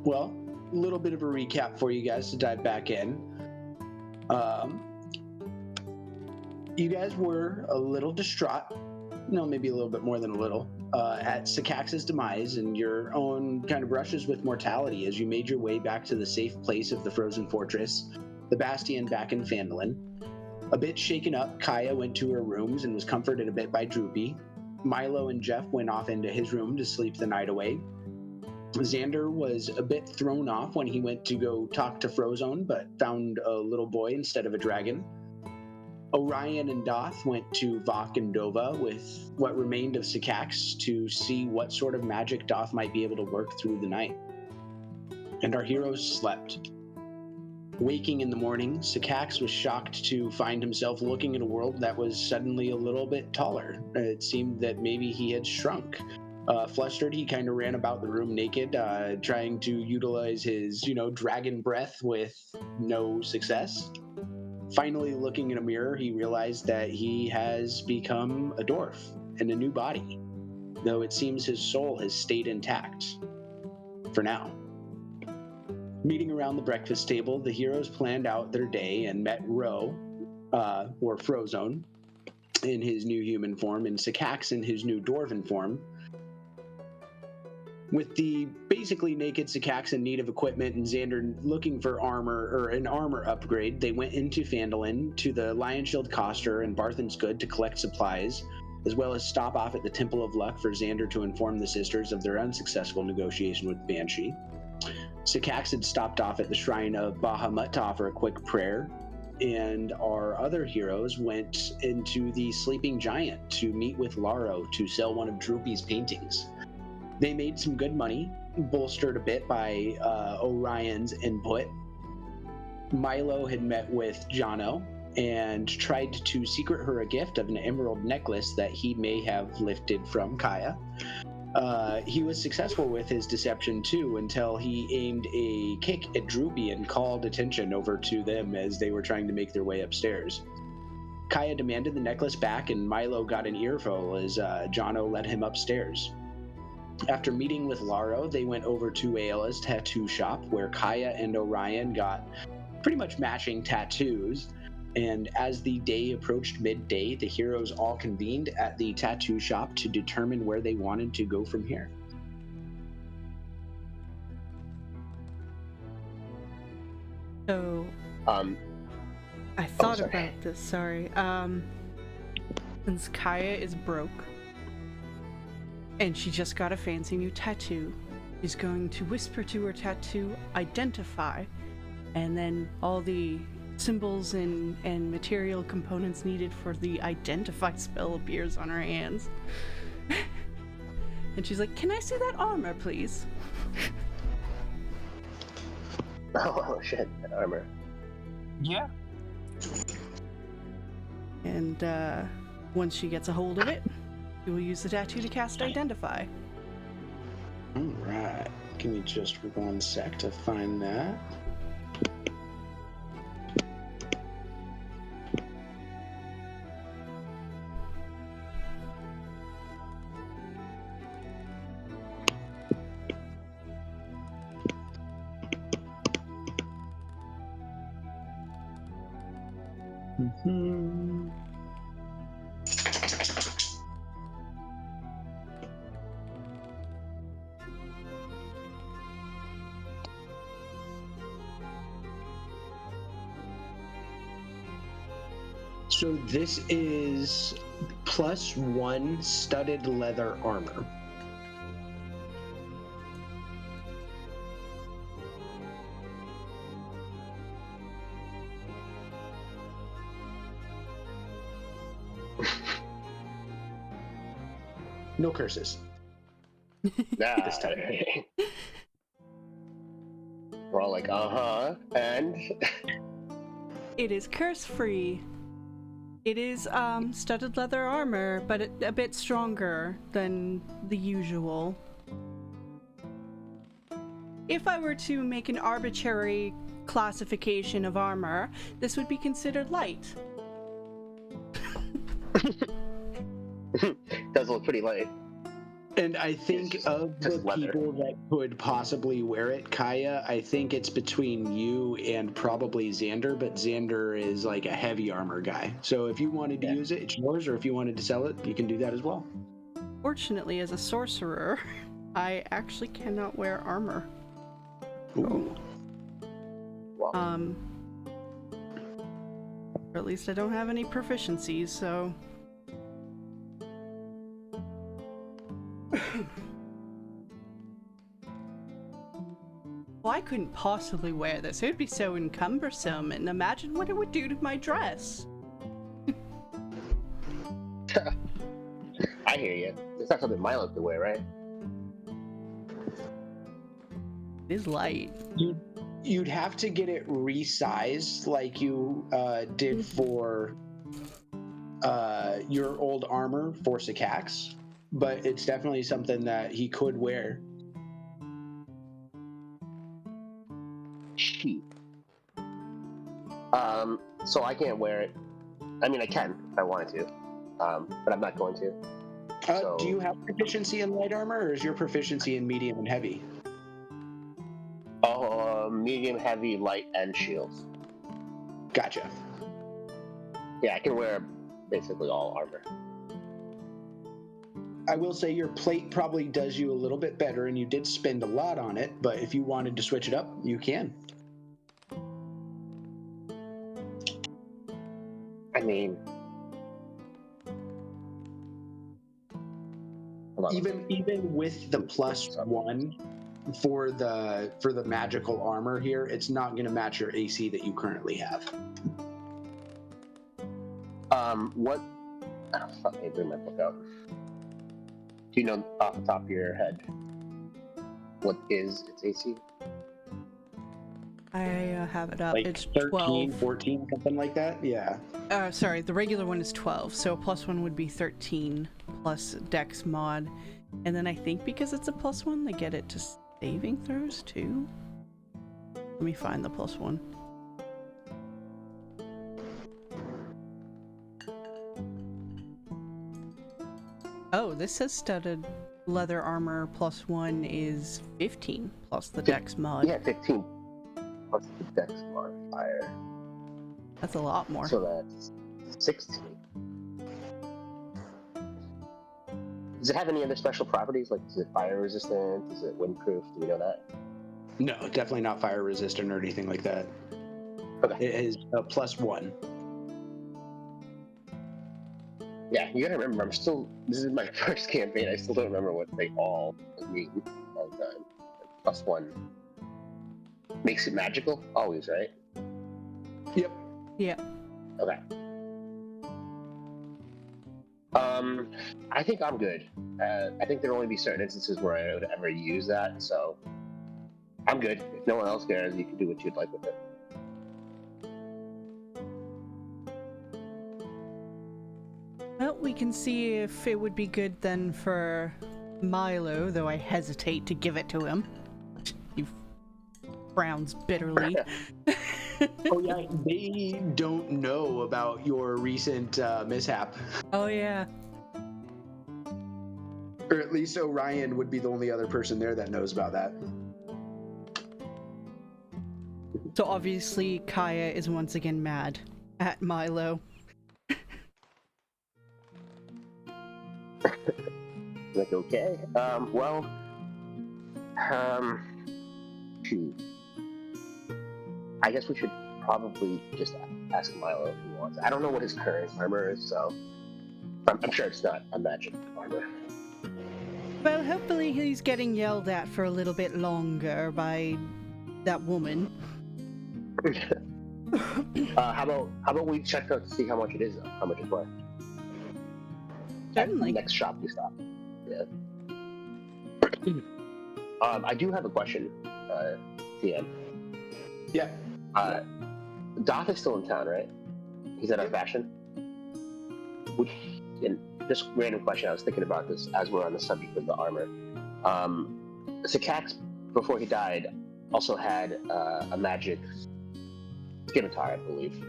Well, a little bit of a recap for you guys to dive back in. You guys were a little distraught, maybe a little bit more than a little, at Sycax's demise and your own kind of brushes with mortality as you made your way back to the safe place of the Frozen Fortress, the Bastion back in Phandalin. A bit shaken up, Kaya went to her rooms and was comforted a bit by Droopy. Milo and Jeff went off into his room to sleep the night away. Xander was a bit thrown off when he went to go talk to Frozone, but found a little boy instead of a dragon. Orion and Doth went to Vok and Dova with what remained of Sycax to see what sort of magic Doth might be able to work through the night. And our heroes slept. Waking in the morning, Sycax was shocked to find himself looking at a world that was suddenly a little bit taller. It seemed that maybe he had shrunk. Flustered, he kind of ran about the room naked, trying to utilize his, dragon breath with no success. Finally, looking in a mirror, he realized that he has become a dwarf in a new body, though it seems his soul has stayed intact. For now. Meeting around the breakfast table, the heroes planned out their day and met Ro, or Frozone, in his new human form, and Sycax in his new dwarven form. With the basically naked Sycax in need of equipment and Xander looking for an armor upgrade, they went into Phandalin to the Lion Shield Coster and Barthen's Good to collect supplies, as well as stop off at the Temple of Luck for Xander to inform the sisters of their unsuccessful negotiation with Banshee. Sycax had stopped off at the Shrine of Bahamut to offer a quick prayer, and our other heroes went into the Sleeping Giant to meet with Laro to sell one of Droopy's paintings. They made some good money, bolstered a bit by Orion's input. Milo had met with Jono and tried to secret her a gift of an emerald necklace that he may have lifted from Kaya. He was successful with his deception too until he aimed a kick at Droopy and called attention over to them as they were trying to make their way upstairs. Kaya demanded the necklace back and Milo got an earful as Jono led him upstairs. After meeting with Laro, they went over to Ayla's tattoo shop where Kaya and Orion got pretty much matching tattoos. And as the day approached midday, the heroes all convened at the tattoo shop to determine where they wanted to go from here. So, I thought about this, sorry. Since Kaya is broke, and she just got a fancy new tattoo, she's going to whisper to her tattoo, identify, and then all the symbols and material components needed for the identify spell appears on her hands. And she's like, can I see that armor, please? Oh shit, that armor. Yeah. And once she gets a hold of it, she will use the tattoo to cast Identify. Alright, give me just 1 sec to find that. So this is +1 studded leather armor. No curses. Nah. This time. We're all like, and? It is curse-free. It is studded leather armor, but a bit stronger than the usual. If I were to make an arbitrary classification of armor, this would be considered light. Does look pretty light. And I think of the people that could possibly wear it, Kaya, I think it's between you and probably Xander, but Xander is like a heavy armor guy. So if you wanted to use it, it's yours, or if you wanted to sell it, you can do that as well. Fortunately, as a sorcerer, I actually cannot wear armor. Ooh. Or at least I don't have any proficiencies, so... Well, I couldn't possibly wear this. It would be so encumbersome, and imagine what it would do to my dress. I hear you. It's not something Milo could wear, right? It is light. You'd have to get it resized like you did for your old armor for Sycax, but it's definitely something that he could wear. Cheap. So I can't wear it. I mean, I can if I wanted to, but I'm not going to. So... Do you have proficiency in light armor, or is your proficiency in medium and heavy? Medium, heavy, light, and shields. Gotcha. Yeah, I can wear basically all armor. I will say your plate probably does you a little bit better, and you did spend a lot on it, but if you wanted to switch it up, you can. I mean... Even with the +1 for the magical armor here, it's not going to match your AC that you currently have. What? Oh, fuck, let me bring my book out. Do you know off the top of your head what is its AC? I have it up. Like it's 13, 12. 14, something like that? Yeah. Sorry, the regular one is 12, so a +1 would be 13 plus Dex mod. And then I think because it's a +1, they get it to saving throws too. Let me find the +1. Oh, this says studded leather armor +1 is 15 plus the Dex mod. Yeah, 15 plus the Dex modifier. That's a lot more. So that's 16. Does it have any other special properties? Like, is it fire resistant? Is it windproof? Do you know that? No, definitely not fire resistant or anything like that. Okay. It is a +1. Yeah, you gotta remember, this is my first campaign, I still don't remember what they all mean all the time. +1 makes it magical? Always, right? Yep. Yeah. Okay. I think I'm good. I think there'll only be certain instances where I would ever use that, so I'm good. If no one else cares, you can do what you'd like with it. Well, we can see if it would be good then for Milo, though I hesitate to give it to him. He frowns bitterly. Oh yeah, they don't know about your recent mishap. Oh yeah. Or at least Orion would be the only other person there that knows about that. So obviously Kaya is once again mad at Milo. Like, okay. I guess we should probably just ask Milo if he wants. I don't know what his current armor is, so I'm sure it's not a magic armor. Well, hopefully he's getting yelled at for a little bit longer by that woman. How about we check out to see how much it is, how much it's worth? Certainly. At the next shop we stop. Yeah. I do have a question, TM. Yeah. Doth is still in town, right? He's at our fashion. And just random question, I was thinking about this as we're on the subject of the armor. Sycax, before he died, also had a magic scimitar, I believe.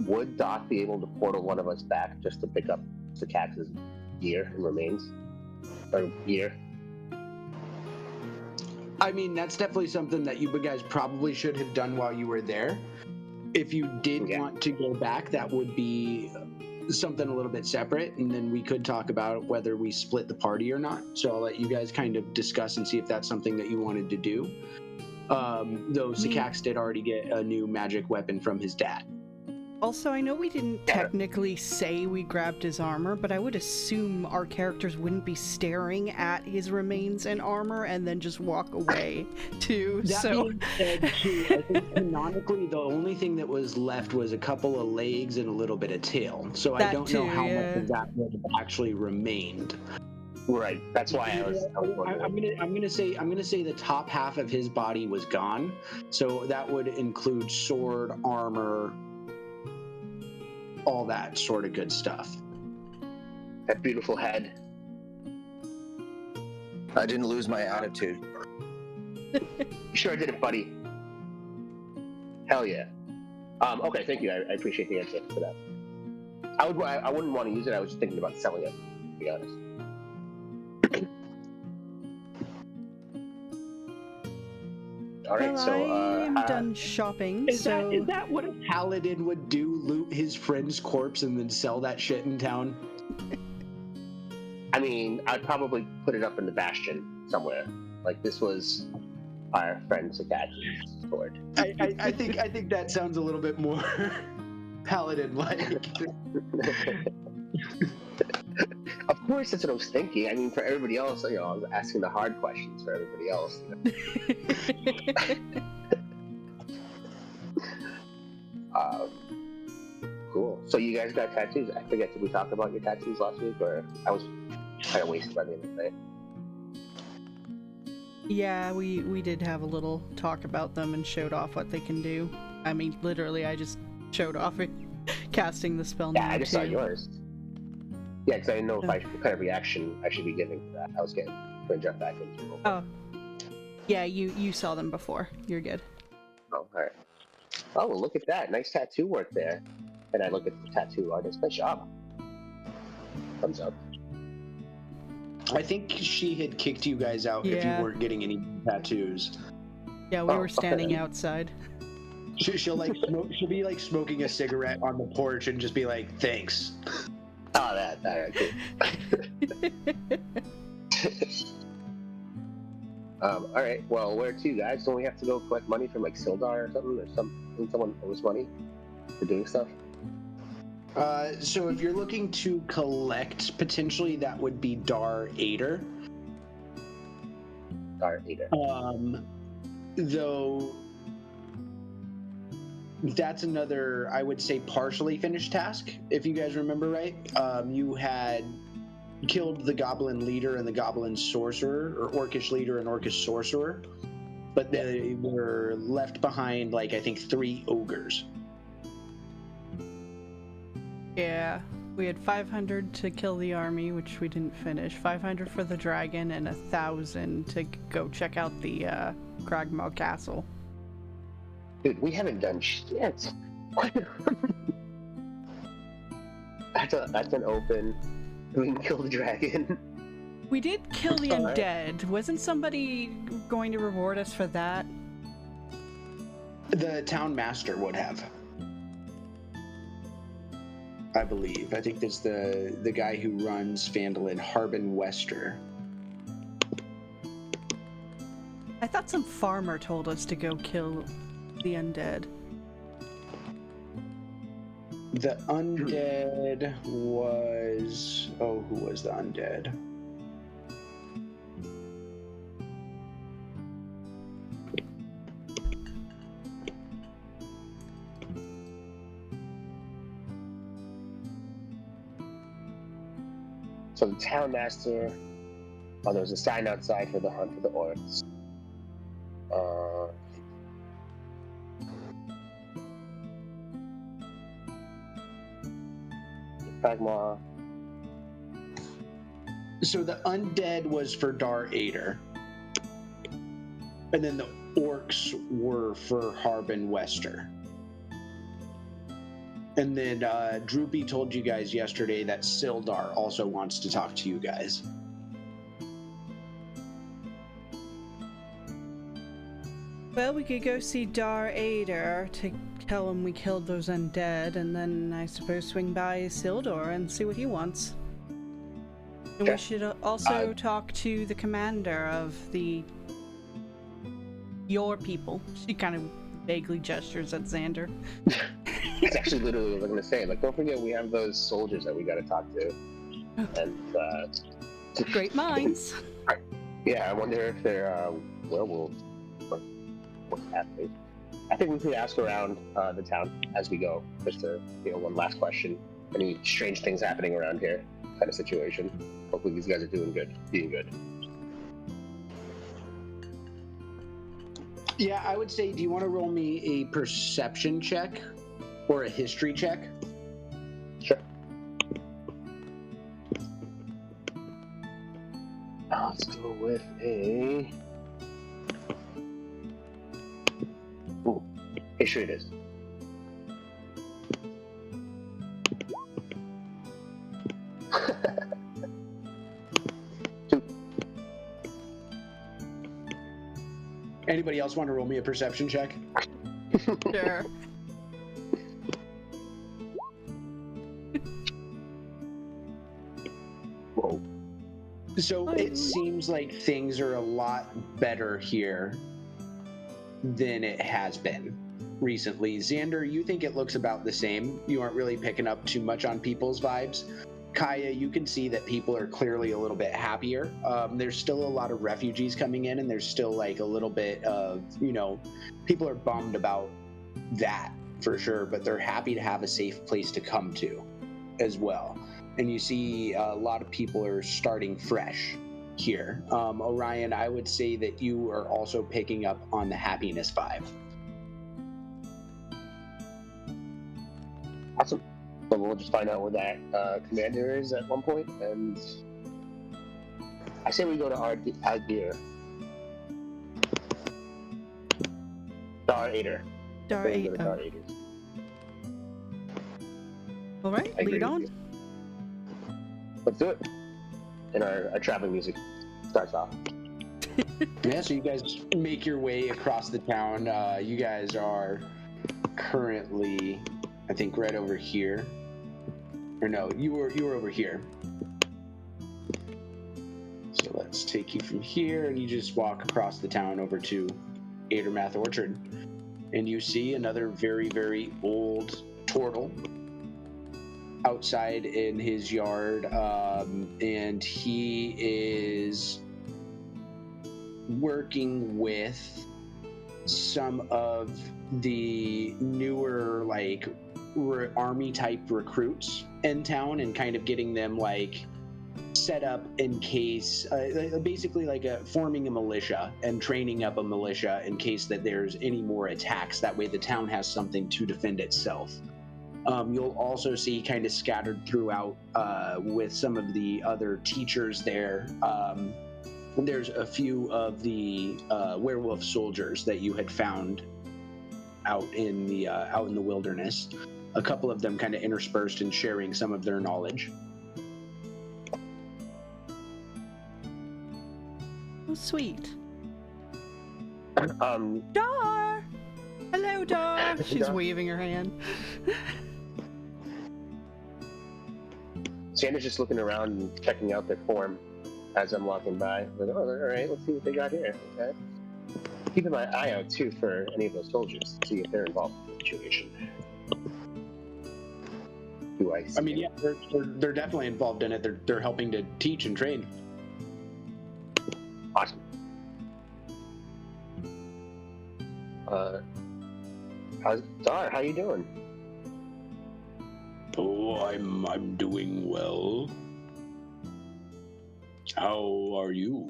Would Doth be able to portal one of us back just to pick up Sycax's gear and remains? Or gear? I mean, that's definitely something that you guys probably should have done while you were there. If you did want to go back, that would be something a little bit separate, and then we could talk about whether we split the party or not. So I'll let you guys kind of discuss and see if that's something that you wanted to do. Though Sikax did already get a new magic weapon from his dad. Also, I know we didn't technically say we grabbed his armor, but I would assume our characters wouldn't be staring at his remains and armor and then just walk away, too. That being said, too, I think canonically the only thing that was left was a couple of legs and a little bit of tail. So I don't know how much of that would have actually remained. Right. That's why I'm gonna say the top half of his body was gone. So that would include sword, armor, all that sort of good stuff. That beautiful head. I didn't lose my attitude. You sure didn't, buddy. Hell yeah. Okay, thank you. I appreciate the answer for that. I wouldn't want to use it. I was just thinking about selling it, to be honest. All right, well, so I'm done shopping. Is that what a paladin would do? Loot his friend's corpse and then sell that shit in town? I mean, I'd probably put it up in the bastion somewhere. Like, this was our friend Sakaki's sword. I think that sounds a little bit more paladin-like. Of course, that's what I was thinking. I mean, for everybody else, I was asking the hard questions for everybody else. Cool. So you guys got tattoos? I forget, did we talk about your tattoos last week, or I was kind of wasted by the end of the day? Yeah, we did have a little talk about them and showed off what they can do. I mean, literally, I just showed off it, casting the spell. Yeah, I just saw yours. Yeah, because I didn't know what kind of reaction I should be giving to that. I was going to jump back into it. Oh. Yeah, you saw them before. You're good. Oh, alright. Oh, well, look at that. Nice tattoo work there. And I look at the tattoo artist. Nice job. Thumbs up. I think she had kicked you guys out if you weren't getting any tattoos. Yeah, we were standing outside. She'll be like smoking a cigarette on the porch and just be like, "Thanks." Oh, that cool. All right. Well, where to, guys? Don't we have to go collect money from like Sildar or something? Or someone owes money for doing stuff? So if you're looking to collect, potentially that would be Dar Ader. Dar Ader. Though that's another, I would say, partially finished task. If you guys remember right, you had killed the goblin leader and the goblin sorcerer, or orcish leader and orcish sorcerer, but they were left behind, like, I think 3 ogres. Yeah, we had 500 to kill the army, which we didn't finish, 500 for the dragon, and 1,000 to go check out the Cragmaw Castle. Dude, we haven't done shit. That's an open. We can kill the dragon. We did kill the undead. Wasn't somebody going to reward us for that? The town master would have, I believe. I think that's the guy who runs Phandalin, Harbin Wester. I thought some farmer told us to go kill the undead. The undead was... Oh, who was the undead? So the town master... Oh, there was a sign outside for the hunt for the orcs. Cragmaw. So the undead was for Dar Ader. And then the orcs were for Harbin Wester. And then Droopy told you guys yesterday that Sildar also wants to talk to you guys. Well, we could go see Dar Ader to tell him we killed those undead, and then I suppose swing by Sildar and see what he wants. And we should also talk to the commander of your people. She kind of vaguely gestures at Xander. That's actually literally what I was going to say. Like, don't forget we have those soldiers that we got to talk to. And great minds. Yeah, I wonder if they're werewolves or what's happening. I think we could ask around the town as we go, just to, one last question. Any strange things happening around here kind of situation. Hopefully these guys are being good. Yeah, I would say, do you want to roll me a perception check or a history check? Sure. Let's go with a... Ooh, history it is. Anybody else want to roll me a perception check? Sure. Whoa. So it seems like things are a lot better here than it has been recently. Xander, you think it looks about the same. You aren't really picking up too much on people's vibes. Kaya, you can see that people are clearly a little bit happier. There's still a lot of refugees coming in, and there's still like a little bit of, people are bummed about that for sure, but they're happy to have a safe place to come to as well. And you see a lot of people are starting fresh here. Orion, I would say that you are also picking up on the happiness vibe. Awesome. So we'll just find out where that commander is at one point, and I say we go to Aldir. Dar Ader. Dar Ader. All right, lead on. Let's do it. And our traveling music starts off. Yeah, so you guys make your way across the town. You guys are currently, I think, right over here. Or no, you were over here. So let's take you from here, and you just walk across the town over to Adermath Orchard. And you see another very, very old turtle outside in his yard, and he is working with some of the newer, army type recruits in town, and kind of getting them set up in case, basically forming a militia and training up a militia in case that there's any more attacks. That way the town has something to defend itself. You'll also see kind of scattered throughout with some of the other teachers there. There's a few of the werewolf soldiers that you had found out in the wilderness. A couple of them kind of interspersed and sharing some of their knowledge. Oh, sweet. Dar! Hello, Dar! She's waving her hand. Xander's just looking around and checking out their form as I'm walking by. Like, oh, all right, let's see what they got here. Okay. Keeping my eye out, too, for any of those soldiers to see if they're involved in the situation. Do I see I mean, yeah, they're definitely involved in it. They're helping to teach and train. Awesome. Dar, how you doing? Oh, I'm doing well. How are you?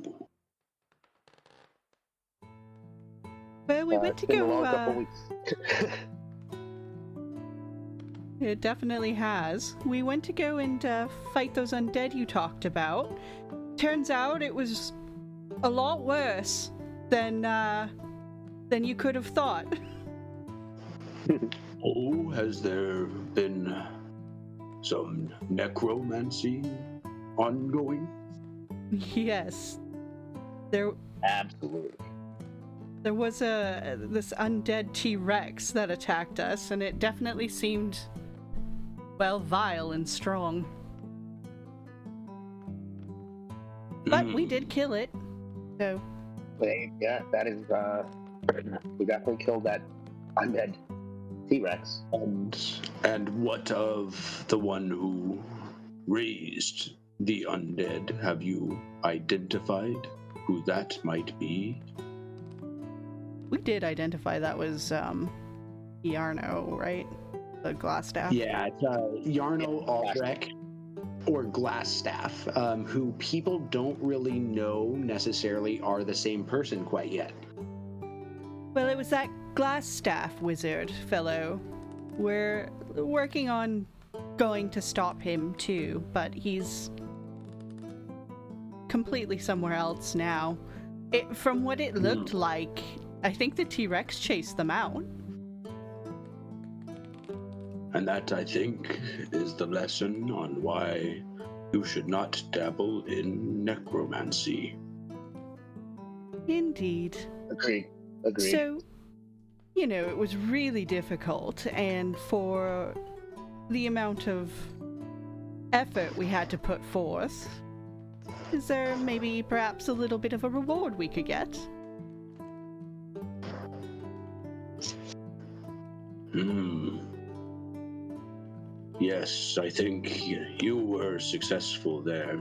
Well, we went to it's been go. a long couple weeks. It definitely has. We went to go and fight those undead you talked about. Turns out it was a lot worse than you could have thought. Oh, has there been some necromancy ongoing? Yes. There Absolutely. was this undead T-Rex that attacked us, and it definitely seemed, well, vile and strong. But we did kill it, so... Yeah, that is, we definitely killed that undead T-Rex. And what of the one who raised the undead? Have you identified who that might be? We did identify that was, Yarno, right? The Glassstaff? Yeah, it's Yarno Albrecht, or Glassstaff, who people don't really know necessarily are the same person quite yet. Well, it was that Glassstaff wizard fellow. We're working on going to stop him too, but he's completely somewhere else now. From what it looked like, I think the T-Rex chased them out. And that, I think, is the lesson on why you should not dabble in necromancy. Indeed. Agreed. So, it was really difficult, and for the amount of effort we had to put forth, is there maybe perhaps a little bit of a reward we could get? Yes, I think you were successful there.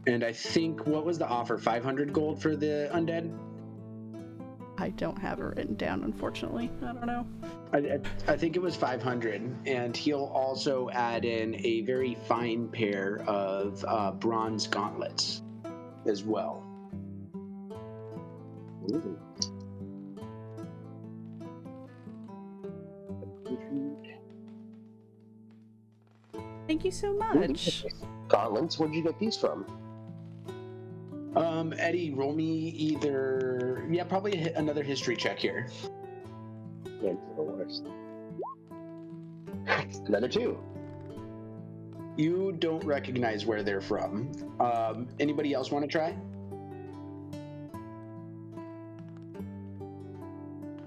And I think, what was the offer? 500 gold for the undead? I don't have it written down, unfortunately. I don't know. I think it was 500, and he'll also add in a very fine pair of bronze gauntlets as well. Ooh. Thank you so much. Gauntlets, where'd you get these from? Eddie, roll me probably another history check here. Yeah, the worst. Another 2. You don't recognize where they're from. Anybody else want to try?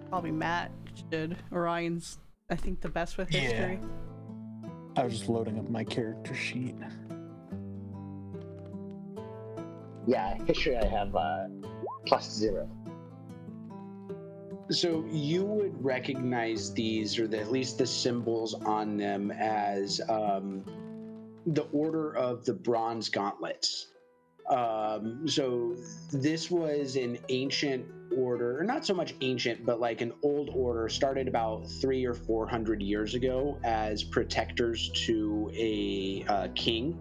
Probably Matt should. Orion's, I think, the best with history. Yeah. I was just loading up my character sheet. Yeah, history I have +0. So you would recognize these, or at least the symbols on them, as the Order of the Bronze Gauntlets. So this was an ancient order, or not so much ancient, but like an old order, started about 300 or 400 years ago as protectors to a king.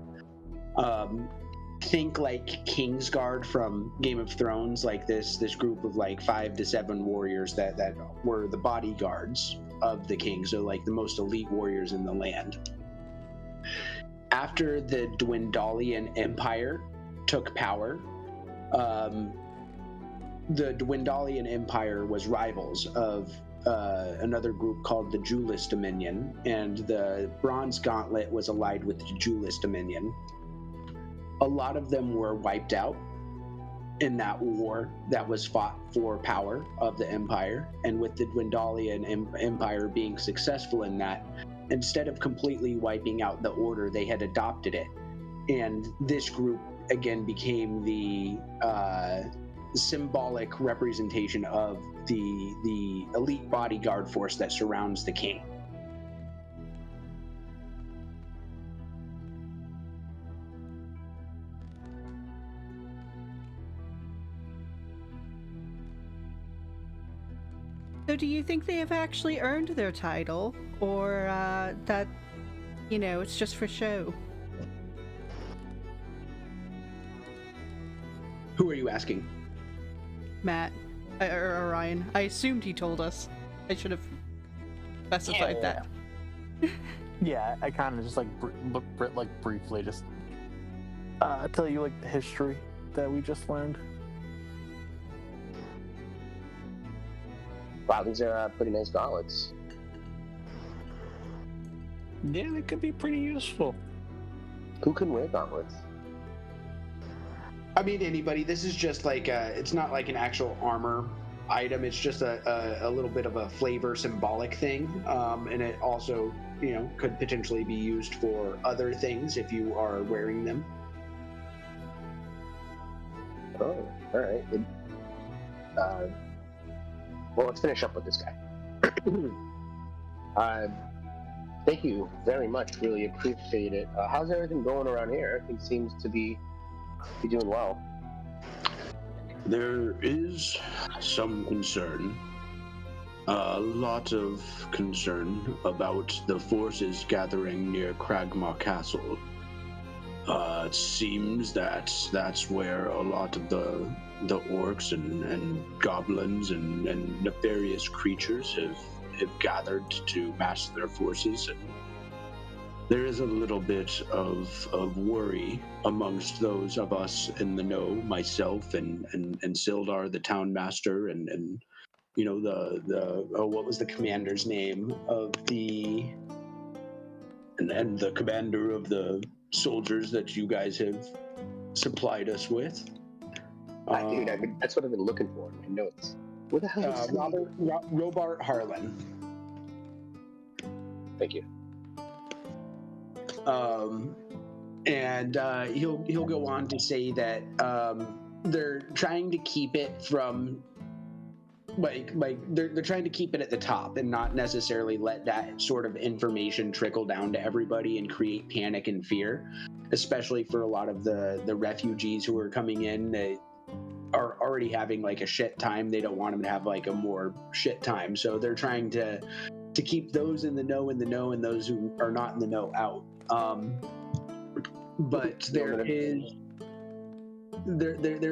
Think like Kingsguard from Game of Thrones, like this group of like 5 to 7 warriors that were the bodyguards of the king, so like the most elite warriors in the land. After the Dwendalian Empire took power, the Dwendalian Empire was rivals of another group called the Julius Dominion, and the Bronze Gauntlet was allied with the Julius Dominion. A lot of them were wiped out in that war that was fought for power of the empire, and with the Dwendalian Empire being successful in that, instead of completely wiping out the order, they had adopted it, and this group again became the symbolic representation of the elite bodyguard force that surrounds the king. So do you think they have actually earned their title, or that, it's just for show? Who are you asking? Matt, or Orion. I assumed he told us. I should have specified that. Yeah, I kind of just briefly just tell you like the history that we just learned. Wow, these are pretty nice gauntlets. Yeah, they could be pretty useful. Who can wear gauntlets? I mean, anybody. This is just like it's not like an actual armor item. It's just a little bit of a flavor symbolic thing, and it also, could potentially be used for other things if you are wearing them. Oh, all right. Well, let's finish up with this guy. Thank you very much. Really appreciate it. How's everything going around here? Everything seems to be doing well. There is some concern, a lot of concern about the forces gathering near Cragmaw Castle. It seems that that's where a lot of the orcs and goblins and nefarious creatures have gathered to mass their forces. And there is a little bit of worry amongst those of us in the know, myself and Sildar, the town master, and what was the commander's name of the and the commander of the soldiers that you guys have supplied us with. Dude, that's what I've been looking for in my notes. What the hell is Robart Harlan. Thank you. And he'll go on to say that they're trying to keep it from they're trying to keep it at the top and not necessarily let that sort of information trickle down to everybody and create panic and fear, especially for a lot of the refugees who are coming in. They are already having like a shit time. They don't want them to have like a more shit time, so they're trying to keep those in the know and those who are not in the know out. But there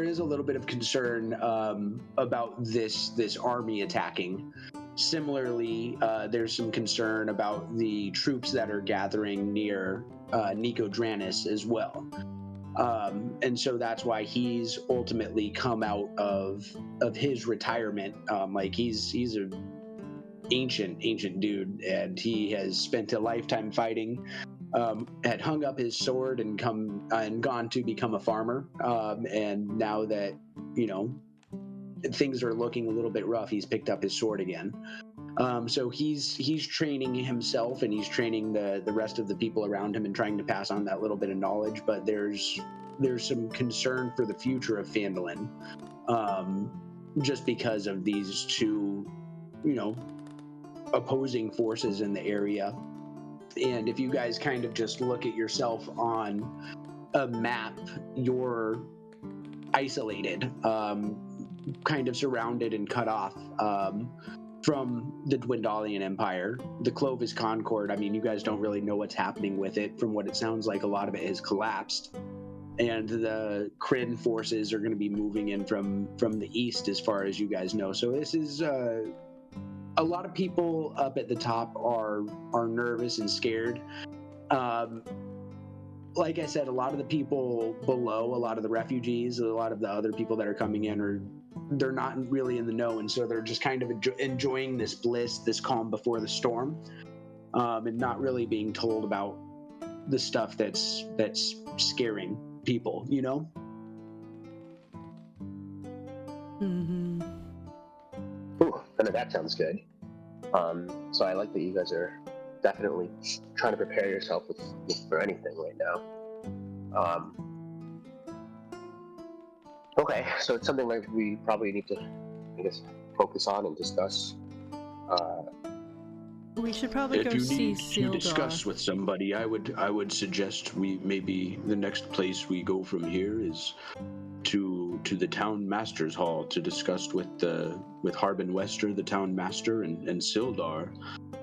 is a little bit of concern about this army attacking. Similarly, there's some concern about the troops that are gathering near Nico Dranis as well. And so that's why he's ultimately come out of his retirement. He's a ancient dude, and he has spent a lifetime fighting. Had hung up his sword and gone to become a farmer. And now that things are looking a little bit rough, he's picked up his sword again. So he's training himself, and he's training the rest of the people around him, and trying to pass on that little bit of knowledge. But there's some concern for the future of Phandalin, just because of these two, opposing forces in the area. And if you guys kind of just look at yourself on a map, you're isolated, kind of surrounded and cut off from the Dwendalian Empire. The Clovis Concord, I mean, you guys don't really know what's happening with it. From what it sounds like, a lot of it has collapsed. And the Kryn forces are going to be moving in from the east, as far as you guys know. So this is... a lot of people up at the top are nervous and scared. Like I said, a lot of the people below, a lot of the refugees, a lot of the other people that are coming in they're not really in the know, and so they're just kind of enjoying this bliss, this calm before the storm, and not really being told about the stuff that's scaring people, Mm-hmm. Ooh, I know that sounds good. So I like that you guys are definitely trying to prepare yourself for anything right now. Okay, so it's something like we probably need to, I guess, focus on and discuss. We should probably go see If you need to discuss with somebody, I would suggest maybe the next place we go from here is to the town master's hall to discuss with Harbin Wester, the town master, and Sildar,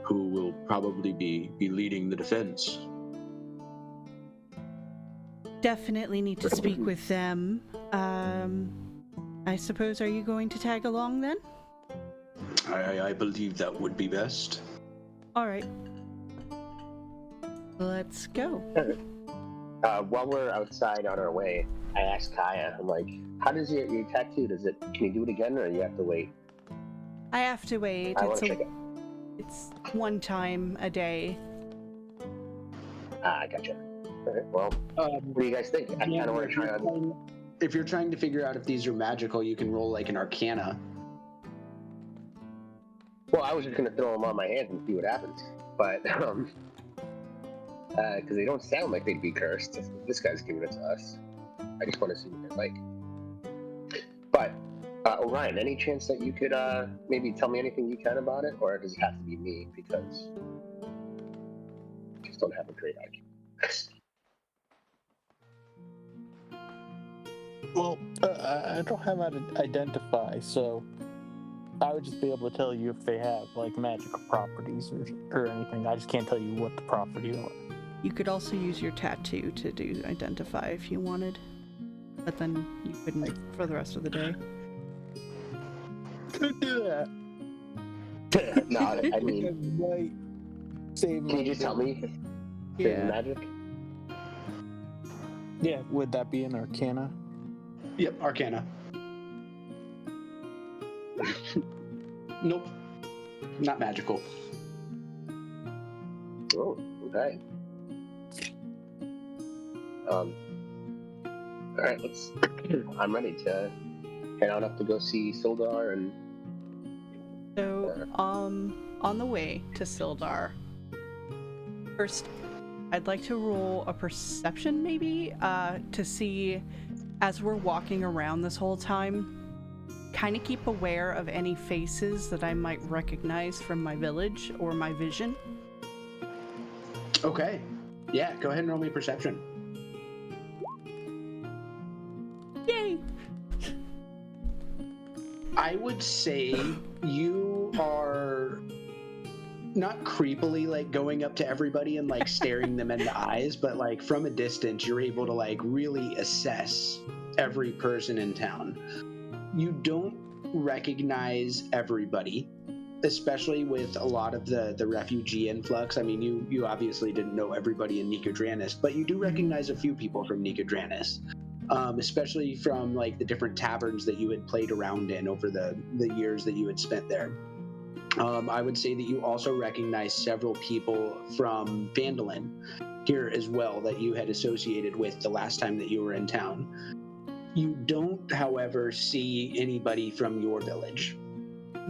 who will probably be leading the defense. Definitely need to speak with them. I suppose, are you going to tag along then? I believe that would be best. All right. Let's go. While we're outside on our way, I asked Kaya, I'm like, how does your tattoo, can you do it again, or you have to wait? I have to wait. I want to check it. It's one time a day. Ah, gotcha. All right, well, what do you guys think? I kind of want to try on. If you're trying to figure out if these are magical, you can roll like an Arcana. Well, I was just gonna throw them on my hands and see what happens, but because they don't sound like they'd be cursed. This guy's giving it to us. I just want to see what they're like. But Orion, any chance that you could maybe tell me anything you can about it, or does it have to be me because I just don't have a great IQ? Well, I don't have how to identify, so I would just be able to tell you if they have like magical properties or anything. I just can't tell you what the properties are. You could also use your tattoo to do identify if you wanted, but then you couldn't for the rest of the day. Could do that. No, I mean, Might save can you just tell me? Is it magic? Yeah, would that be an Arcana? Yep, Arcana. Nope. Not magical. Oh, okay. All right, let's. I'm ready to head on up to go see Sildar and. So, on the way to Sildar, first, I'd like to roll a perception, maybe, to see, as we're walking around this whole time, kind of keep aware of any faces that I might recognize from my village or my vision. Okay. Yeah, go ahead and roll me perception. Yay! I would say you are not creepily like going up to everybody and like staring them in the eyes, but like from a distance you're able to like really assess every person in town. You don't recognize everybody, especially with a lot of the refugee influx. I mean, you obviously didn't know everybody in Nicodranis, but you do recognize a few people from Nicodranis. Especially from like the different taverns that you had played around in over the years that you had spent there. I would say that you also recognize several people from Vandalin here as well that you had associated with the last time that you were in town. You don't, however, see anybody from your village.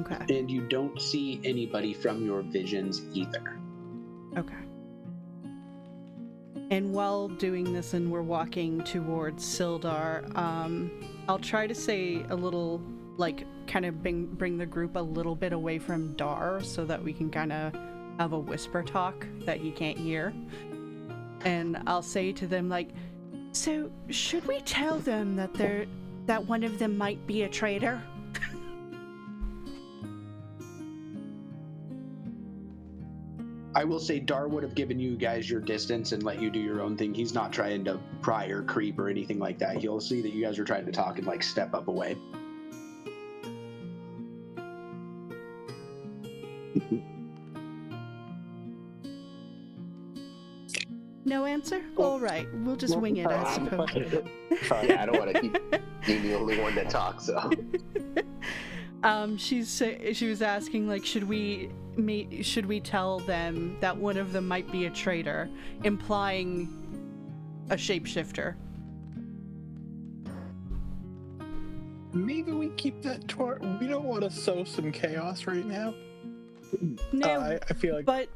Okay. And you don't see anybody from your visions either. Okay. And while doing this and we're walking towards Sildar, I'll try to say a little, like, kind of bring the group a little bit away from Dar so that we can kind of have a whisper talk that he can't hear. And I'll say to them, like, so should we tell them that one of them might be a traitor? I will say Dar would have given you guys your distance and let you do your own thing. He's not trying to pry or creep or anything like that. He'll see that you guys are trying to talk and like step up away. No answer? All right, we'll just wing it, I suppose. Yeah, I don't want to keep being the only one that talks, so. She was asking, like, should we tell them that one of them might be a traitor, implying a shapeshifter? Maybe we keep that to our... We don't want to sow some chaos right now. No, I feel like... But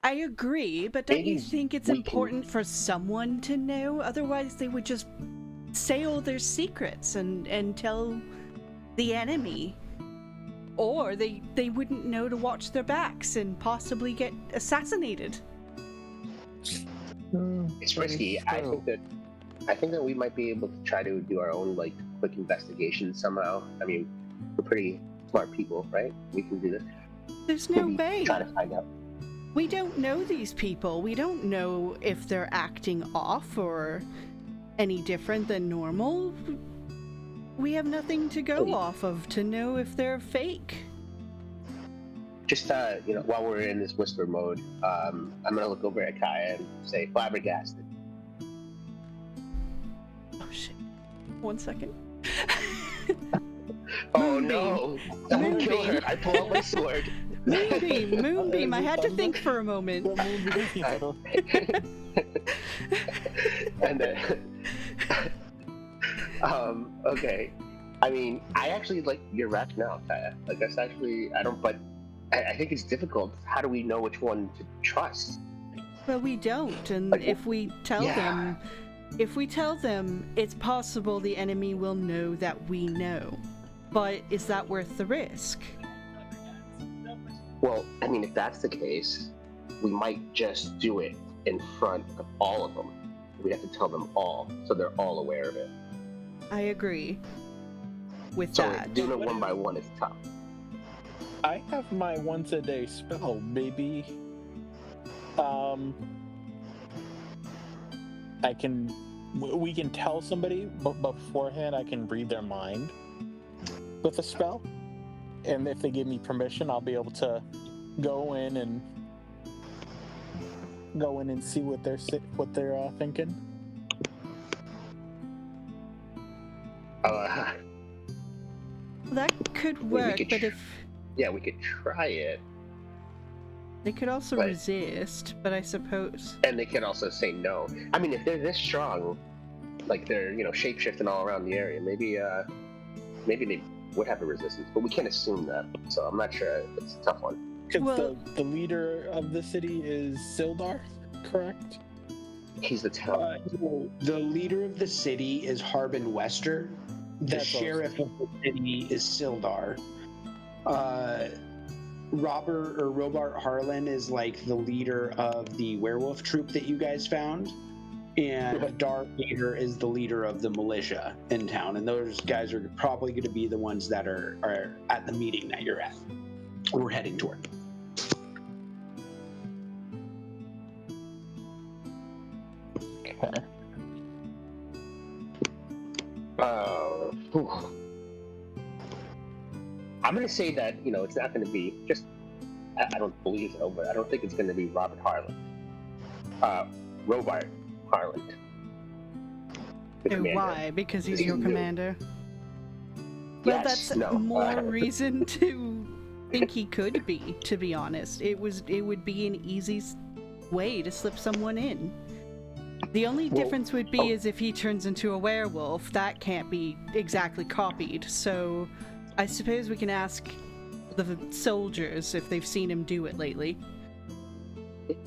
I agree, but don't you think it's important for someone to know? Otherwise they would just say all their secrets and tell the enemy. Or they wouldn't know to watch their backs and possibly get assassinated. It's risky. I think that we might be able to try to do our own like quick investigation somehow. I mean, we're pretty smart people, right? We can do this. There's no way. Try to find out. We don't know these people. We don't know if they're acting off or any different than normal. We have nothing to go off of to know if they're fake. Just, while we're in this whisper mode, I'm going to look over at Kaya and say, flabbergasted. Oh, shit. 1 second. Oh no! Someone kill her! I pull out my sword. Moonbeam. I had to think for a moment. And then, okay. I mean, I actually like your rationale, Kaya. Like, that's actually, I don't, but I think it's difficult. How do we know which one to trust? Well, we don't, and Like, if we tell them, it's possible the enemy will know that we know. But is that worth the risk? Well, I mean, if that's the case, we might just do it in front of all of them. We have to tell them all, so they're all aware of it. I agree with So that. doing it one by one is tough. I have my once a day spell. Maybe we can tell somebody, but beforehand I can read their mind with a spell. And if they give me permission, I'll be able to go in and see what they're thinking. That could work, but if we could try it. they could also But- resist, but I suppose. And they can also say no. I mean, if they're this strong, like they're shape-shifting all around the area, maybe they would have a resistance, but we can't assume that. So I'm not sure. It's a tough one. Because Well- the leader of the city is Sildar, correct? He's the town. The leader of the city is Harbin Wester. The That's sheriff of the city is Sildar. Robert Harlan is like the leader of the werewolf troop that you guys found. And Dark Leader is the leader of the militia in town. And those guys are probably going to be the ones that are at the meeting that you're at. We're heading toward. Okay. I'm going to say that, it's not going to be just, I don't believe so, but I don't think it's going to be Robert Harlan. Robart Harlan. The And commander. why? Because he's your New. commander. Well, Yes, that's no, more reason to think he could be, to be honest. It would be an easy way to slip someone in. The only difference would be is if he turns into a werewolf. That can't be exactly copied. So I suppose we can ask the soldiers if they've seen him do it lately.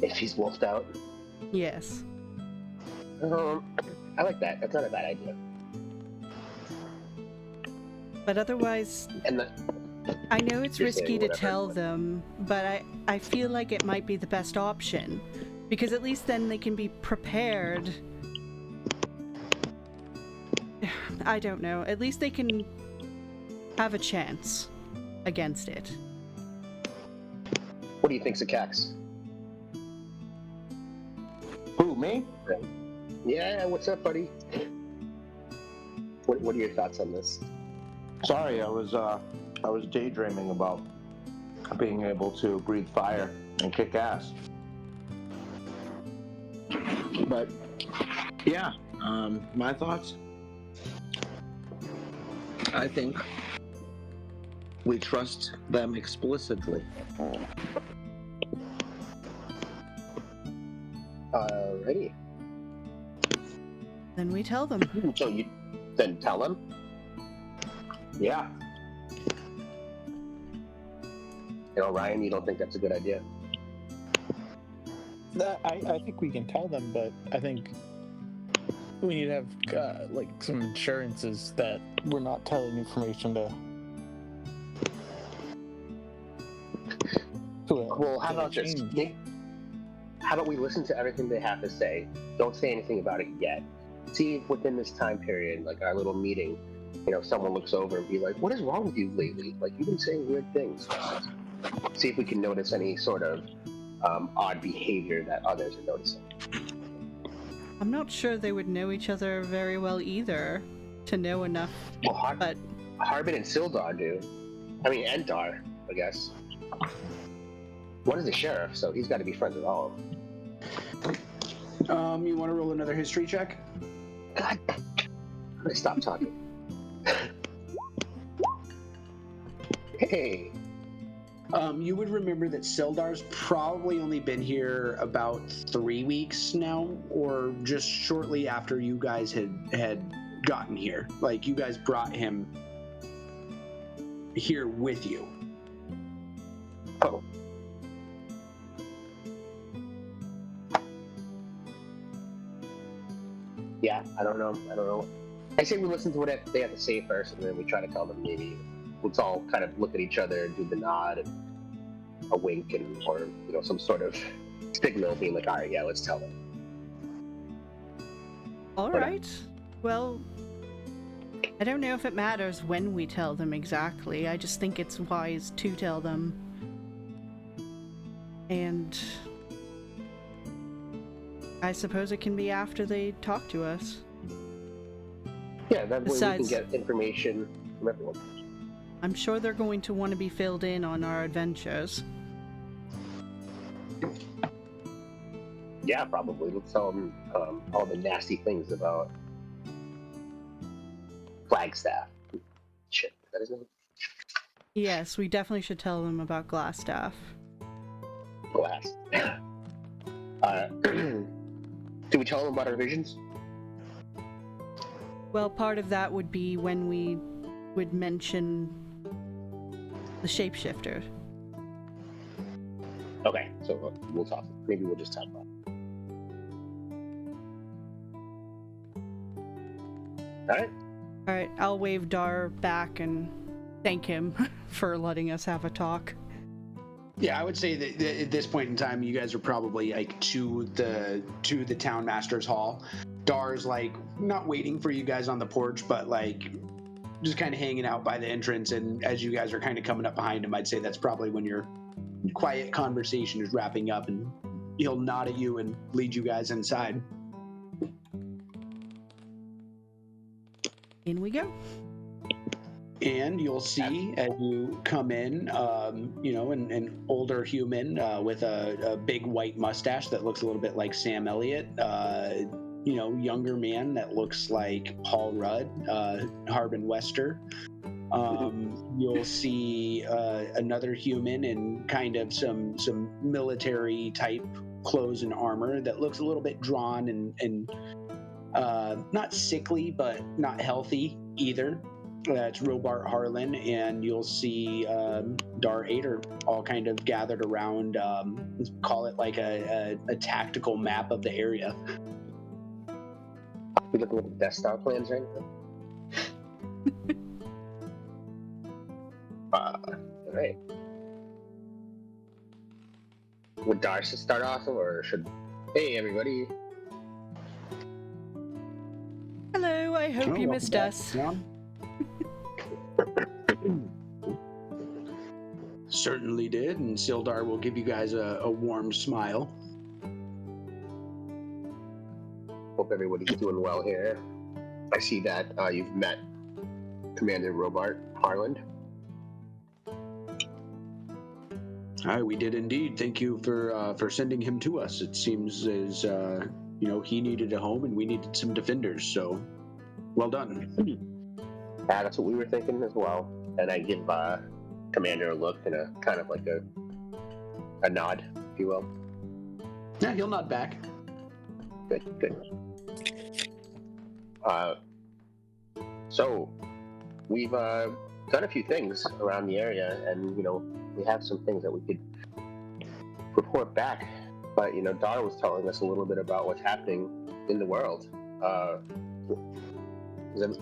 If he's wolfed out. Yes. I like that. That's not a bad idea. But otherwise, And I know it's Just say risky to whatever. tell them, but I feel like it might be the best option. Because at least then they can be prepared. I don't know. At least they can have a chance against it. what do you think, Sakax? Who, me? Yeah, what's up, buddy? What are your thoughts on this? Sorry, I was daydreaming about being able to breathe fire and kick ass. But yeah, my thoughts. I think we trust them explicitly. Alrighty. Then we tell them. So you then tell them? Yeah. Ryan, you don't think that's a good idea? I think we can tell them, but I think we need to have some assurances that we're not telling information to. Well, how about this? How about we listen to everything they have to say? Don't say anything about it yet. See if within this time period, like our little meeting, someone looks over and be like, "What is wrong with you lately? Like you've been saying weird things." See if we can notice any sort of odd behavior that others are noticing. I'm not sure they would know each other very well either to know enough. Well, But Harbin and Sildar do. I mean, and Dar, I guess. One is the sheriff, so he's got to be friends with all of them. You want to roll another history check? God, stop talking. Hey. You would remember that Sildar's probably only been here about 3 weeks now, or just shortly after you guys had gotten here. Like, you guys brought him here with you. Oh. Yeah, I don't know. I say we listen to what they have to say first, and then we try to tell them. Maybe let's all kind of look at each other and do the nod and a wink, and or some sort of signal, being like, all right, yeah, let's tell them. All right. Well, I don't know if it matters when we tell them exactly. I just think it's wise to tell them. And I suppose it can be after they talk to us. Yeah, that way we can get information from everyone. I'm sure they're going to want to be filled in on our adventures. Yeah, probably. Let's tell them all the nasty things about Flagstaff. Shit, is that his name? Yes, we definitely should tell them about Glassstaff. Glass. Do we tell them about our visions? Well, part of that would be when we would mention the shapeshifter. Okay, so we'll talk. Maybe we'll just talk about it. All right, I'll wave Dar back and thank him for letting us have a talk. Yeah, I would say that at this point in time, you guys are probably like to the town master's hall. Dar's like not waiting for you guys on the porch, but like just kind of hanging out by the entrance. And as you guys are kind of coming up behind him, I'd say that's probably when your quiet conversation is wrapping up, and he'll nod at you and lead you guys inside. In we go. And you'll see as you come in, an older human with a big white mustache that looks a little bit like Sam Elliott. Younger man that looks like Paul Rudd, Harbin Wester. You'll see another human in kind of some military type clothes and armor that looks a little bit drawn and not sickly, but not healthy either. That's Robart Harlan, and you'll see Dar Ader all kind of gathered around, let's call it like a tactical map of the area. We looking at the Death Star plans right now? All right. Would Darcy start off, or should... Hey, everybody. Hello, I hope you missed us. Certainly did, and Sildar will give you guys a warm smile. Hope everybody's doing well here. I see that you've met Commander Robart Harland. Hi, we did indeed. Thank you for sending him to us. It seems as he needed a home and we needed some defenders. So, well done. Yeah, that's what we were thinking as well. And I give Commander a look and a kind of like a nod, if you will. Yeah, he'll nod back. Good. So we've done a few things around the area, and we have some things that we could report back. But Dar was telling us a little bit about what's happening in the world.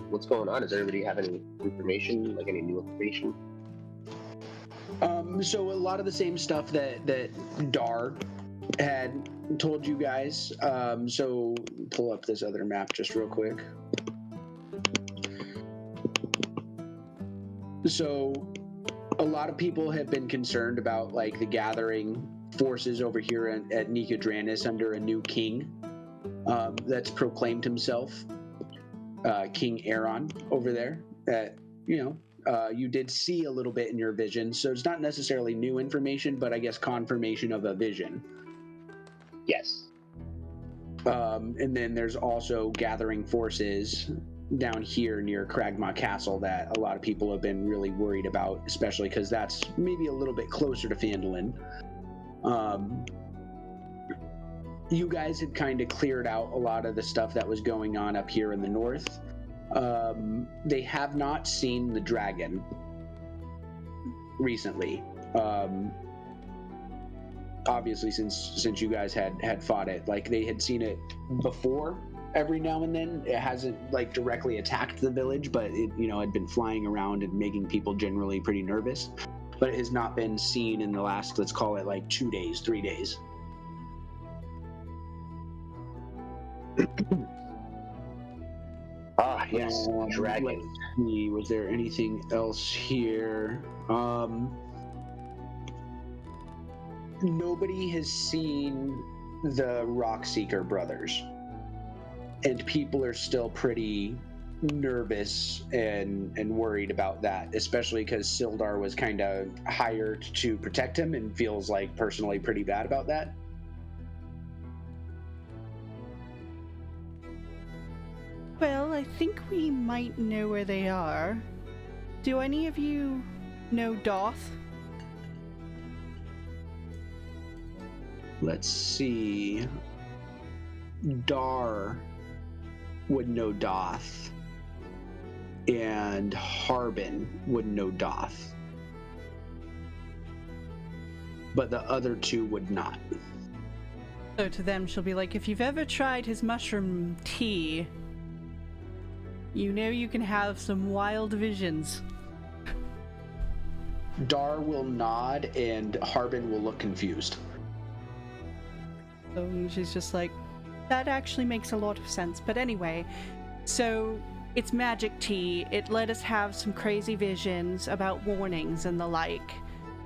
What's going on? Does everybody have any information, like any new information? So a lot of the same stuff that Dar had told you guys. So pull up this other map just real quick. So a lot of people have been concerned about like the gathering forces over here at Nicodranis under a new king that's proclaimed himself King Aaron over there. That you did see a little bit in your vision, so it's not necessarily new information, but I guess confirmation of a vision. Yes. And then there's also gathering forces down here near Cragmaw Castle that a lot of people have been really worried about, especially because that's maybe a little bit closer to Phandalin. You guys had kind of cleared out a lot of the stuff that was going on up here in the north. They have not seen the dragon recently. Obviously, since you guys had fought it, like they had seen it before. Every now and then, it hasn't like directly attacked the village, but it had been flying around and making people generally pretty nervous. But it has not been seen in the last, let's call it like 2 days, 3 days. Yes, dragon. Let's see, was there anything else here? Nobody has seen the Rockseeker brothers, and people are still pretty nervous and worried about that, especially because Sildar was kind of hired to protect him and feels like personally pretty bad about that. Well, I think we might know where they are. Do any of you know Doth? Let's see. Dar would know Doth, and Harbin would know Doth, but the other two would not. So to them, she'll be like, if you've ever tried his mushroom tea, you know you can have some wild visions. Dar will nod, and Harbin will look confused. So she's just like, that actually makes a lot of sense. But anyway, so it's magic tea. It let us have some crazy visions about warnings and the like.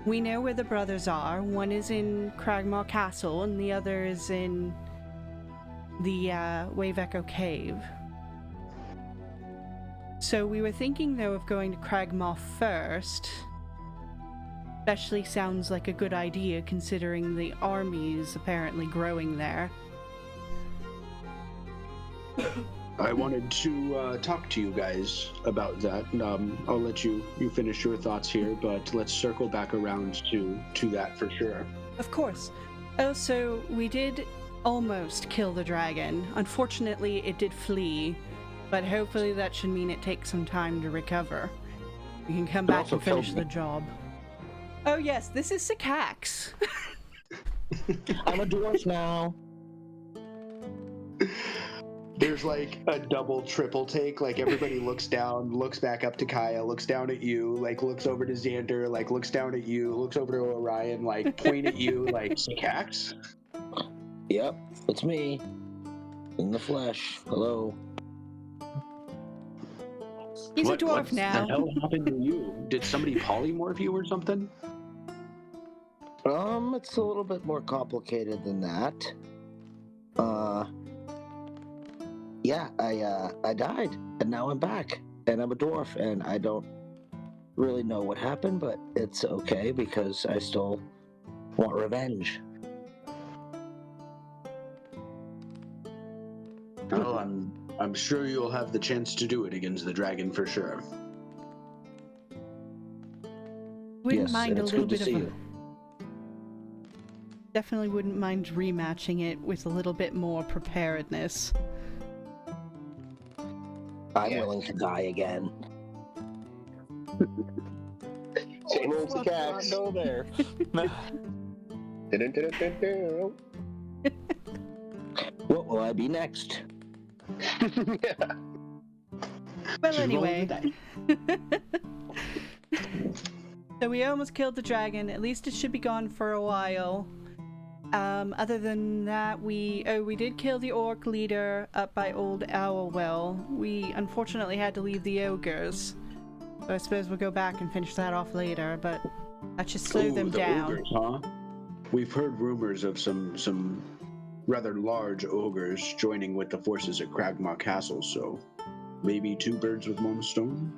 We know where the brothers are. One is in Cragmaw Castle, and the other is in the Wave Echo Cave. So we were thinking, though, of going to Cragmaw first. Especially sounds like a good idea, considering the army is apparently growing there. I wanted to talk to you guys about that. I'll let you finish your thoughts here, but let's circle back around to that for sure. Of course. Oh, so we did almost kill the dragon. Unfortunately, it did flee, but hopefully that should mean it takes some time to recover. We can come back and finish the job. Oh yes, this is Sycax. I'm a dwarf now. There's like a double, triple take. Like everybody looks down, looks back up to Kaya, looks down at you, like looks over to Xander, like looks down at you, looks over to Orion, like point at you, like Sycax. Yep, it's me. In the flesh. Hello. He's a dwarf now. What the hell happened to you? Did somebody polymorph you or something? It's a little bit more complicated than that. Yeah, I died, and now I'm back, and I'm a dwarf, and I don't really know what happened, but it's okay because I still want revenge. Oh, I'm sure you'll have the chance to do it against the dragon for sure. Wouldn't Yes, mind and a it's little good to bit see of a... you. Definitely wouldn't mind rematching it with a little bit more preparedness. I'm willing to die again. Same old Let's not Sycax. go there. What will I be next? Well, anyway. So we almost killed the dragon. At least it should be gone for a while. Other than that, we did kill the orc leader up by Old Owlwell. We unfortunately had to leave the ogres. So I suppose we'll go back and finish that off later, but that should slow them the down. Ogres, huh? We've heard rumors of some rather large ogres joining with the forces at Cragmaw Castle, so maybe two birds with one stone?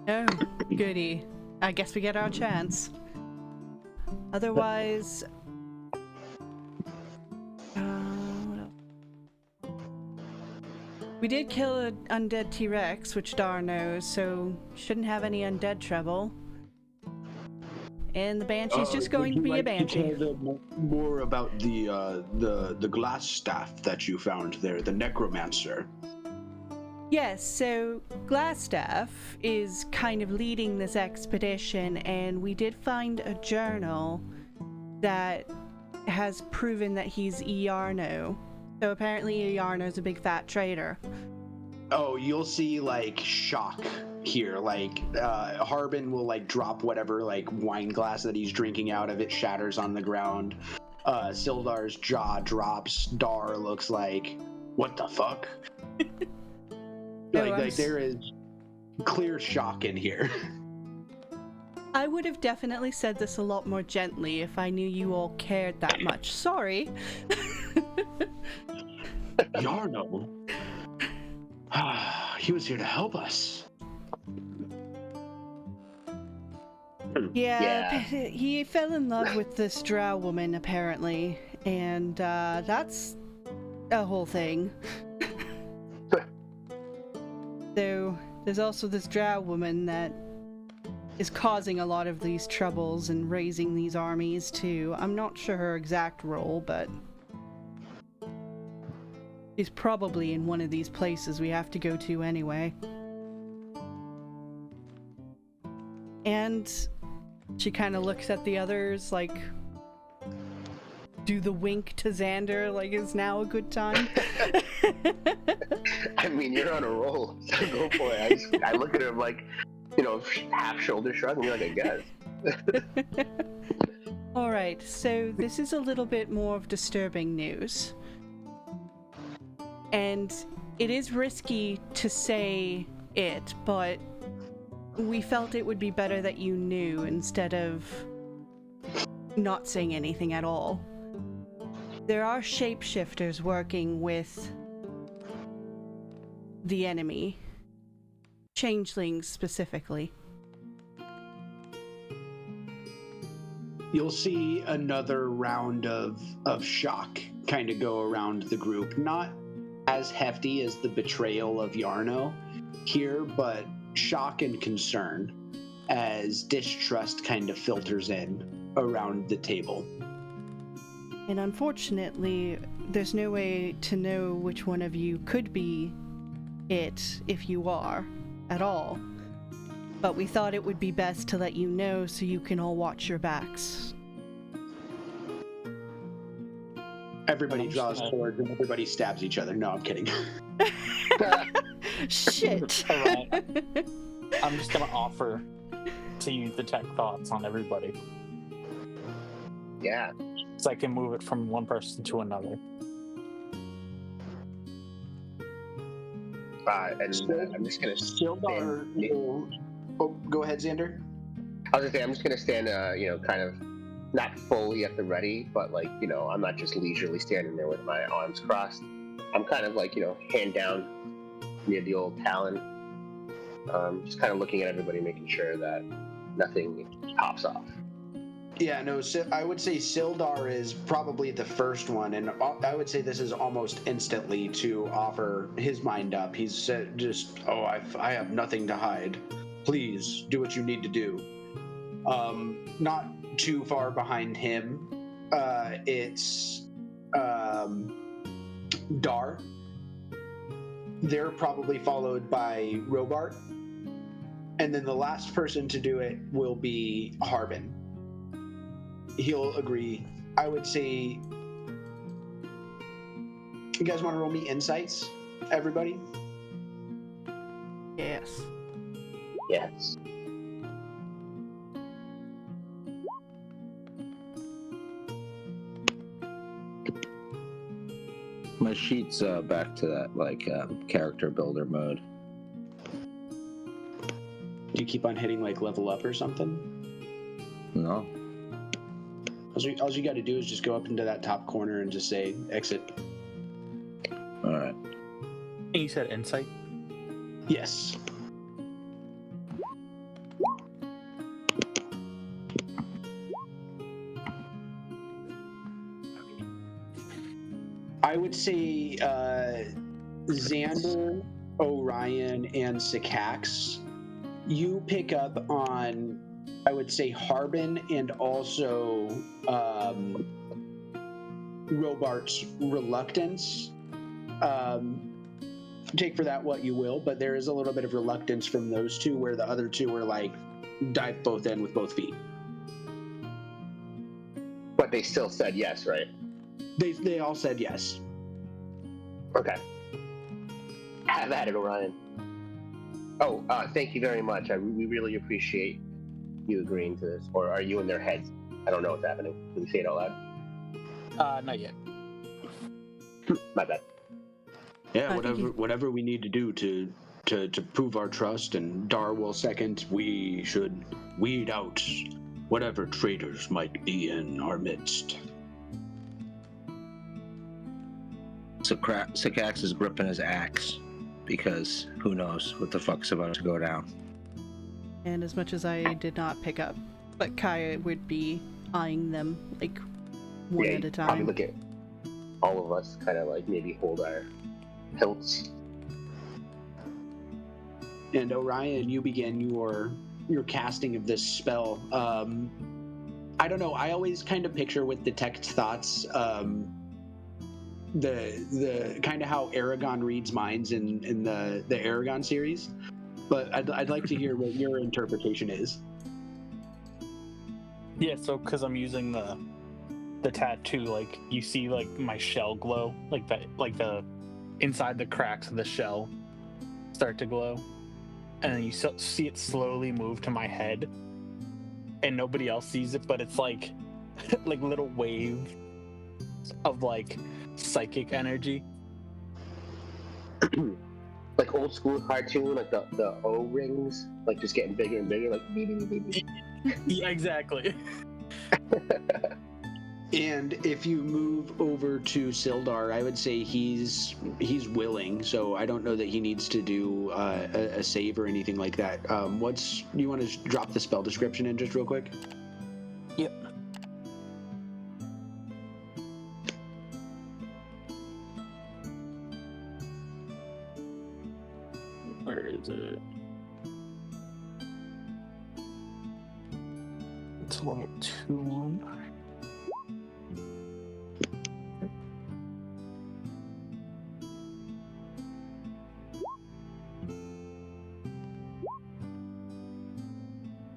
Oh, goody. I guess we get our chance. Otherwise... what else? We did kill an undead T-Rex, which Dar knows, so shouldn't have any undead trouble. And the Banshee's just going to be a Banshee. Would you like to tell them more about the glass staff that you found there, the necromancer? Yes, so Glassstaff is kind of leading this expedition, and we did find a journal that has proven that he's Iarno. So apparently Iarno's a big fat traitor. Oh, you'll see like shock here. Like Harbin will like drop whatever like wine glass that he's drinking out of. It shatters on the ground. Sildar's jaw drops. Dar looks like, what the fuck? Like there is clear shock in here. I would have definitely said this a lot more gently if I knew you all cared that much. Sorry. Yarno. He was here to help us. Yeah, he fell in love with this drow woman, apparently. And that's a whole thing. So, there's also this drow woman that is causing a lot of these troubles and raising these armies too. I'm not sure her exact role, but she's probably in one of these places we have to go to anyway. And she kind of looks at the others like, do the wink to Xander, like, is now a good time? I mean, you're on a roll, so go for it. I look at him like, you know, half shoulder shrug and be like, I guess. Alright, so this is a little bit more of disturbing news. And it is risky to say it, but we felt it would be better that you knew instead of not saying anything at all. There are shapeshifters working with the enemy. Changelings specifically. You'll see another round of shock kind of go around the group. Not as hefty as the betrayal of Yarno here, but shock and concern as distrust kind of filters in around the table. And unfortunately, there's no way to know which one of you could be it if you are at all. But we thought it would be best to let you know so you can all watch your backs. Everybody draws swords and everybody stabs each other. No, I'm kidding. Shit. All right. I'm just gonna offer to use detect thoughts on everybody, Yeah. so I can move it from one person to another. And I'm just gonna Sildar will... Oh, go ahead, Xander. I was gonna say, I'm just gonna stand, kind of not fully at the ready, but like, I'm not just leisurely standing there with my arms crossed. I'm kind of like, hand down near the old talon, just kind of looking at everybody, making sure that nothing pops off. Yeah, no, I would say Sildar is probably the first one, and I would say this is almost instantly to offer his mind up. He's said just, I have nothing to hide. Please do what you need to do. Not too far behind him, it's Dar. They're probably followed by Robart. And then the last person to do it will be Harbin. He'll agree. I would say... You guys want to roll me insights, everybody? Yes. Yes. My sheet's back to that character builder mode. Do you keep on hitting like level up or something? No. All you got to do is just go up into that top corner and just say exit. All right. And you said insight? Yes. I would say Xander, Orion, and Sycax, you pick up on, I would say, Harbin and also Robart's reluctance. Take for that what you will, but there is a little bit of reluctance from those two, where the other two were like, dive both in with both feet. But they still said yes, right? They all said yes. Okay. Have at it, Orion. Oh, thank you very much. We really appreciate you agreeing to this. Or are you in their heads? I don't know what's happening. Can you say it out loud? Not yet. My bad. Yeah, whatever we need to do to prove our trust, and Dar will second, we should weed out whatever traitors might be in our midst. Sycax is gripping his axe because who knows what the fuck's about to go down. And as much as I did not pick up, but Kaya would be eyeing them like one at a time. Probably look at all of us, kind of like maybe hold our hilts. And Orion, you begin your casting of this spell. I don't know. I always kind of picture with detect thoughts, the kind of how Aragon reads minds in the Aragon series. But I'd like to hear what your interpretation is. Yeah, so because I'm using the tattoo, like you see like my shell glow, like the inside the cracks of the shell start to glow, and then you see it slowly move to my head, and nobody else sees it, but it's like like little waves of like psychic energy. Like old school cartoon, like the O-rings, like just getting bigger and bigger, like beep, beep, beep, beep. Yeah, exactly. And if you move over to Sildar, I would say he's willing, so I don't know that he needs to do a save or anything like that. You want to drop the spell description in just real quick? Yep. Where is it? It's level 2.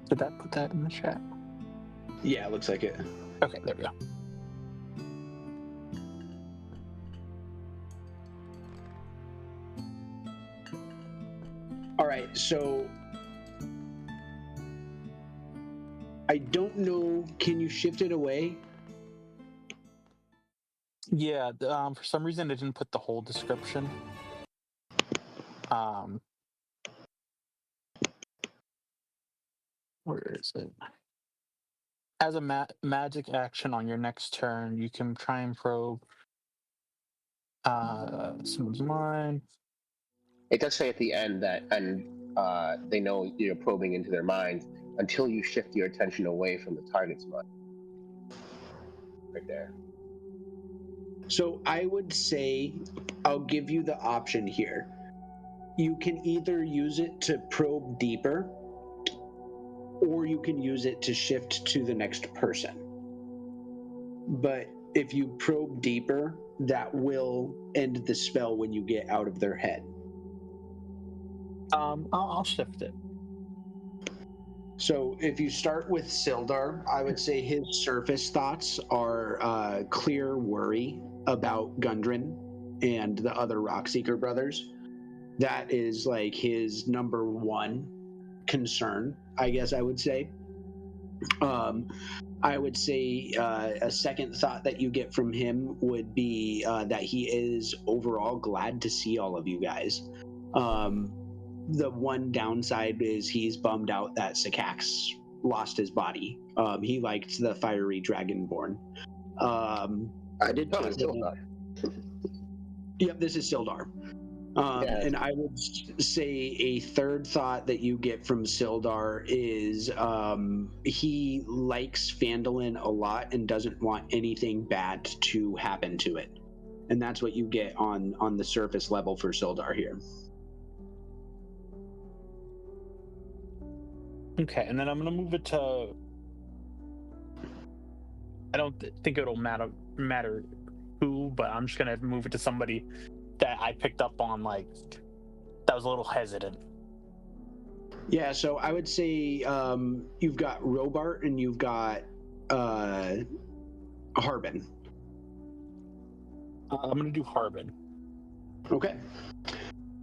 Did that put that in the chat? Yeah, it looks like it. Okay, there we go. All right, so I don't know. Can you shift it away? Yeah, for some reason it didn't put the whole description. Where is it? As a magic action on your next turn, you can try and probe someone's mind. It does say at the end that, and they know you're probing into their minds until you shift your attention away from the target's mind. Right there. So I would say I'll give you the option here. You can either use it to probe deeper, or you can use it to shift to the next person. But if you probe deeper, that will end the spell when you get out of their head. I'll shift it. So if you start with Sildar, I would say his surface thoughts are clear worry about Gundren and the other Rockseeker brothers. That is like his number one concern, I guess I would say. I would say a second thought that you get from him would be that he is overall glad to see all of you guys. The one downside is he's bummed out that Sycax lost his body. He liked the fiery dragonborn. I did too. Sildar. Yep, this is Sildar. And I would say a third thought that you get from Sildar is he likes Phandalin a lot and doesn't want anything bad to happen to it. and that's what you get on the surface level for Sildar here. Okay, and then I'm gonna move it to. I don't think it'll matter who, but I'm just gonna move it to somebody that I picked up on, like that was a little hesitant. Yeah, so I would say you've got Robart and you've got Harbin. I'm gonna do Harbin. Okay.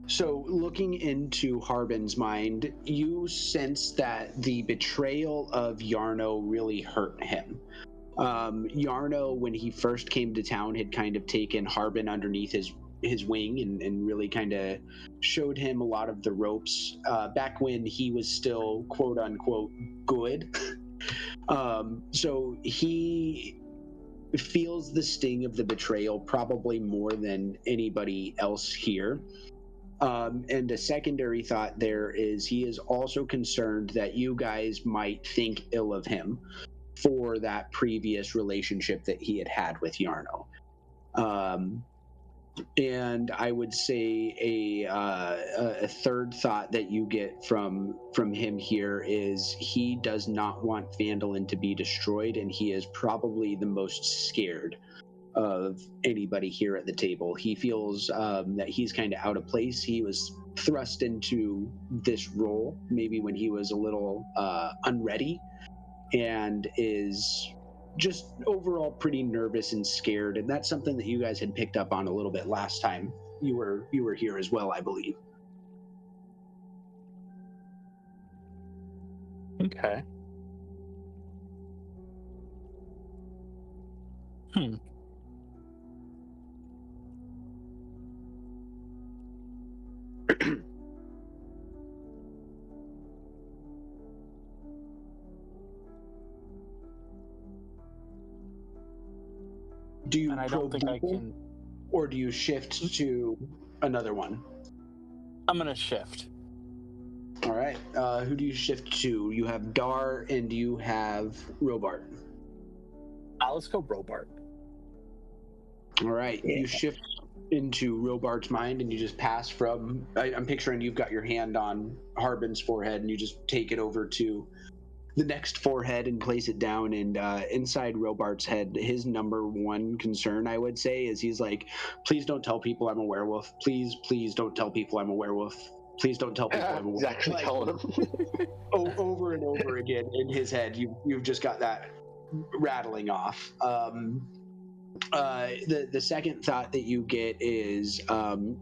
So looking into Harbin's mind, you sense that the betrayal of Yarno really hurt him. Yarno, when he first came to town, had kind of taken Harbin underneath his wing and really kind of showed him a lot of the ropes back when he was still quote unquote good. So he feels the sting of the betrayal probably more than anybody else here. And a secondary thought there is he is also concerned that you guys might think ill of him for that previous relationship that he had had with Yarno. And I would say a third thought that you get from him here is he does not want Phandalin to be destroyed, and he is probably the most scared of anybody here at the table. He feels that he's kind of out of place. He was thrust into this role maybe when he was a little unready, and is just overall pretty nervous and scared. And that's something that you guys had picked up on a little bit last time you were here as well, I believe. Okay. Do you And I don't think I can. or do you shift to another one? I'm gonna shift. All right. Who do you shift to? You have Dar and you have Robart. Let's go Robart. All right. Yeah. You shift into Robart's mind and you just pass from. I'm picturing you've got your hand on Harbin's forehead and you just take it over to the next forehead and place it down. And inside Robart's head, his number one concern, I would say, is he's like, please don't tell people I'm a werewolf. Please don't tell people I'm a werewolf. Please don't tell people I'm a werewolf. Exactly, Like, telling him. over and over again in his head, you've just got that rattling off. The second thought that you get is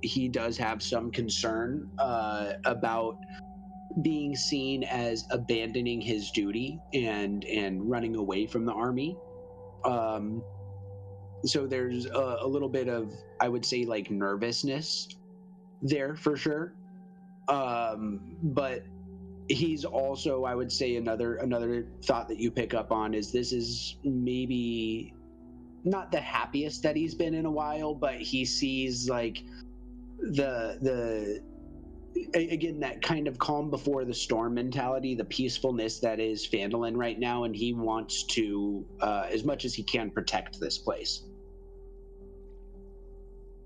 he does have some concern about being seen as abandoning his duty and running away from the army. So there's a little bit of, I would say, like nervousness there for sure. But he's also, I would say, another thought that you pick up on is this is maybe not the happiest that he's been in a while, but he sees like the again, that kind of calm before the storm mentality, the peacefulness that is Phandalin right now, and he wants to, as much as he can, protect this place.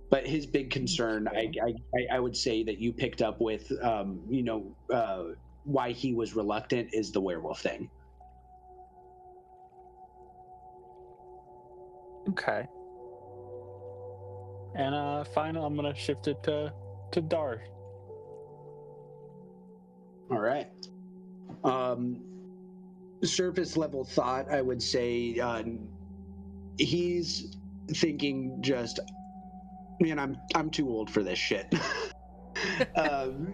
But his big concern, I would say that you picked up with, why he was reluctant is the werewolf thing. Okay. And final, I'm gonna shift it to Dar. All right. Surface level thought, I would say he's thinking just, man, I'm too old for this shit.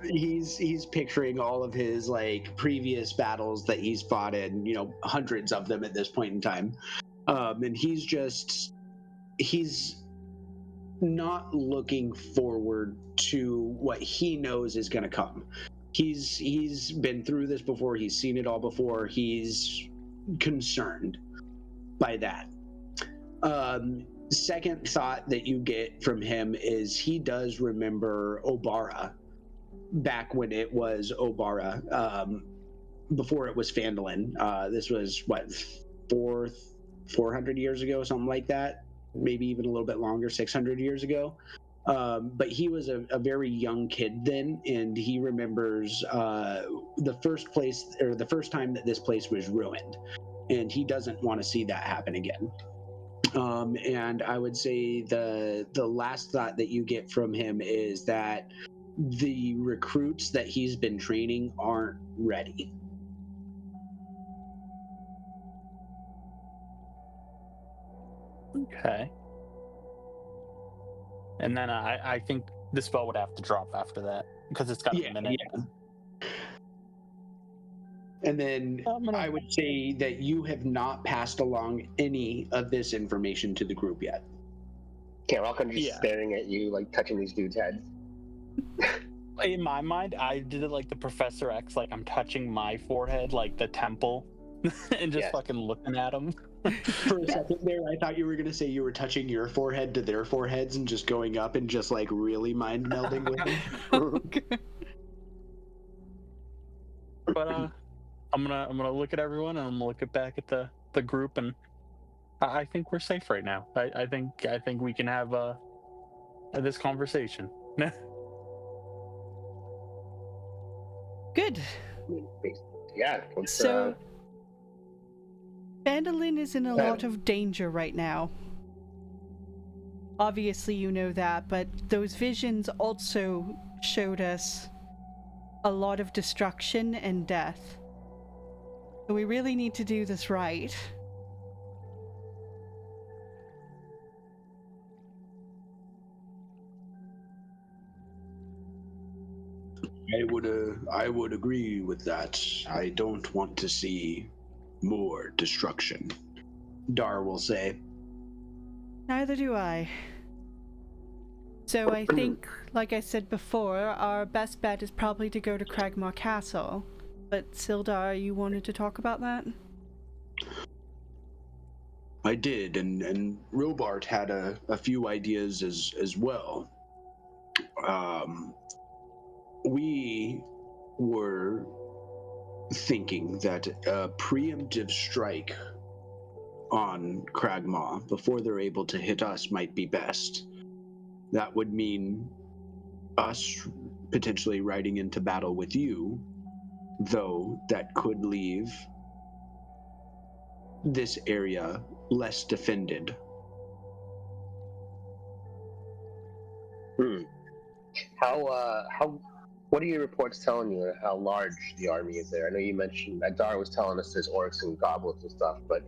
He's picturing all of his like previous battles that he's fought in, hundreds of them at this point in time. And he's not looking forward to what he knows is going to come. He's been through this before. He's seen it all before. He's concerned by that. Second thought that you get from him is he does remember Obara back when it was Obara, before it was Phandalin. This was what, 400 years ago, something like that. maybe even a little bit longer, 600 years ago. But he was a very young kid then, and he remembers the first time that this place was ruined, and he doesn't want to see that happen again. And I would say the last thought that you get from him is that the recruits that he's been training aren't ready. Okay. And then I think the spell would have to drop after that because it's got a minute. Yeah. And then I would say that you have not passed along any of this information to the group yet. Okay, we're all kind of just staring at you, like touching these dudes' heads. In my mind, I did it like the Professor X, like I'm touching my forehead, like the temple, and just fucking looking at them. For a second there, I thought you were going to say you were touching your forehead to their foreheads and just going up and just like really mind melding with them. Okay. But I'm gonna look at everyone and I'm gonna look back at the group, and I think we're safe right now. I think we can have this conversation. Good. Yeah. So, Vandalin is in a lot of danger right now. Obviously, you know that, but those visions also showed us a lot of destruction and death. So we really need to do this right. I would agree with that. I don't want to see more destruction, Dar will say. Neither do I. So I think, like I said before, our best bet is probably to go to Cragmore Castle. But Sildar, you wanted to talk about that? I did, and Robart had a few ideas as well. We were thinking that a preemptive strike on Cragmaw before they're able to hit us might be best. That would mean us potentially riding into battle with you, though that could leave this area less defended. What are your reports telling you how large the army is there? I know you mentioned Adar was telling us there's orcs and goblins and stuff, but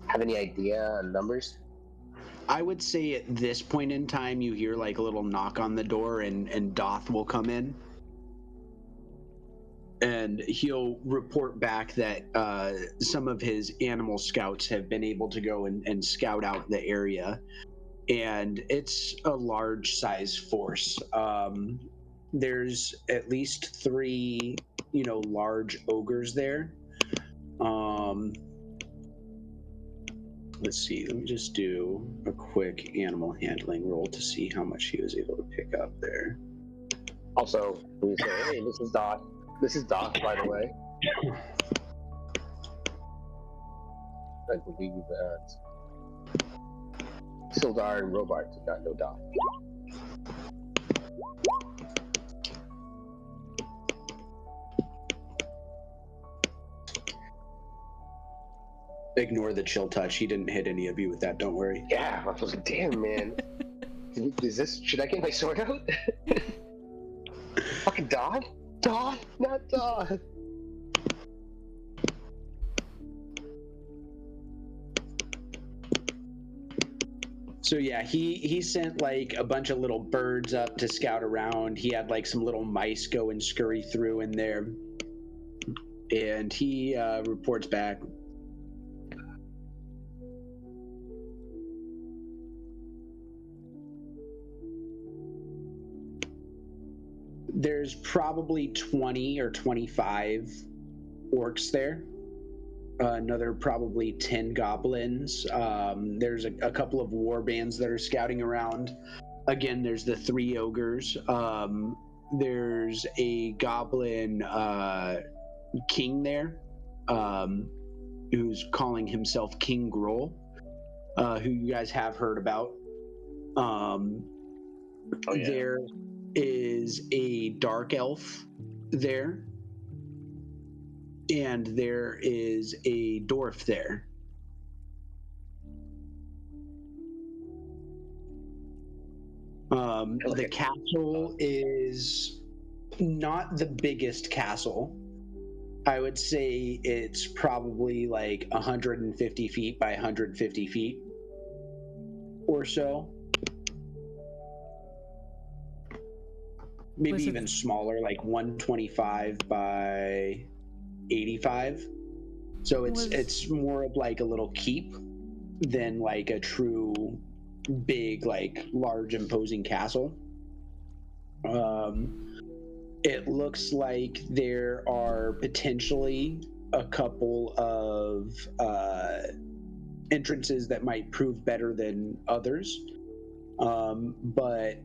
have any idea on numbers? I would say at this point in time, you hear like a little knock on the door, and Doth will come in. And he'll report back that some of his animal scouts have been able to go and scout out the area. And it's a large size force. There's at least 3, large ogres there. Let's see, let me just do a quick animal handling roll to see how much he was able to pick up there. Also, we say, hey, this is Doth. This is Doth, by the way. I believe that Sildar and Robart did not know Doth. Ignore the chill touch. He didn't hit any of you with that, don't worry. Yeah, I was like, damn, man. Should I get my sword out? Fucking Doth? Doth? Not Doth. So yeah, he sent like a bunch of little birds up to scout around. He had like some little mice go and scurry through in there. And he reports back. There's probably 20 or 25 orcs there. Another probably 10 goblins. There's a couple of war bands that are scouting around. Again, there's the 3 ogres. There's a goblin king there, who's calling himself King Grohl. who you guys have heard about. There is a dark elf there, and there is a dwarf there. The castle is not the biggest castle. I would say it's probably like 150 feet by 150 feet or so. Maybe even smaller, like 125 by 85. So it's more of like a little keep than like a true big, like large imposing castle. It looks like there are potentially a couple of entrances that might prove better than others, but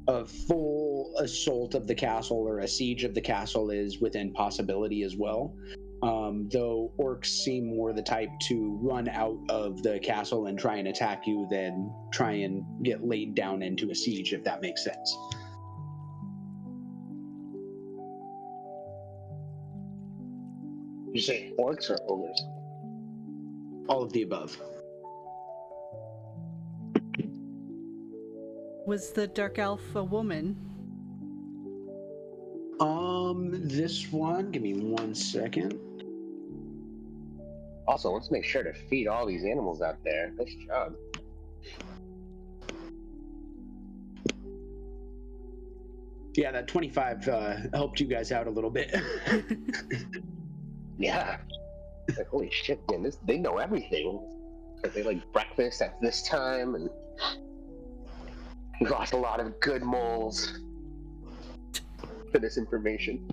a full assault of the castle or a siege of the castle is within possibility as well. Though orcs seem more the type to run out of the castle and try and attack you than try and get laid down into a siege, if that makes sense. You say orcs or ogres? All of the above. Was the dark elf a woman? This one, give me 1 second. Also, let's make sure to feed all these animals out there. Nice job. Yeah, that 25 helped you guys out a little bit. Yeah. Like, holy shit, man, they know everything. Like, they like breakfast at this time, and we lost a lot of good moles for this information.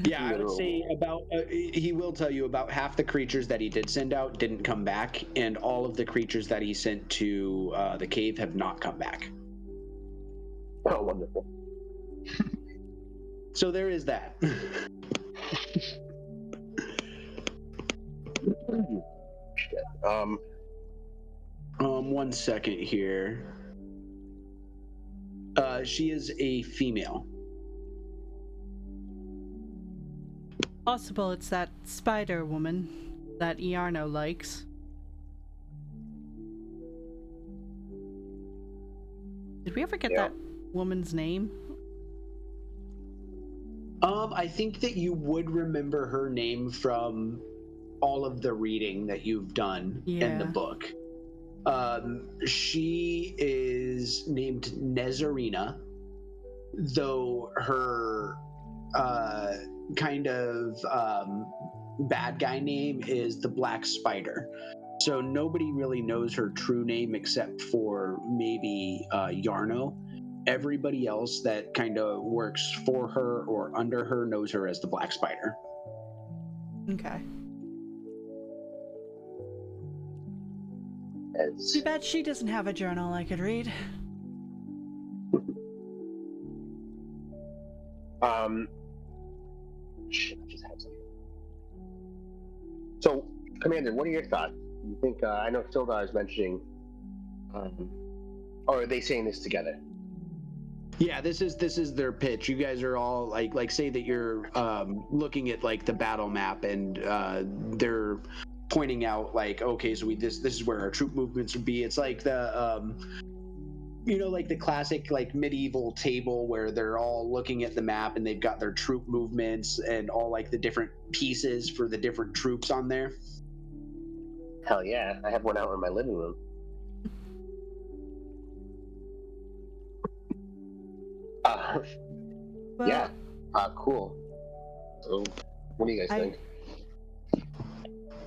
Yeah, I would say about, he will tell you about half the creatures that he did send out didn't come back, and all of the creatures that he sent to the cave have not come back. Oh, wonderful. So there is that. Shit. 1 second here. She is a female. Possible it's that spider woman that Iarno likes. Did we ever get that woman's name? I think that you would remember her name from all of the reading that you've done in the book. She is named Nezarina, though her kind of bad guy name is the Black Spider. So nobody really knows her true name except for maybe Yarno. Everybody else that kind of works for her or under her knows her as the Black Spider. Okay. Too bad she doesn't have a journal I could read. Shit, I just had something. So, Commander, what are your thoughts? You think, I know Sildar is mentioning, or are they saying this together? Yeah, this is their pitch. You guys are all like say that you're looking at like the battle map, and they're pointing out like, okay, so this is where our troop movements would be. It's like the like the classic like medieval table where they're all looking at the map and they've got their troop movements and all like the different pieces for the different troops on there. Hell yeah, I have one out in my living room. Yeah, cool. So, what do you guys think?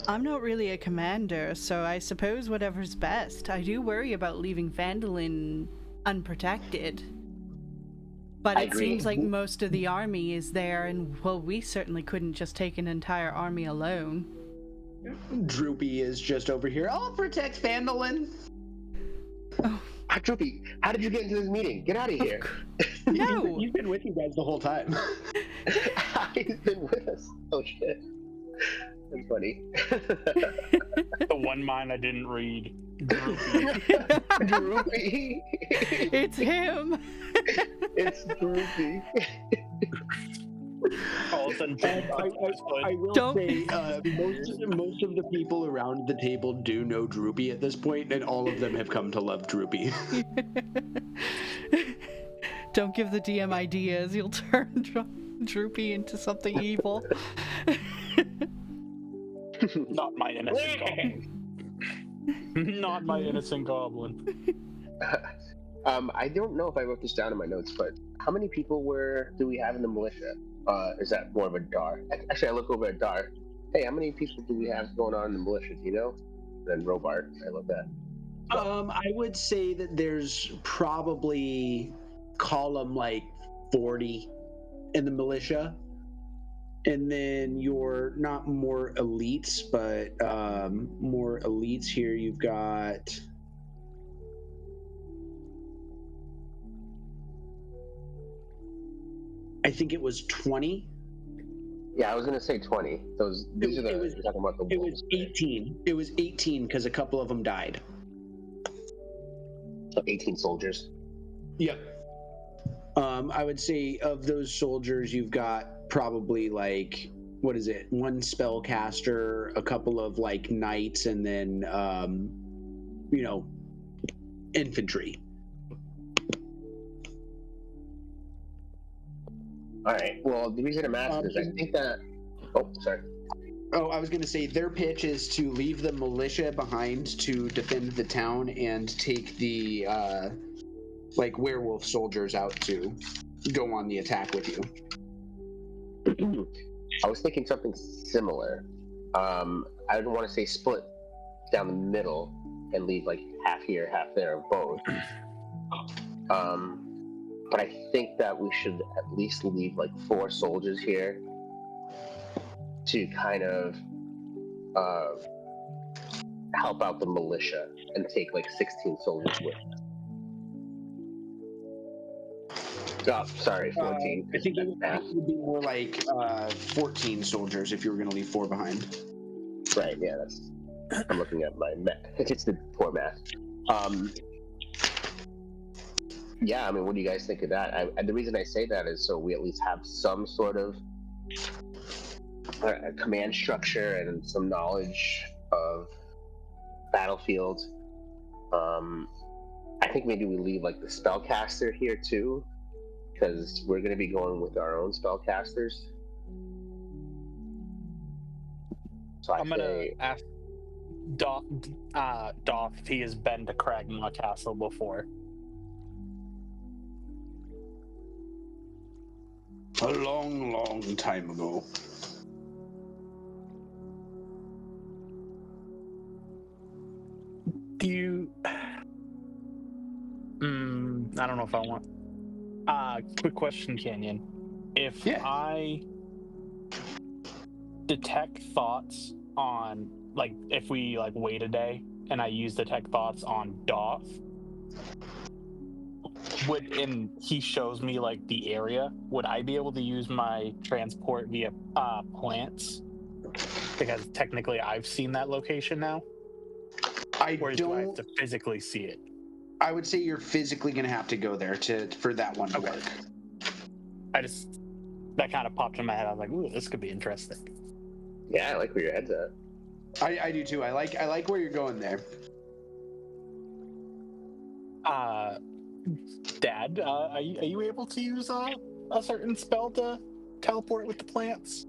I'm not really a commander, so I suppose whatever's best. I do worry about leaving Vandalin unprotected. But it seems like most of the army is there, and, well, we certainly couldn't just take an entire army alone. Droopy is just over here. I'll protect Vandalin. Oh. Droopy, how did you get into this meeting? Get out of here. No! He's been with you guys the whole time. He's been with us. Oh, shit. That's funny. The one mine I didn't read. Droopy. Droopy. It's him. It's Droopy. All of a sudden, I will Don't- say most of the people around the table do know Droopy at this point, and all of them have come to love Droopy. Don't give the DM ideas. You'll turn Droopy into something evil. Not my innocent goblin. Not my innocent goblin. I don't know if I wrote this down in my notes, but how many people do we have in the militia? Is that more of a Dar? Actually, I look over at Dar. Hey, how many people do we have going on in the militia? Do you know? Then Robart. I love that. I would say that there's probably column like 40 in the militia. And then you're not more elites, but more elites here. You've got... I think it was 20. Yeah, I was gonna say 20. These are you're talking about the It wolves. was 18. It was 18 because a couple of them died. So 18 soldiers. Yep. I would say of those soldiers, you've got probably like, what is it? One spellcaster, a couple of like knights, and then infantry. All right. Well, the reason I'm asking is I think that. Oh, sorry. Oh, I was going to say their pitch is to leave the militia behind to defend the town and take the werewolf soldiers out to go on the attack with you. I was thinking something similar. I didn't want to say split down the middle and leave like half here, half there of both. But I think that we should at least leave like 4 soldiers here to kind of help out the militia and take like 16 soldiers with us. Oh, sorry, 14. I think it would be more like 14 soldiers if you were going to leave 4 behind. Right, yeah, I'm looking at my math. It's the poor math. Yeah, I mean, what do you guys think of that? The reason I say that is so we at least have some sort of command structure and some knowledge of battlefield. I think maybe we leave like the spellcaster here too, because we're going to be going with our own spellcasters. So I'm gonna ask Doff if he has been to Cragmaw Castle before. A long, long time ago. Do you... I don't know if I want... quick question, Canyon. If I detect thoughts on, like, if we, like, wait a day and I use detect thoughts on Doff, and he shows me, like, the area, would I be able to use my transport via plants? Because technically I've seen that location now. Or do I have to physically see it? I would say you're physically going to have to go there for that one to work. That kind of popped in my head. I was like, ooh, this could be interesting. Yeah, I like where your head's at. I do too. I like where you're going there. Dad, are you able to use a certain spell to teleport with the plants?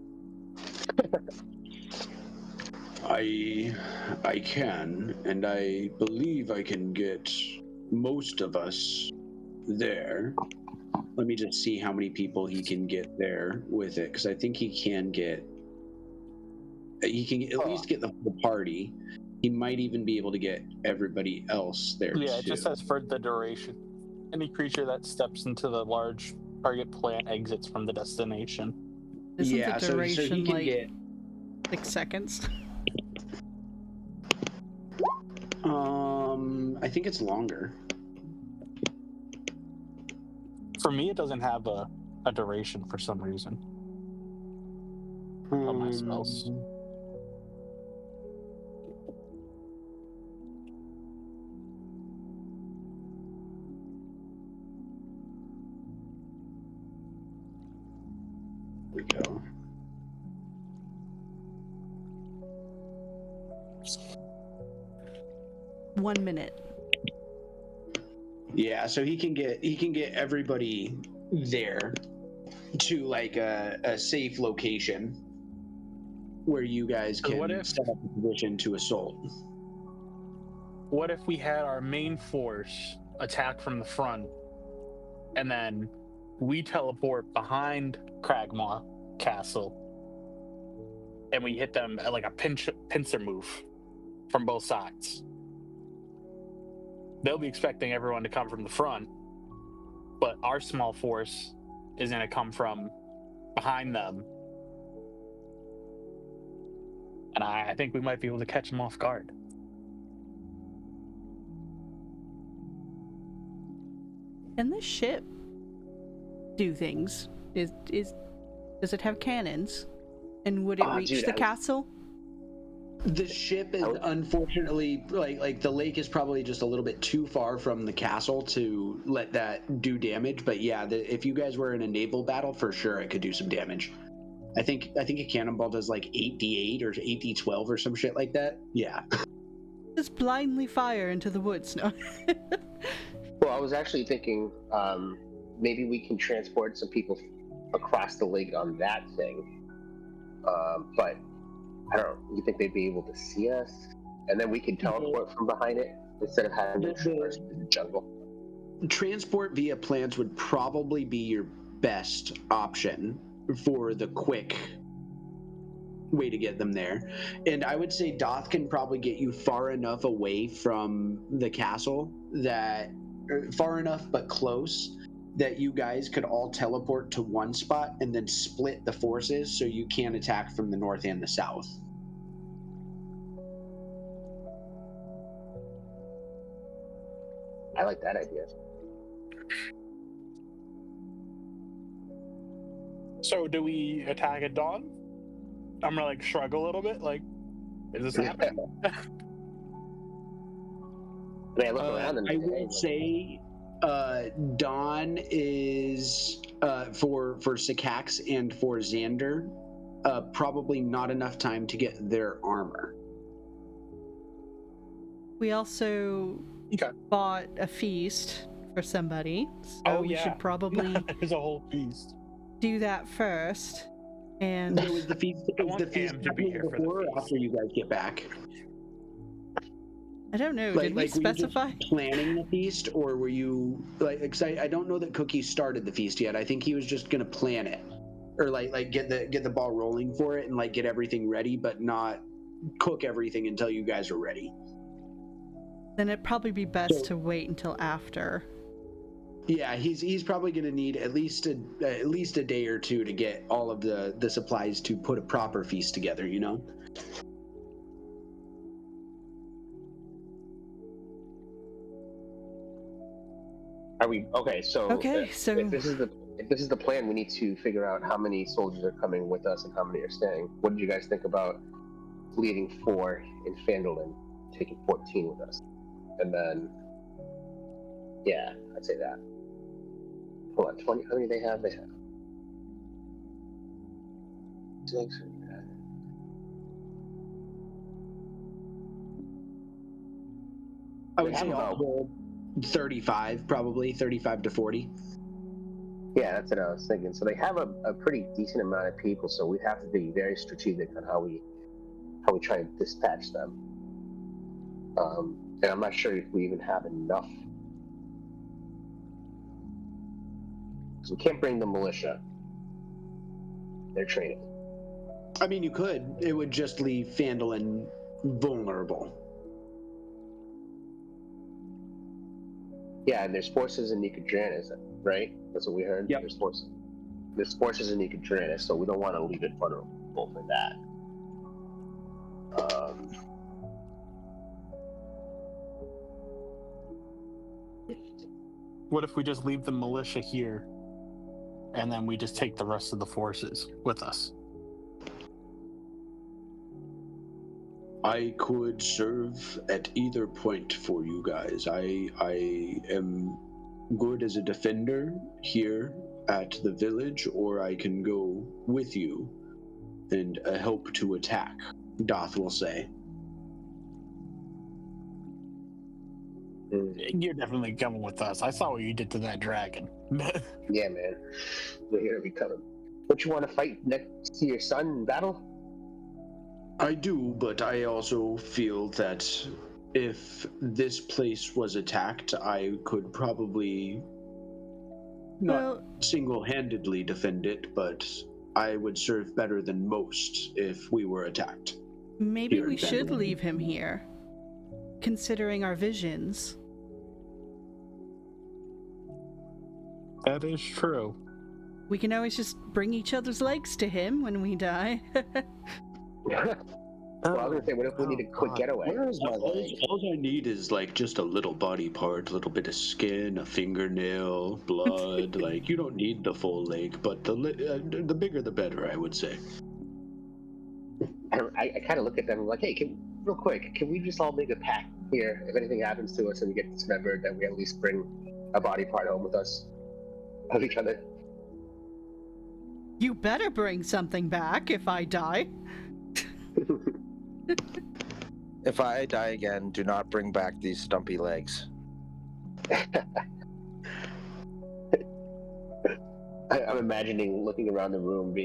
I can, and I believe I can get most of us there. Let me just see how many people he can get there with it, because I think he can at least get the whole party. He might even be able to get everybody else there too. It just says for the duration. Any creature that steps into the large target plant exits from the destination. Isn't the duration so he can get 6 seconds? I think it's longer. For me, it doesn't have a duration for some reason on my spells. we go. One minute. Yeah, so he can get everybody there to like a safe location where you guys So what can if- set up a position to assault. What if we had our main force attack from the front, and then we teleport behind Cragmaw Castle, and we hit them at like a pincer move from both sides? They'll be expecting everyone to come from the front, but our small force is going to come from behind them. And I think we might be able to catch them off guard. Can this ship do things? Does it have cannons? And would it reach the castle? The ship is unfortunately like the lake is probably just a little bit too far from the castle to let that do damage. But yeah, if you guys were in a naval battle, for sure it could do some damage. I think a cannonball does like 8d8 or 8d12 or some shit like that. Yeah. Just blindly fire into the woods. No. Well, I was actually thinking maybe we can transport some people across the lake on that thing. But I don't know. You think they'd be able to see us? And then we could teleport from behind it instead of having to traverse the jungle? Transport via plants would probably be your best option for the quick way to get them there. And I would say Doth can probably get you far enough away from the castle that far enough but close that you guys could all teleport to one spot and then split the forces so you can attack from the north and the south. I like that idea. So do we attack at dawn? I'm gonna like shrug a little bit, like, is this happening? I look around and I will say dawn is for Sycax and for Xander probably not enough time to get their armor. We also bought a feast for somebody, so we should probably There's a whole feast. do that first. And So is the feast to be here for the before or feast. after you guys get back? I don't know. Did we specify? Were you just planning the feast, or were you like? Because I don't know that Cookie started the feast yet. I think he was just gonna plan it, or like get the ball rolling for it and like get everything ready, but not cook everything until you guys are ready. Then it'd probably be best to wait until after. Yeah, he's probably gonna need at least a day or two to get all of the supplies to put a proper feast together. You know. Are we okay? So if this is the plan, we need to figure out how many soldiers are coming with us and how many are staying. What did you guys think about leaving 4 in Fandolin, taking 14 with us, and then I'd say that. Hold on, 20. How many they have? They have 6. I would say about 35, probably 35 to 40. Yeah, that's what I was thinking. So they have a pretty decent amount of people, so we have to be very strategic on how we try to dispatch them. And I'm not sure if we even have enough. So we can't bring the militia. They're training. I mean, you could. It would just leave Fandolin vulnerable. Yeah, and there's forces in Nicodranas, right? That's what we heard? Yep. There's forces in Nicodranas, so we don't want to leave it vulnerable for that. What if we just leave the militia here, and then we just take the rest of the forces with us? I could serve at either point for you guys. I am good as a defender here. at the village, or I can go with you and help to attack, Doth will say. You're definitely coming with us. I saw what you did to that dragon. Yeah, man. We're here to be coming. Don't you want to fight next to your son in battle? I do, but I also feel that if this place was attacked, I could probably not single-handedly defend it, but I would serve better than most if we were attacked. Maybe we should leave him here, considering our visions. That is true. We can always just bring each other's legs to him when we die. Well, I was going to say, what if we need a quick getaway? Where is my leg? All I need is like just a little body part, a little bit of skin, a fingernail, blood. Like, you don't need the full leg, but the bigger the better, I would say. I kind of look at them and I'm like, hey, real quick, can we just all make a pact here? If anything happens to us and we get dismembered, that we at least bring a body part home with us of each other. You better bring something back if I die. If I die again, do not bring back these stumpy legs. I'm imagining looking around the room,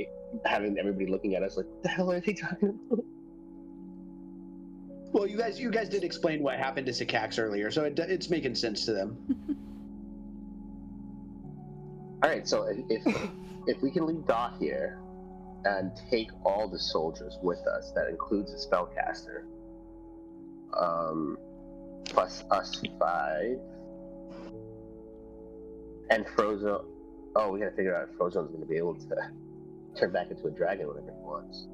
having everybody looking at us like, what the hell are they talking about? Well, you guys did explain what happened to Sycax earlier, so it's making sense to them. All right, so if we can leave Doth here and take all the soldiers with us, that includes a spellcaster, plus us 5, and Frozo. Oh, we gotta figure out if Frozo's gonna be able to turn back into a dragon whenever he wants.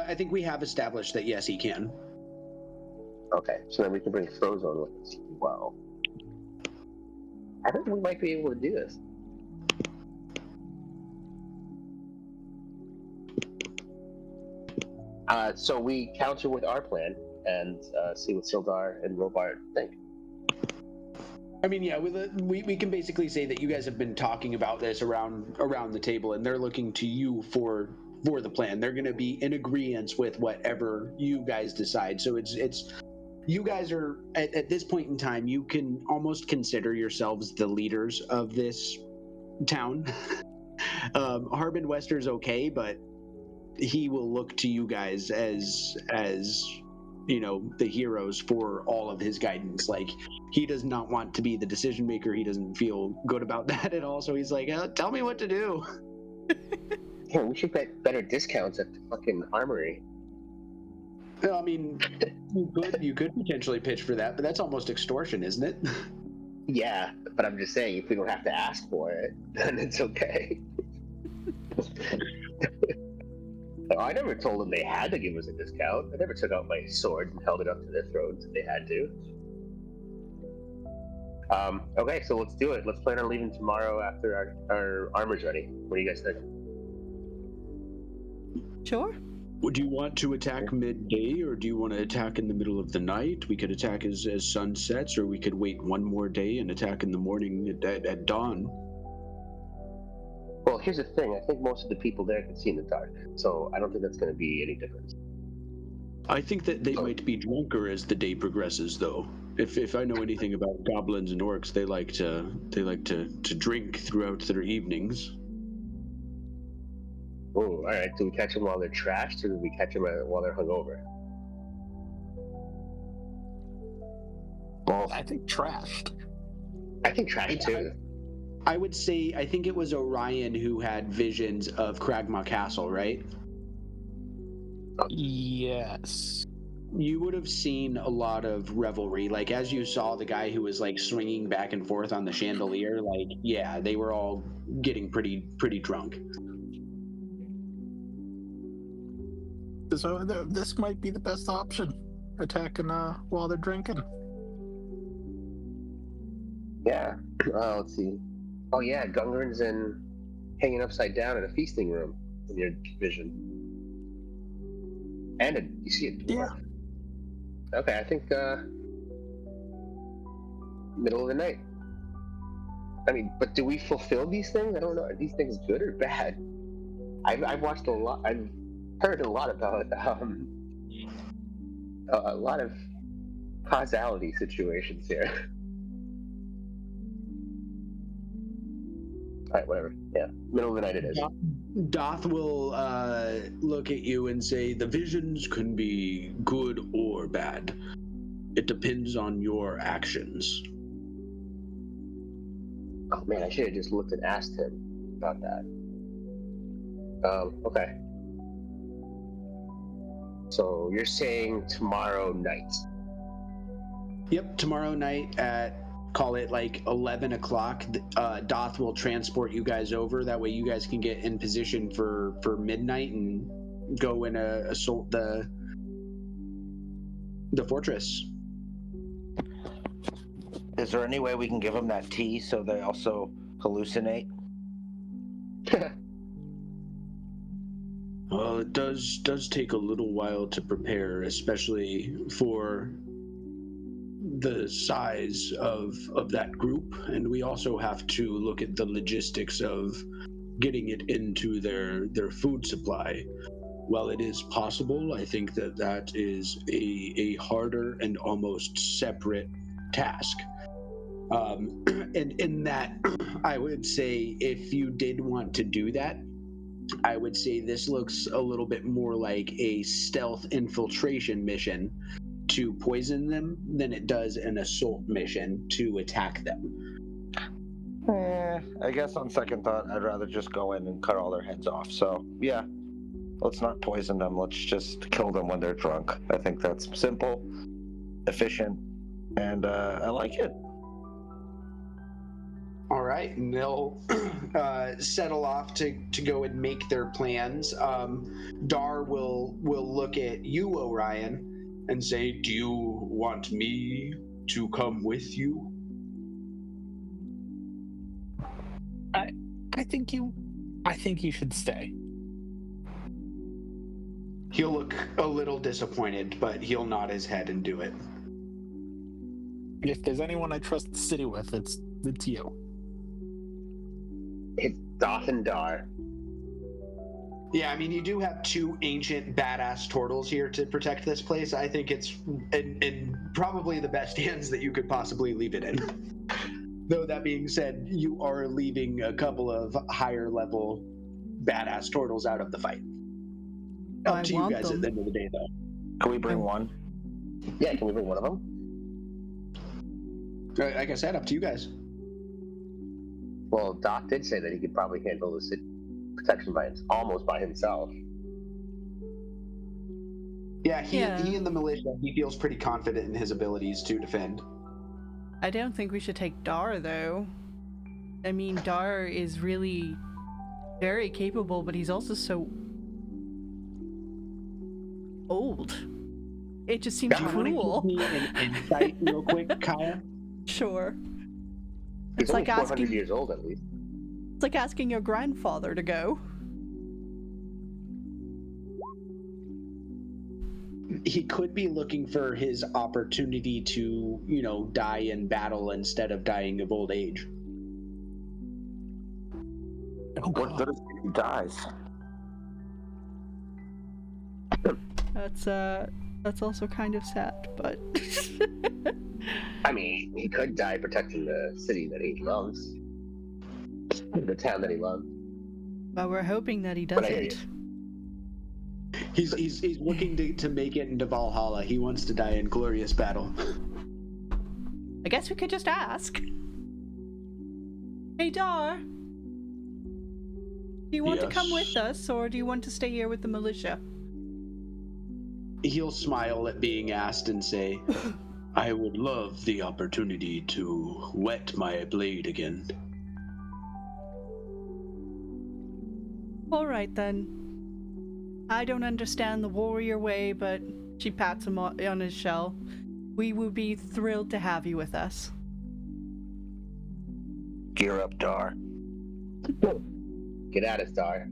I think we have established that yes, he can. Okay, so then we can bring Frozo with us as well. I think we might be able to do this. So we counter with our plan and see what Sildar and Robart think. I mean, yeah, we can basically say that you guys have been talking about this around the table, and they're looking to you for the plan. They're going to be in agreement with whatever you guys decide. So it's you guys are at this point in time, you can almost consider yourselves the leaders of this town. Harbin Wester's okay, but he will look to you guys as you know, the heroes for all of his guidance. Like, he does not want to be the decision maker. He doesn't feel good about that at all. So he's like, tell me what to do. Yeah, we should get better discounts at the fucking armory. I mean, you could potentially pitch for that, but that's almost extortion, isn't it? Yeah, but I'm just saying, if we don't have to ask for it, then it's okay. I never told them they had to give us a discount. I never took out my sword and held it up to their throats if they had to. Okay, so let's do it. Let's plan on leaving tomorrow after our armor's ready. What do you guys think? Sure. Do you want to attack midday, or do you want to attack in the middle of the night? We could attack as sun sets, or we could wait one more day and attack in the morning at dawn. Well, here's the thing. I think most of the people there can see in the dark, so I don't think that's going to be any difference. I think that they might be drunker as the day progresses, though. If I know anything about goblins and orcs, they like to drink throughout their evenings. Oh, all right. Do we catch them while they're trashed, or do we catch them while they're hungover? Well, I think trashed. I think trashed too. I would say, I think it was Orion who had visions of Cragmaw Castle, right? Yes. You would have seen a lot of revelry. Like, as you saw the guy who was like swinging back and forth on the chandelier, like, yeah, they were all getting pretty drunk. So this might be the best option. Attacking while they're drinking. Yeah. Let's see. Oh yeah, Gungren's hanging upside down in a feasting room in your vision. And you see a dwarf. Yeah. Okay, I think middle of the night. I mean, but do we fulfill these things? I don't know. Are these things good or bad? I've watched a lot. I've heard a lot about a lot of causality situations here. All right, whatever. Yeah, middle of the night it is. Doth will look at you and say, the visions can be good or bad. It depends on your actions. Oh man, I should have just looked and asked him about that. Okay. So you're saying tomorrow night? Yep, tomorrow night at, call it like 11 o'clock, Doth will transport you guys over. That way you guys can get in position for midnight and go and assault the fortress. Is there any way we can give them that tea so they also hallucinate? Well, it does take a little while to prepare, especially for the size of that group, and we also have to look at the logistics of getting it into their food supply. While it is possible, I think that is a harder and almost separate task. And in that, I would say if you did want to do that, I would say this looks a little bit more like a stealth infiltration mission to poison them than it does an assault mission to attack them. I guess on second thought, I'd rather just go in and cut all their heads off. So, yeah, let's not poison them. Let's just kill them when they're drunk. I think that's simple, efficient, and I like it. All right, and they'll settle off to go and make their plans. Dar will look at you, Orion, and say, "Do you want me to come with you?" I think you should stay. He'll look a little disappointed, but he'll nod his head and do it. If there's anyone I trust the city with, it's you. It's Doth and Dar. Yeah, I mean, you do have two ancient badass turtles here to protect this place. I think it's in probably the best hands that you could possibly leave it in. Though that being said, you are leaving a couple of higher level badass turtles out of the fight. Up to you guys at the end of the day, though. Can we bring one? Yeah, can we bring one of them? Like I said, up to you guys. Well, Doc did say that he could probably handle the city protection almost by himself. Yeah, he and the militia, he feels pretty confident in his abilities to defend. I don't think we should take Dar, though. I mean, Dar is really very capable, but he's also so old. It just seems cruel. Give me an insight real quick, Kaya? Sure. He's only 400 years old, at least. It's like asking your grandfather to go. He could be looking for his opportunity to, die in battle instead of dying of old age. What good if he dies? That's also kind of sad, but I mean, he could die protecting the city that he loves. The town that he loves. But we're hoping that he doesn't. He's looking to make it into Valhalla. He wants to die in glorious battle. I guess we could just ask. Hey, Dar. Do you want to come with us, or do you want to stay here with the militia? He'll smile at being asked and say, I would love the opportunity to wet my blade again. All right, then. I don't understand the warrior way, but she pats him on his shell. We would be thrilled to have you with us. Gear up, Dar. Get at us, Dar.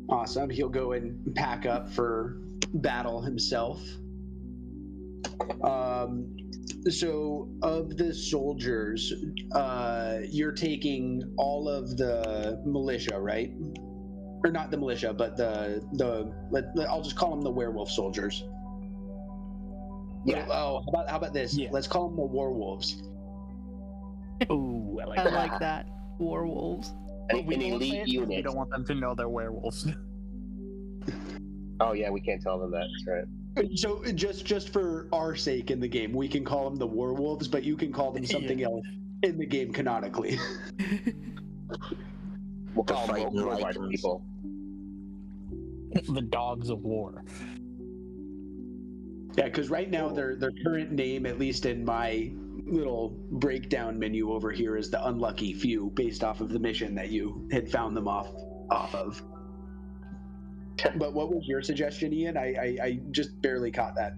Awesome. He'll go and pack up for battle himself. So, of the soldiers, you're taking all of the militia, right? Or not the militia, but I'll just call them the werewolf soldiers. Yeah. Oh, how about this? Yeah. Let's call them the werewolves. Ooh, I like I that. like that. Werewolves. An We won't say elite it because we unit. don't want them to know they're werewolves. Oh yeah, we can't tell them that. That's right. So just for our sake in the game, we can call them the werewolves, but you can call them something else in the game canonically. We'll call them fighting robot Lycans. people. The dogs of war. Yeah, because right now their current name, at least in my little breakdown menu over here, is the Unlucky Few, based off of the mission that you had found them off of. But what was your suggestion, Ian? I just barely caught that.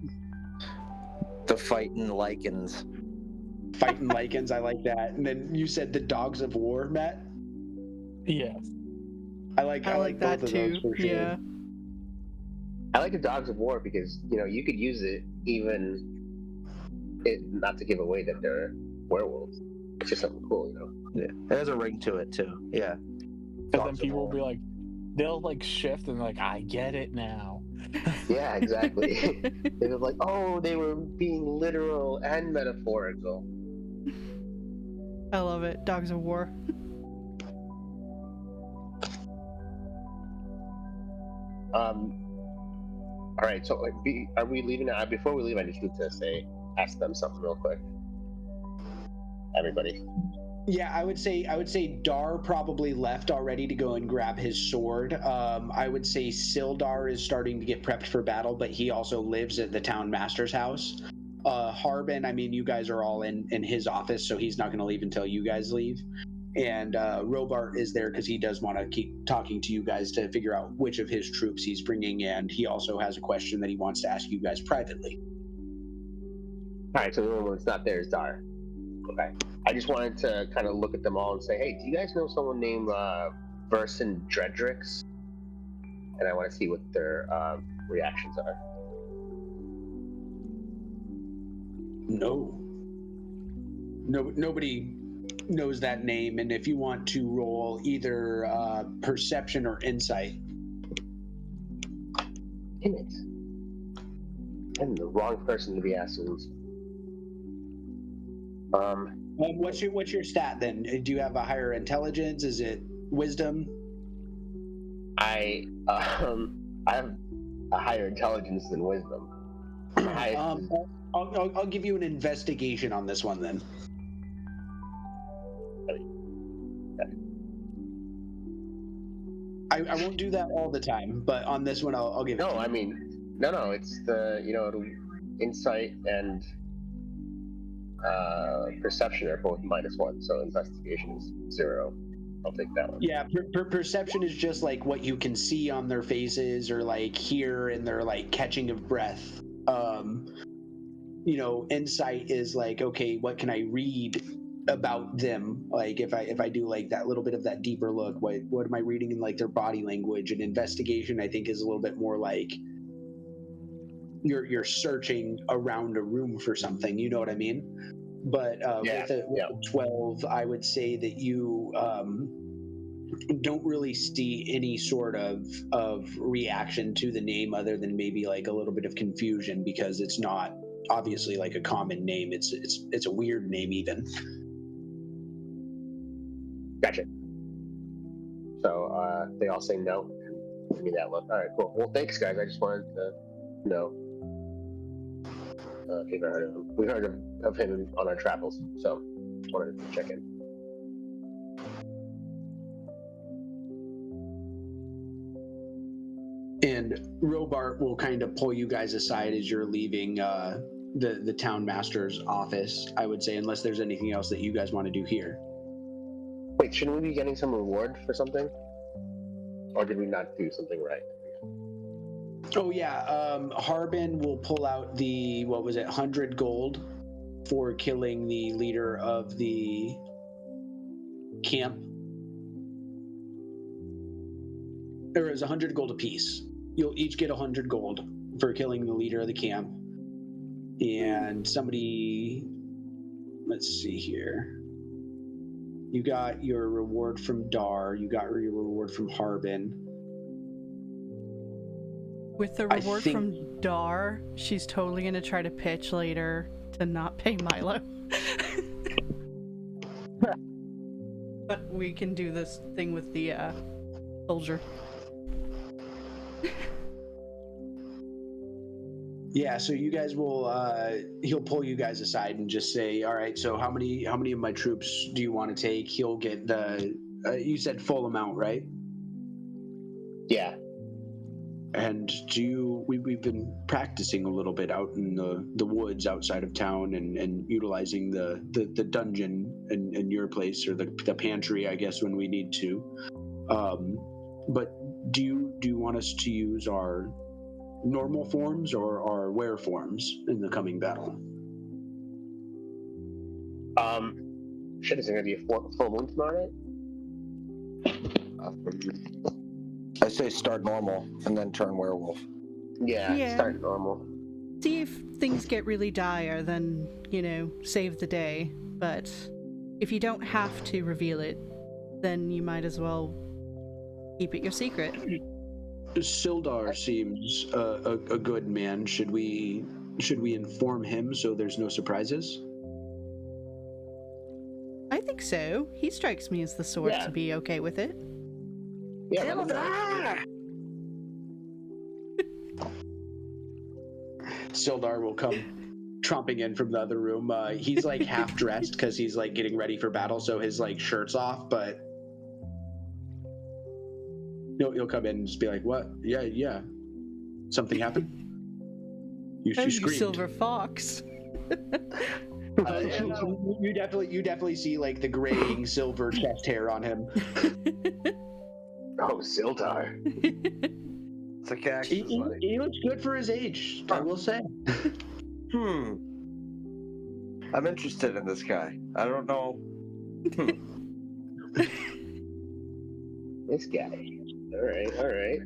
The fighting Lycans. Fighting Lycans, I like that. And then you said the Dogs of War, Matt? Yeah. I like that both of too. those for sure. Yeah. I like the Dogs of War because you could use it not to give away that they're werewolves. It's just something cool, Yeah, there's a ring to it too. Yeah. Because Dogs then of people will war. be like, they'll like shift and like, I get it now. Yeah, exactly. They were like, oh, they were being literal and metaphorical. I love it. Dogs of War. All right, so are we leaving now? Before we leave, I just need to ask them something real quick. Everybody. Yeah, I would say Dar probably left already to go and grab his sword. I would say Sildar is starting to get prepped for battle, but he also lives at the town master's house. Harbin, I mean, you guys are all in his office, so he's not going to leave until you guys leave. And Robart is there because he does want to keep talking to you guys to figure out which of his troops he's bringing, and he also has a question that he wants to ask you guys privately. All right, so the only one that's not there is Dar. Okay. I just wanted to kind of look at them all and say, hey, do you guys know someone named Verson Dredrix? And I want to see what their reactions are. No. Nobody knows that name, and if you want to roll either perception or insight. Damn it. I'm the wrong person to be asking. What's your stat then? Do you have a higher intelligence? Is it wisdom? I have a higher intelligence than wisdom. I'll give you an investigation on this one then. I won't do that all the time, but on this one I'll give it to you. No, I mean, no, it's the, insight and perception are both -1, so investigation is 0. I'll take that one. Yeah, perception is just like what you can see on their faces or like hear in their like catching of breath. Insight is like, okay, what can I read about them? Like if I do like that little bit of that deeper look, what am I reading in like their body language? And investigation, I think, is a little bit more like you're searching around a room for something. You know what I mean? But with a 12, I would say that you don't really see any sort of reaction to the name other than maybe like a little bit of confusion because it's not obviously like a common name. It's a weird name even. Gotcha. So they all say no. Give me that look. All right, cool. Well, thanks, guys. I just wanted to know. If you've heard of him. We've heard of him on our travels, so wanted to check in. And Robart will kind of pull you guys aside as you're leaving the town master's office, I would say, unless there's anything else that you guys want to do here. Wait, shouldn't we be getting some reward for something? Or did we not do something right? Oh yeah, Harbin will pull out the 100 gold for killing the leader of the camp. There is 100 gold apiece. You'll each get 100 gold for killing the leader of the camp. And somebody let's see here. You got your reward from Dar. You got your reward from Harbin. With the reward from Dar, she's totally going to try to pitch later to not pay Milo. But we can do this thing with the soldier. Yeah, so you guys will he'll pull you guys aside and just say, all right, so how many of my troops do you want to take? He'll get the you said full amount, right? Yeah. And we've been practicing a little bit out in the woods outside of town and utilizing the dungeon in your place, or the pantry, I guess, when we need to. But do you want us to use our normal forms or our were forms in the coming battle? Shit, is there gonna be a full moon tomorrow night? I say start normal and then turn werewolf. Yeah, start normal. See if things get really dire, then, save the day. But if you don't have to reveal it, then you might as well keep it your secret. Sildar seems a good man. Should we inform him so there's no surprises? I think so. He strikes me as the sort to be okay with it. Yeah. Sildar will come tromping in from the other room. He's like half dressed because he's like getting ready for battle, so his like shirt's off, but he'll come in and just be like, "What? Yeah. Something happened? You screamed." Silver fox. You definitely see like the graying silver chest hair on him. Oh, Sildar. It's a cactus. He looks good for his age, I will say. I'm interested in this guy. I don't know. This guy. All right.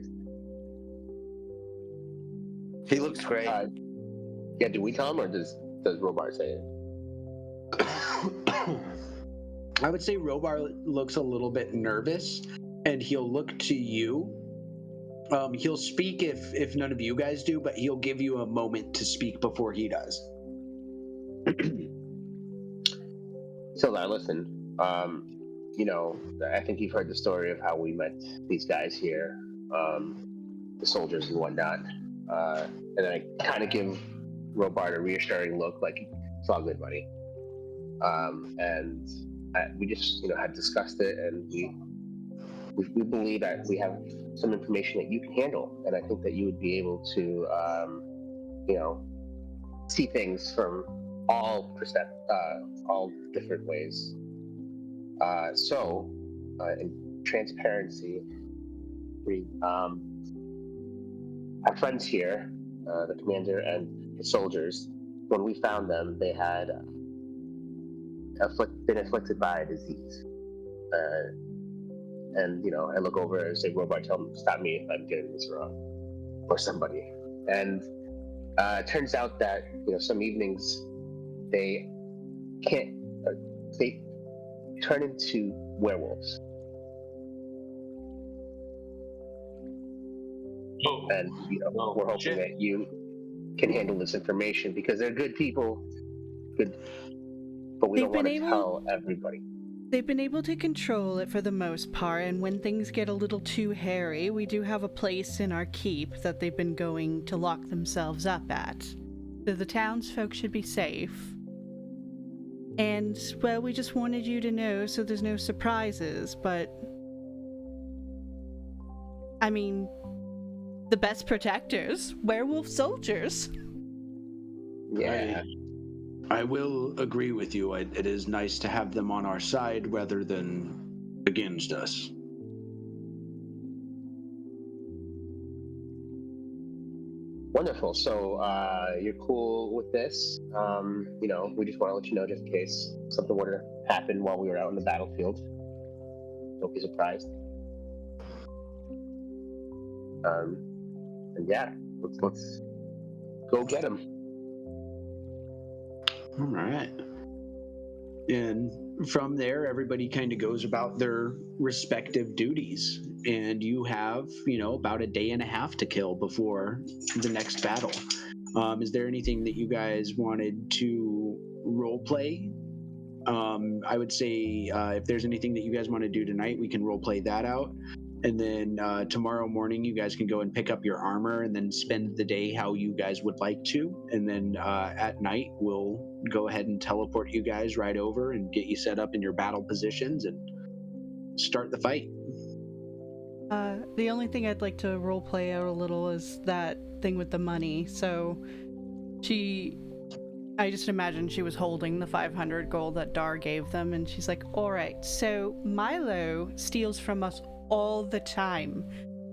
He looks great. Yeah, do we tell him, or does Robar say it? I would say Robar looks a little bit nervous, and he'll look to you. He'll speak if none of you guys do, but he'll give you a moment to speak before he does. Sildar, listen. I think you've heard the story of how we met these guys here, the soldiers and whatnot. And I kind of give Robar a reassuring look, like, it's all good, buddy. And we just, had discussed it, and we believe that we have some information that you can handle, and I think that you would be able to, see things from all different ways. So, in transparency, we our friends here, the commander and the soldiers, when we found them, they had been afflicted by a disease. And I look over and say, Robot, tell them, stop me if I'm getting this wrong, or somebody. And it turns out that some evenings they turn into werewolves. And we're hoping that you can handle this information, because they're good people, but we don't want to tell everybody. They've been able to control it for the most part, and when things get a little too hairy, we do have a place in our keep that they've been going to lock themselves up at. So the townsfolk should be safe. And, well, we just wanted you to know so there's no surprises, but... I mean, the best protectors, werewolf soldiers. Yeah. I will agree with you. It is nice to have them on our side rather than against us. Wonderful. So you're cool with this? We just want to let you know, just in case something were to happen while we were out in the battlefield. Don't be surprised. And yeah, let's go get him. All right. And from there, everybody kind of goes about their respective duties. And you have, about a day and a half to kill before the next battle. Is there anything that you guys wanted to role play? I would say if there's anything that you guys want to do tonight, we can role play that out. And then tomorrow morning, you guys can go and pick up your armor and then spend the day how you guys would like to. And then at night, we'll go ahead and teleport you guys right over and get you set up in your battle positions and start the fight. The only thing I'd like to role play out a little is that thing with the money. So I just imagine she was holding the 500 gold that Dar gave them, and she's like, all right, so Milo steals from us all the time.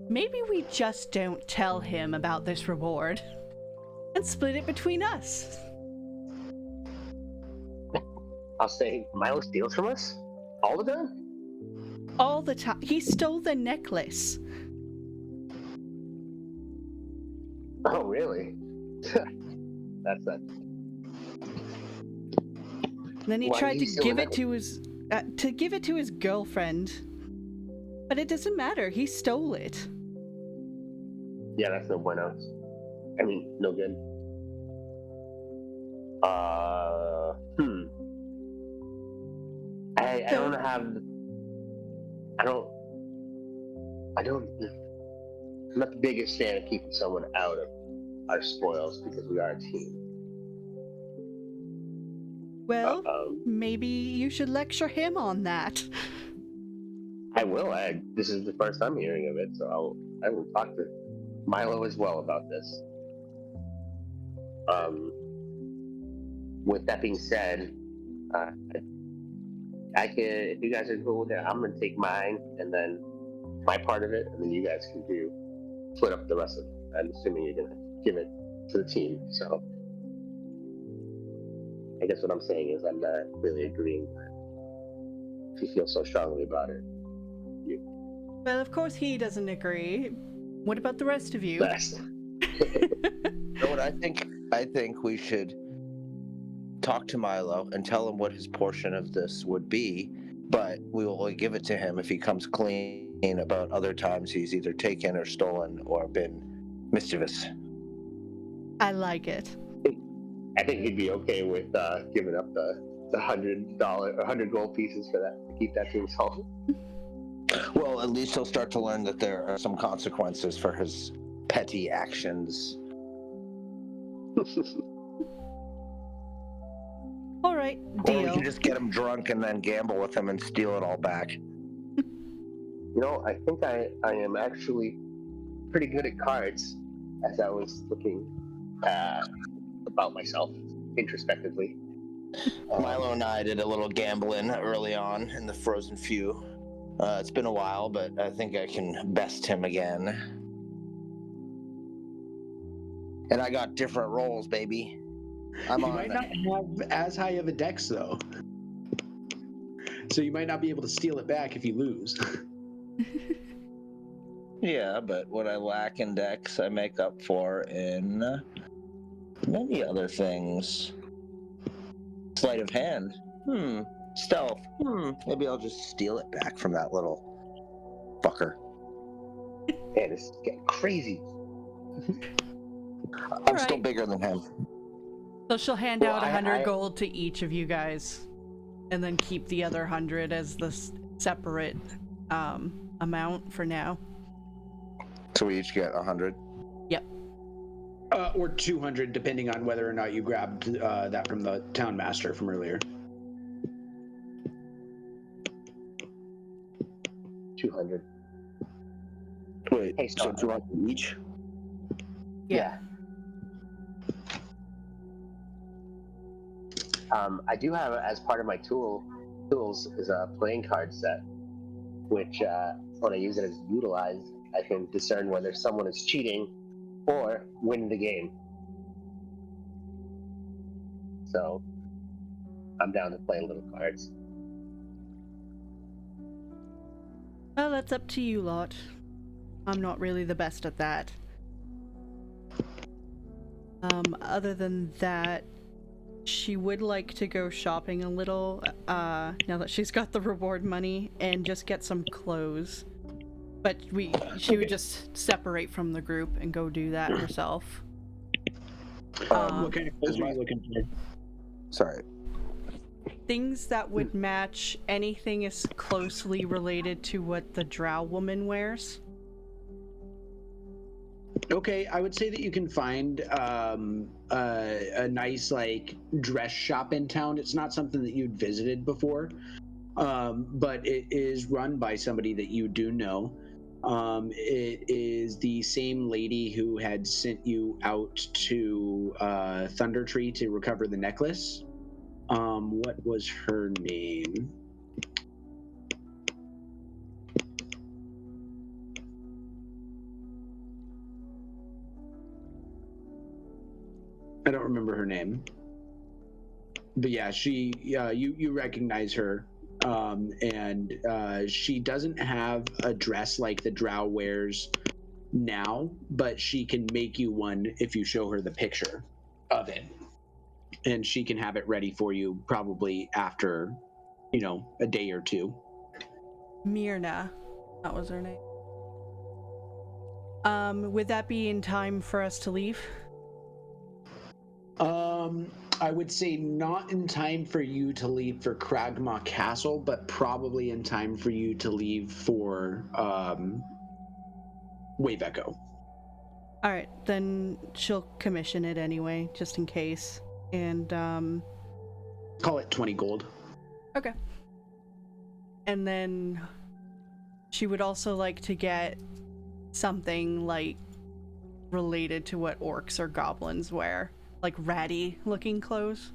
Maybe we just don't tell him about this reward and split it between us. I'll say Milo steals from us? All the time? All the time. He stole the necklace. Oh, really? That's that. Then he tried to give it to his girlfriend. But it doesn't matter. He stole it. Yeah, that's no bueno. I mean, no good. I'm not the biggest fan of keeping someone out of our spoils because we are a team. Well, maybe you should lecture him on that. I will. This is the first I'm hearing of it, so I will talk to Milo as well about this. With that being said, I can, if you guys are cool with it, I'm gonna take mine and then my part of it, and then you guys can split up the rest of it. I'm assuming you're gonna give it to the team. So I guess what I'm saying is I'm not really agreeing. If you feel so strongly about it. Well, of course he doesn't agree. What about the rest of you? Best. You know what I think? I think we should talk to Milo and tell him what his portion of this would be, but we will only give it to him if he comes clean about other times he's either taken or stolen or been mischievous. I like it. I think he'd be okay with giving up the $100 gold pieces for that, to keep that to himself. Well, at least he'll start to learn that there are some consequences for his petty actions. All right, Or we deal. can just get him drunk and then gamble with him and steal it all back. You know, I think I am actually pretty good at cards, as I was looking about myself introspectively. Milo and I did a little gambling early on in the Frozen Few. It's been a while, but I think I can best him again. And I got different rolls, baby. You might not have as high of a dex, though. So you might not be able to steal it back if you lose. Yeah, but what I lack in dex, I make up for in many other things. Sleight of hand. Stealth. Maybe I'll just steal it back from that little fucker. Man, it's getting crazy. I'm still bigger than him. So she'll hand out 100 gold to each of you guys, and then keep the other 100 as the separate amount for now. So we each get 100? Yep. Or 200, depending on whether or not you grabbed that from the town master from earlier. 200. Wait, Hey, so 200 each? Yeah. I do have, as part of my tools, is a playing card set, which when I use it as utilized, I can discern whether someone is cheating or winning the game. So I'm down to play little cards. Well, that's up to you lot. I'm not really the best at that. Other than that, she would like to go shopping a little, now that she's got the reward money, and just get some clothes. But she would just separate from the group and go do that herself. What kind of clothes are you looking for? Sorry. Things that would match anything as closely related to what the drow woman wears. Okay, I would say that you can find a nice like dress shop in town. It's not something that you'd visited before, but it is run by somebody that you do know. It is the same lady who had sent you out to Thunder Tree to recover the necklace. What was her name? I don't remember her name. But yeah, you recognize her. And she doesn't have a dress like the drow wears now, but she can make you one if you show her the picture of it. And she can have it ready for you probably after, a day or two. Myrna, that was her name. Would that be in time for us to leave? I would say not in time for you to leave for Cragmaw Castle, but probably in time for you to leave for Wave Echo. All right, then she'll commission it anyway, just in case. And call it 20 gold. Okay. And then she would also like to get something like related to what orcs or goblins wear, like ratty looking clothes.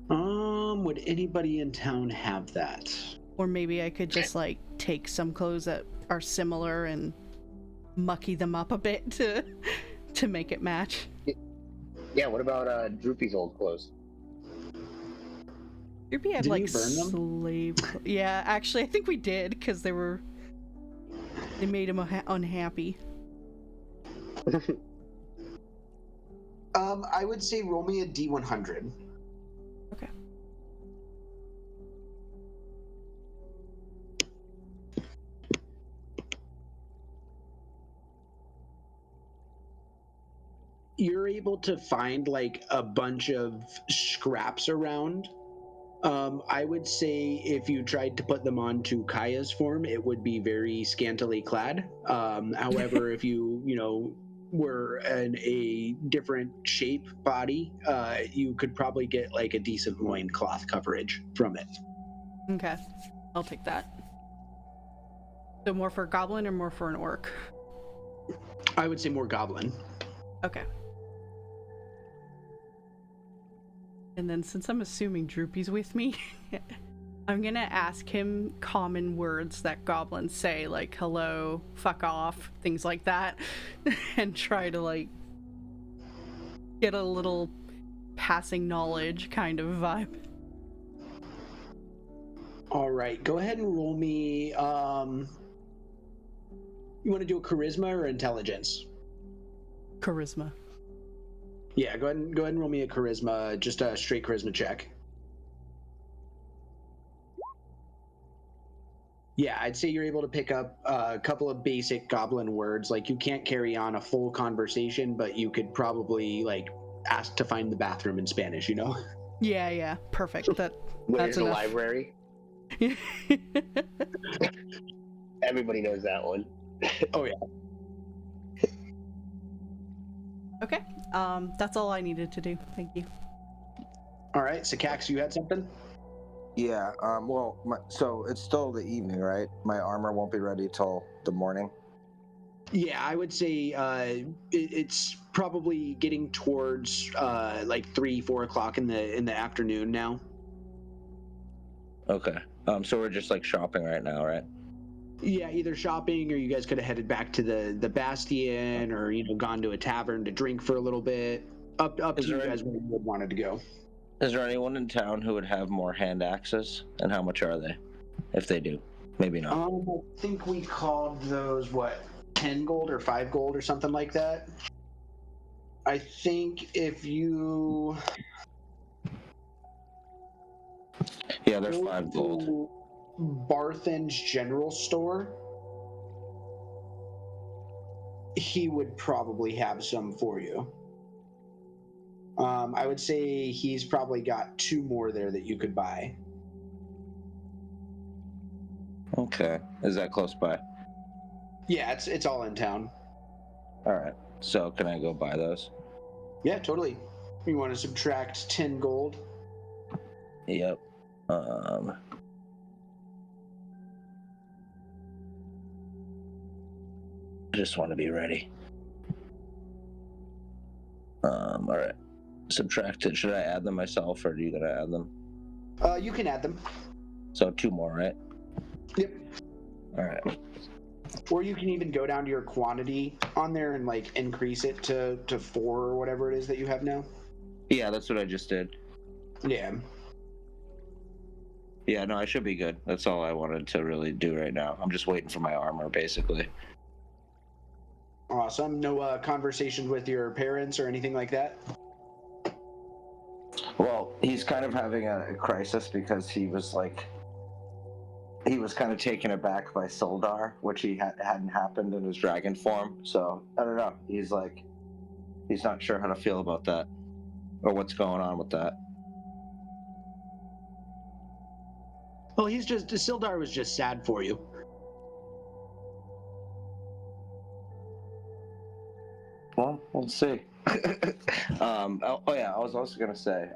Would anybody in town have that? Or maybe I could just like take some clothes that are similar and mucky them up a bit to make it match. Yeah, what about Droopy's old clothes? Droopy had Did like you burn them? slave. Yeah, actually, I think we did because they made him unhappy. I would say roll me a D100. Okay. You're able to find like a bunch of scraps around. I would say if you tried to put them onto Kaya's form, it would be very scantily clad. However, if you were in a different shape body, you could probably get like a decent loincloth coverage from it. Okay, I'll take that. So more for a goblin or more for an orc? I would say more goblin. Okay. And then since I'm assuming Droopy's with me, I'm gonna ask him common words that goblins say, like hello, fuck off, things like that, and try to like get a little passing knowledge kind of vibe. All right, go ahead and roll me. You want to do a charisma or intelligence? Charisma. Yeah, go ahead and roll me a charisma, just a straight charisma check. Yeah, I'd say you're able to pick up a couple of basic goblin words. Like you can't carry on a full conversation, but you could probably like ask to find the bathroom in Spanish, Yeah, perfect. That's Where's the enough. library? Everybody knows that one. Oh yeah. Okay, that's all I needed to do. Thank you. All right, so Cax, you had something? Yeah. So it's still the evening, right? My armor won't be ready till the morning. Yeah, I would say it's probably getting towards like 3-4 o'clock in the afternoon now. Okay. So we're just like shopping right now, right? Yeah, either shopping or you guys could have headed back to the Bastion or gone to a tavern to drink for a little bit. Up to you guys where you would wanted to go. Is there anyone in town who would have more hand axes, and how much are they? If they do, maybe not. I think we called those 10 gold or 5 gold or something like that. I think if you there's go 5 gold. to Barthen's general store, he would probably have some for you. I would say he's probably got 2 more there that you could buy. Okay. Is that close by? Yeah, it's all in town. All right. So can I go buy those? Yeah, totally. You want to subtract 10 gold? Yep. I just want to be ready. All right. Subtracted. Should I add them myself, or are you gonna add them? You can add them. So 2 more, right? Yep. All right. Or you can even go down to your quantity on there and like increase it to 4 or whatever it is that you have now. Yeah, that's what I just did. Yeah. Yeah, no, I should be good. That's all I wanted to really do right now. I'm just waiting for my armor, basically. Awesome. No conversations with your parents or anything like that? Well, he's kind of having a crisis because he was kind of taken aback by Sildar, which hadn't happened in his dragon form. So I don't know. He's not sure how to feel about that, or what's going on with that. Well, Sildar was just sad for you. Well, we'll see. I was also gonna say,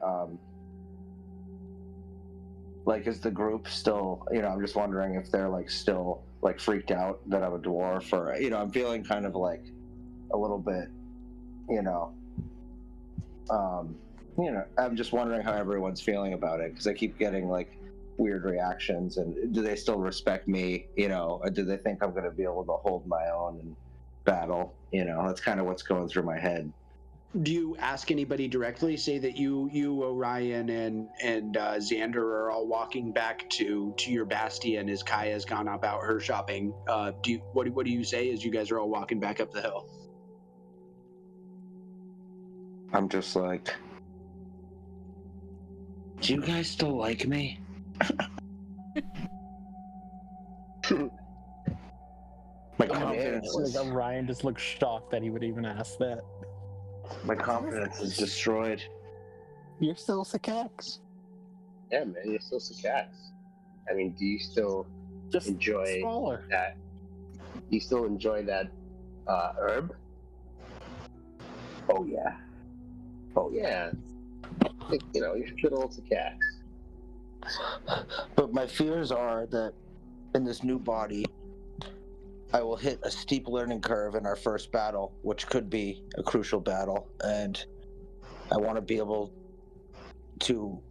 is the group still? I'm just wondering if they're still freaked out that I'm a dwarf, or I'm feeling kind of a little bit, I'm just wondering how everyone's feeling about it because I keep getting weird reactions, and do they still respect me? Or do they think I'm gonna be able to hold my own and battle? That's kind of what's going through my head. Do you ask anybody directly? Say that you Orion, and Xander are all walking back to your bastion as Kaya's gone about her shopping. What do you say as you guys are all walking back up the hill? I'm just like, do you guys still like me? My confidence is... Ryan just looks shocked that he would even ask that. My confidence is destroyed. You're still Sakax. Yeah, man, you're still Sakax. I mean, do you still enjoy smaller. that? Do you still enjoy that herb? Oh yeah. Oh yeah. I think, you're good old Sakax. But my fears are that in this new body, I will hit a steep learning curve in our first battle, which could be a crucial battle, and I want to be able to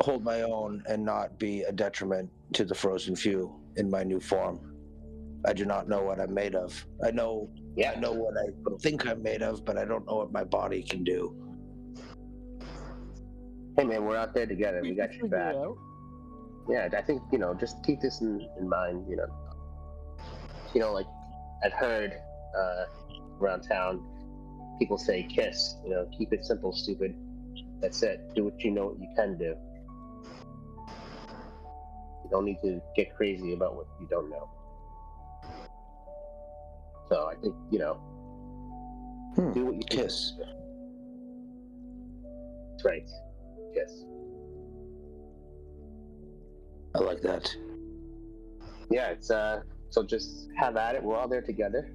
hold my own and not be a detriment to the frozen few in my new form. I do not know what I'm made of. I know what I think I'm made of, but I don't know what my body can do. Hey man, we're out there together. We got your back. Yeah, I think, just keep this in mind, I've heard around town people say kiss, keep it simple, stupid. That's it. Do what you know what you can do. You don't need to get crazy about what you don't know. So I think, do what you can. Kiss. That's right. Kiss. I like that. Yeah, it's so just have at it. We're all there together.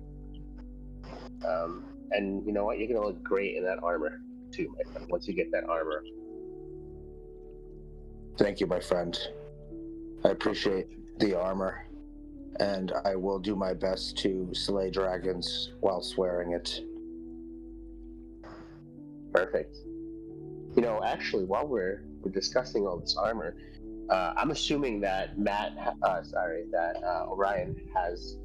And you know what? You're gonna look great in that armor too, my friend. Once you get that armor. Thank you, my friend. I appreciate the armor, and I will do my best to slay dragons while swearing it. Perfect. Actually, while we're discussing all this armor, I'm assuming that Orion has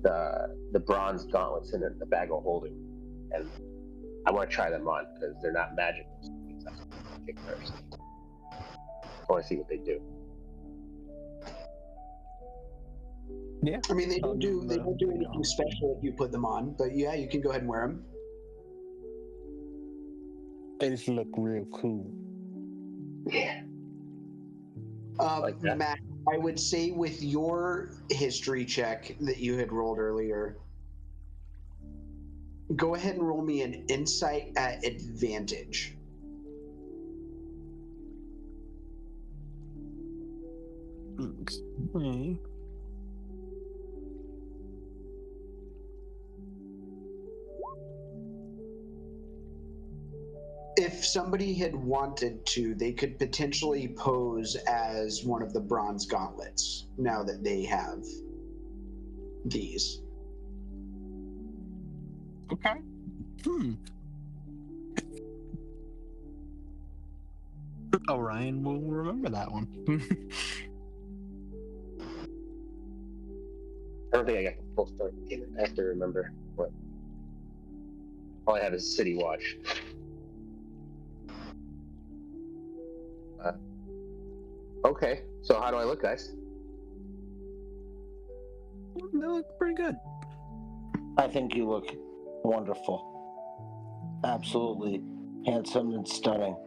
the bronze gauntlets in the bag of holding, and I want to try them on because they're not magical. First, I want to see what they do. Yeah. I mean, they don't do anything special if you put them on, but yeah, you can go ahead and wear them. They just look real cool. Yeah. Like that. Matt, I would say with your history check that you had rolled earlier, go ahead and roll me an insight at advantage. Okay. If somebody had wanted to, they could potentially pose as one of the bronze gauntlets now that they have these. Okay. Orion will remember that one. I don't think I got the full story. Damn it, I have to remember what. All I have is City Watch. Okay, so how do I look, guys? They look pretty good. I think you look wonderful. Absolutely handsome and stunning.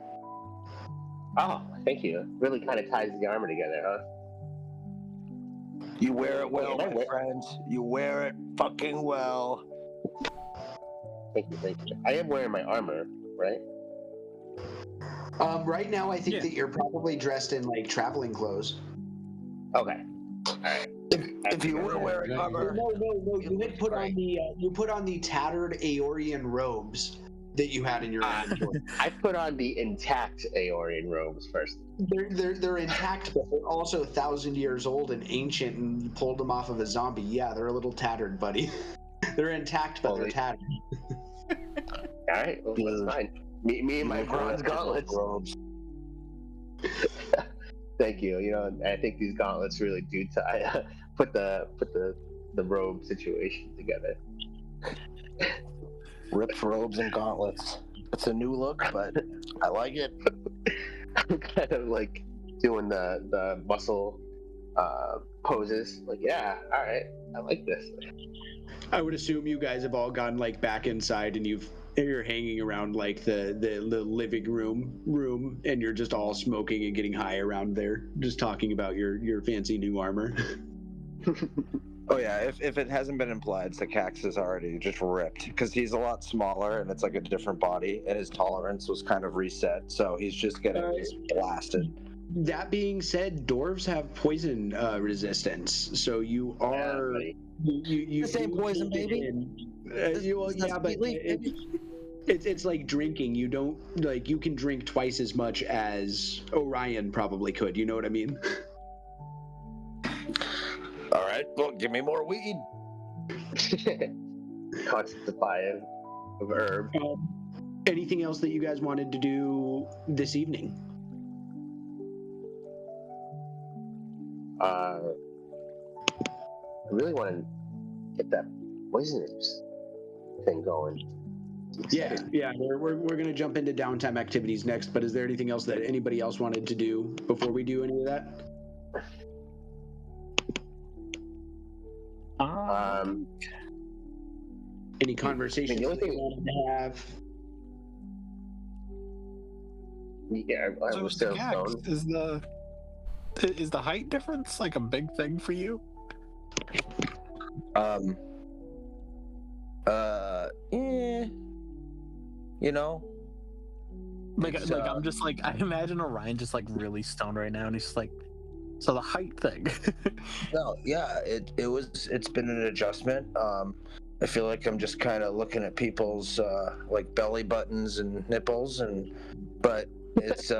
Oh, thank you. Really kind of ties the armor together, huh? You wear it well, Wait, my friends. You wear it fucking well. Thank you. I am wearing my armor, right? Right now, I think Yeah. that you're probably dressed in like traveling clothes. Okay. All right. If you were wearing armor, No. You had put on the tattered Aeorian robes that you had in your inventory. I put on the intact Aeorian robes first. They're intact, but they're also 1,000 years old and ancient, and you pulled them off of a zombie. Yeah, they're a little tattered, buddy. They're intact, but they're tattered. All right, well, that's fine. Me and my bronze gauntlets. robes. Thank you. You know, I think these gauntlets really do tie. Put the robe situation together. Ripped robes and gauntlets. It's a new look, but I like it. I'm kind of like doing the muscle poses. Like, yeah, all right, I like this. I would assume you guys have all gone like back inside, and you're hanging around like the living room, and you're just all smoking and getting high around there, just talking about your fancy new armor. Oh yeah, if it hasn't been implied, Sakax is already just ripped because he's a lot smaller and it's like a different body, and his tolerance was kind of reset, so he's just getting just blasted. That being said, dwarves have poison resistance, so you are you The same do poison, take it baby? in. That's But it's like drinking. You don't like you can drink twice as much as Orion probably could. You know what I mean? All right, well, give me more weed. Constant supply of herb. Anything else that you guys wanted to do this evening? I really want to get that poisonous thing going. Yeah. We're gonna jump into downtime activities next. But is there anything else that anybody else wanted to do before we do any of that? Any conversations the only that thing you wanted to have? Yeah, I So was still Sakax, stoned. is the height difference like a big thing for you? You know, Like It's, I'm just like I imagine Orion just like really stoned right now, and he's just like, so the height thing. no, yeah, it's been an adjustment. I feel like I'm just kind of looking at people's like belly buttons and nipples, but it's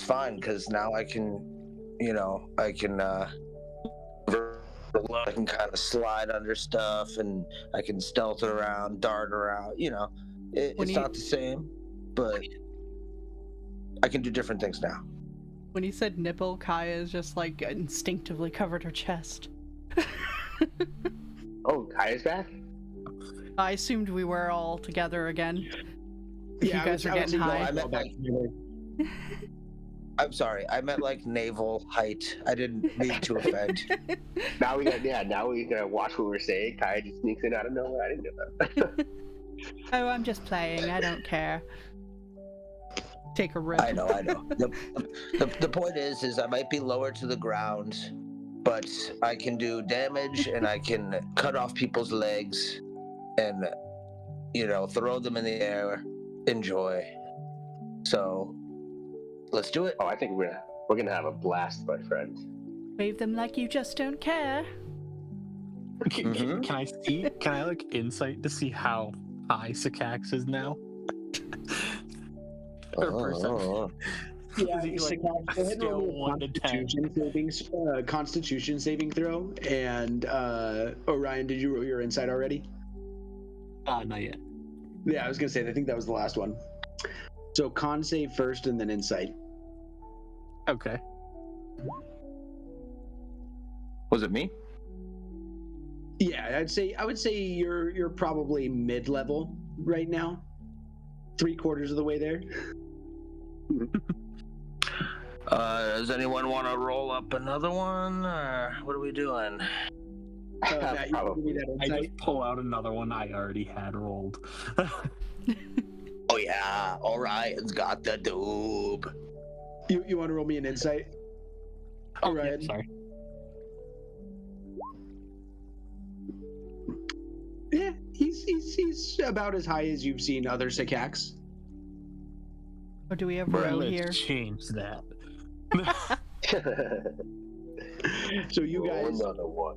fine because now I can I can kind of slide under stuff, and I can stealth around, dart around. You know, it's not the same, but I can do different things now. When you said nipple, Kaya's just like instinctively covered her chest. Oh, Kaya's back? I assumed we were all together again. If you guys are getting high. I'm sorry, I meant like naval height. I didn't mean to offend. Now we gotta watch what we're saying. Kaya just sneaks in out of nowhere. I didn't know that. Oh, I'm just playing. I don't care. take a rip. I know. The point is I might be lower to the ground, but I can do damage and I can cut off people's legs and, throw them in the air. Enjoy. So, let's do it. Oh, I think we're gonna have a blast, my friend. Wave them like you just don't care. Can I like insight to see how high Sycax is now? Or perception? Yeah, Is he, like, go ahead and scale roll me 1 to 10? a Constitution saving throw. And Orion, did you roll your insight already? Not yet. Yeah, I was gonna say I think that was the last one. So con save first, and then insight. Okay. Was it me? Yeah, I would say you're probably mid-level right now. 3/4 of the way there. Does anyone want to roll up another one, or what are we doing? Matt, you can give me that I insight. just pull out another one I already had rolled. Oh yeah, Orion's got the doob. You want to roll me an insight? Oh, Orion? yeah, sorry. Yeah, he's about as high as you've seen other Sycax. Or do we have Bro, row let's here? change that. So you guys another one.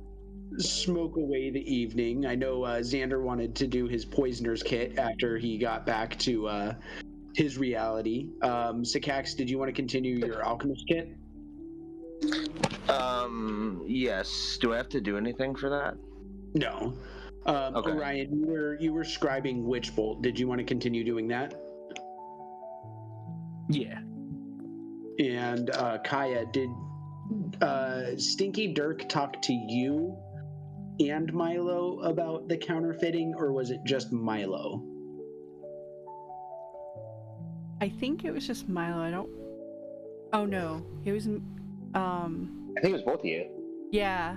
smoke away the evening. I know Xander wanted to do his poisoner's kit after he got back to his reality. Sycax, did you want to continue your alchemist kit? Yes. Do I have to do anything for that? No. Okay. Orion, you were scribing Witch Bolt. Did you want to continue doing that? Yeah. And Kaya, did Stinky Dirk talk to you and Milo about the counterfeiting, or was it just Milo? I think it was just Milo. I don't. Oh no, it was. I think it was both of you. Yeah.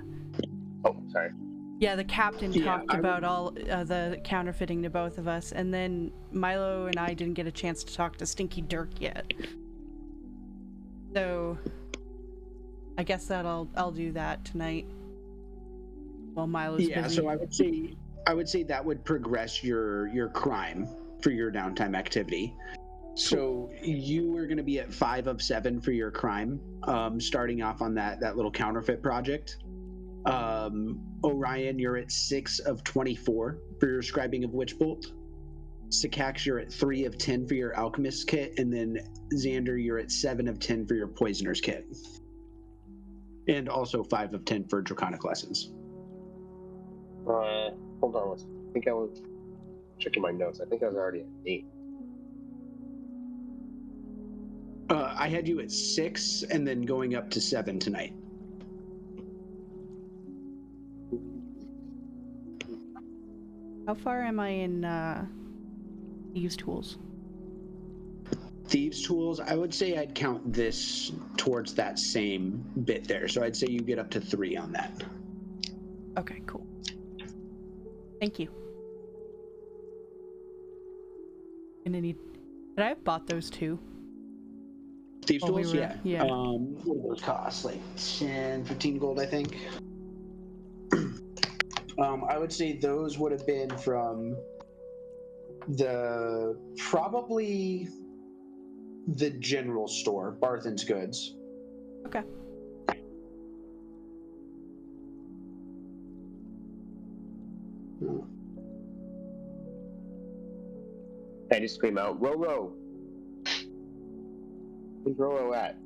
Oh, sorry. Yeah, the captain Yeah, talked about all the counterfeiting to both of us, and then Milo and I didn't get a chance to talk to Stinky Dirk yet. So, I guess that I'll do that tonight while Milo's Yeah, busy. so I would say that would progress your crime for your downtime activity. So you are going to be at 5 of 7 for your crime, starting off on that little counterfeit project. Orion, you're at 6 of 24 for your scribing of Witch Bolt. Sycax, you're at 3 of 10 for your alchemist kit, and then Xander, you're at 7 of 10 for your poisoner's kit, and also 5 of 10 for draconic lessons. Hold on. I think I was checking my notes. I think I was already at 8. I had you at 6, and then going up to 7 tonight. How far am I in Thieves' Tools? Thieves' Tools, I would say I'd count this towards that same bit there. So I'd say you get up to 3 on that. Okay, cool. Thank you. Gonna need. Did I have bought those too? Thieves' Oh, we Tools, were- yeah. What do those cost? Like 10, 15 gold, I think. I would say those would have been from probably the general store, Barthen's Goods. Okay. I just scream out, Roro! Where's Roro at?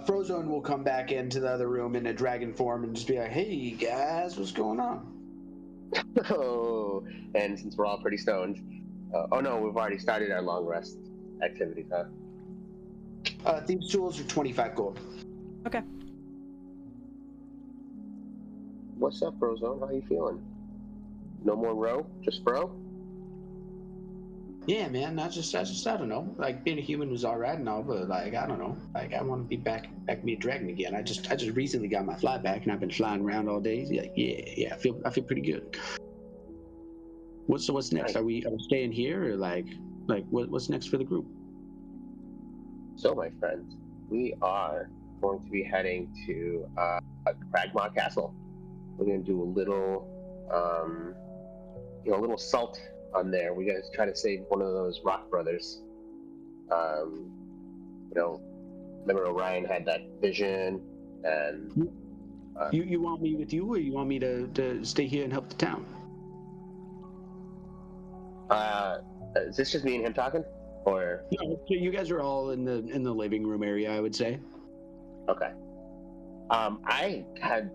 Frozone will come back into the other room in a dragon form and just be like, "Hey guys, what's going on?" Oh, and since we're all pretty stoned, oh no, we've already started our long rest activities, huh? Thieves' Tools are 25 gold. Okay. What's up, Frozone? How you feeling? No more Ro? Just Fro? Yeah, man. I just I don't know. Like being a human was all right and all, but like I don't know. Like I want to be back be a dragon again. I just recently got my fly back and I've been flying around all day. Like yeah. I feel pretty good. What's next? Nice. Are we staying here or like? Like, what's next for the group? So, my friends, we are going to be heading to Cragmaw Castle. We're going to do a little, a little salt on there. We got to try to save one of those rock brothers. Remember Orion had that vision, and you want me with you, or you want me to stay here and help the town? Is this just me and him talking, or? No, you guys are all in the living room area, I would say. Okay. I had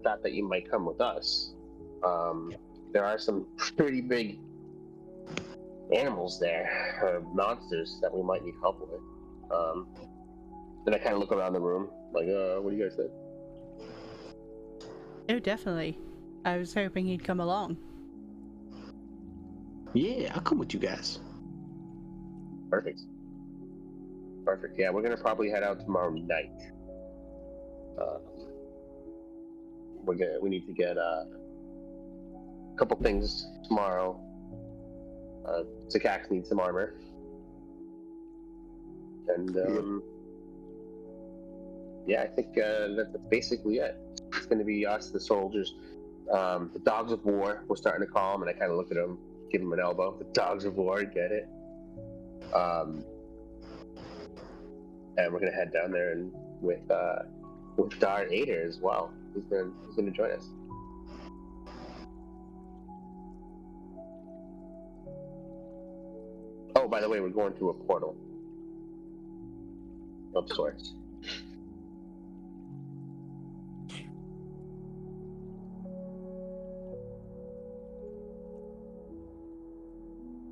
thought that you might come with us. There are some pretty big animals there, or monsters that we might need help with. Then I kind of look around the room, like, what do you guys think? Oh, definitely. I was hoping he'd come along. Yeah, I'll come with you guys. Perfect. Yeah, we're gonna probably head out tomorrow night. We need to get a couple things tomorrow. Sakax needs some armor, and I think that's basically it. It's gonna be us, the soldiers, the dogs of war. We're starting to call them, and I kind of look at them, give them an elbow. The dogs of war, get it? And we're gonna head down there and with Dar Ader as well. Who's gonna join us? Oh, by the way, we're going through a portal of sorts.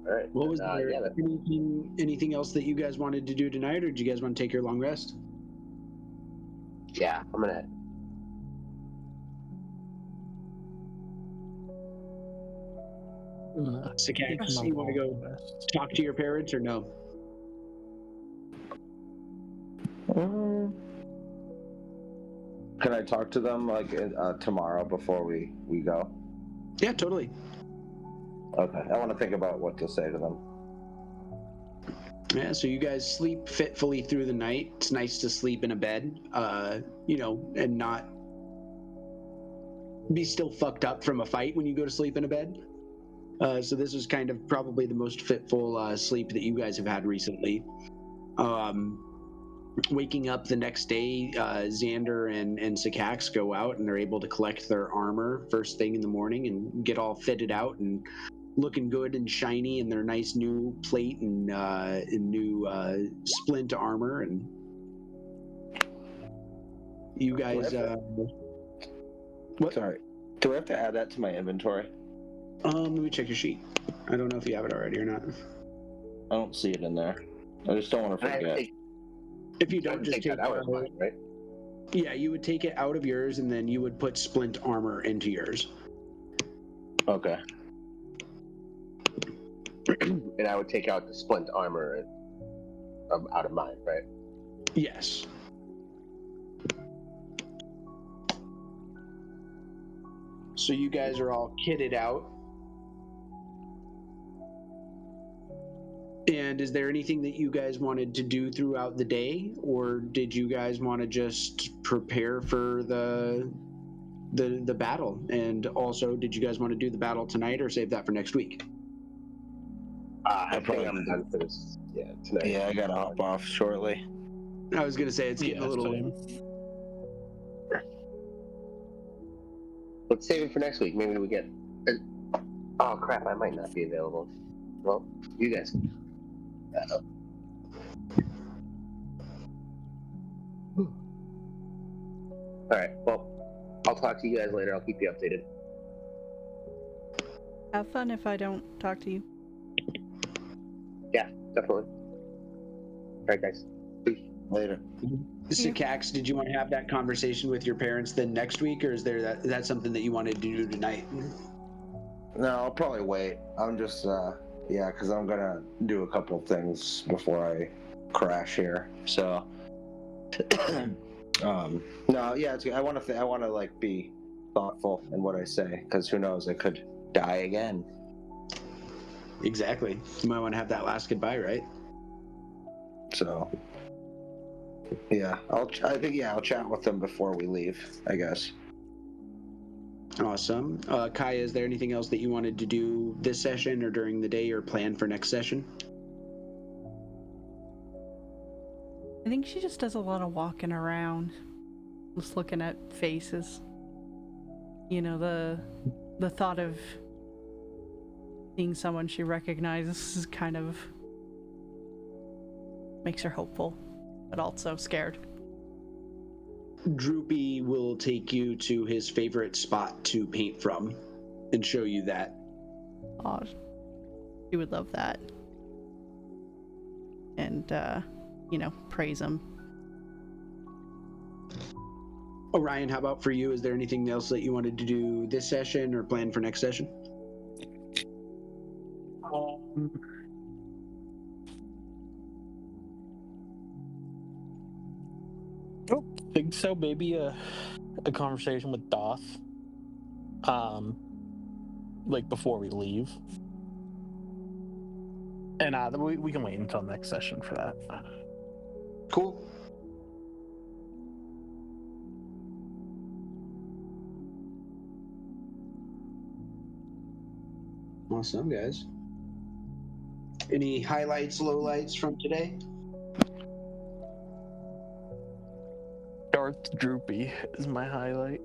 All right. What was there anything else that you guys wanted to do tonight, or did you guys want to take your long rest? Yeah, I'm gonna. Sakax, you want to go talk to your parents, or no? Can I talk to them like tomorrow before we go? Yeah, totally. Okay, I want to think about what to say to them. Yeah, so you guys sleep fitfully through the night. It's nice to sleep in a bed, and not be still fucked up from a fight when you go to sleep in a bed. So this is kind of probably the most fitful sleep that you guys have had recently. Waking up the next day, Xander and Sakax go out and they're able to collect their armor first thing in the morning and get all fitted out and looking good and shiny in their nice new plate and new splint armor. And you guys, what? Sorry, do I have to add that to my inventory? Let me check your sheet. I don't know if you have it already or not. I don't see it in there. I just don't want to forget. If you don't, just take that out of mine, right? Yeah, you would take it out of yours, and then you would put splint armor into yours. Okay. And I would take out the splint armor out of mine, right? Yes. So you guys are all kitted out. And is there anything that you guys wanted to do throughout the day, or did you guys want to just prepare for the battle? And also, did you guys want to do the battle tonight or save that for next week? I think I'm done for this. Yeah, tonight. Yeah, I gotta hop off shortly. I was gonna say it's getting a little late. Let's save it for next week. Maybe we get. Oh crap! I might not be available. Well, you guys can. All right. Well, I'll talk to you guys later. I'll keep you updated. Have fun if I don't talk to you. Yeah, definitely. All right, guys. Peace. Later. Sakax, did you want to have that conversation with your parents then next week, or is that something that you wanted to do tonight? No, I'll probably wait. I'm just because I'm gonna do a couple things before I crash here. So, no, yeah, I want to like be thoughtful in what I say, because who knows, I could die again. exactly. You might want to have that last goodbye, right? So, yeah, I'll chat with them before we leave, I guess. Awesome. Kaya, is there anything else that you wanted to do this session or during the day or plan for next session? I think she just does a lot of walking around, just looking at faces. You know, the thought of seeing someone she recognizes is kind of makes her hopeful, but also scared. Droopy will take you to his favorite spot to paint from and show you that. Oh, she would love that. And, praise him. Orion, how about for you? Is there anything else that you wanted to do this session or plan for next session? Don't think so. Maybe a conversation with Doth. Like before we leave. And we can wait until next session for that. Cool. Awesome, guys. Any highlights, lowlights from today? Darth Droopy is my highlight.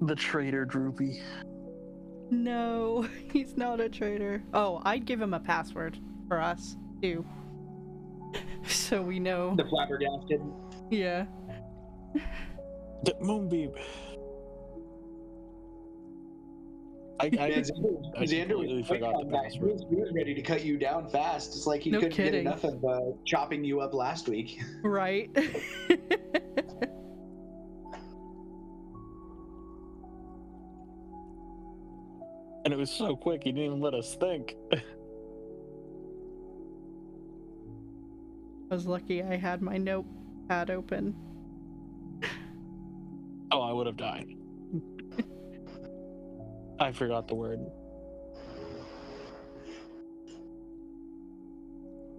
The traitor Droopy. No, he's not a traitor. Oh, I'd give him a password for us, too. So we know. The flabbergasted. Yeah. The Moonbeam. I completely forgot the password. He was ready to cut you down fast. It's like he couldn't get enough of chopping you up last week. Right. And it was so quick, he didn't even let us think. I was lucky I had my notepad open. Oh, I would have died. I forgot the word.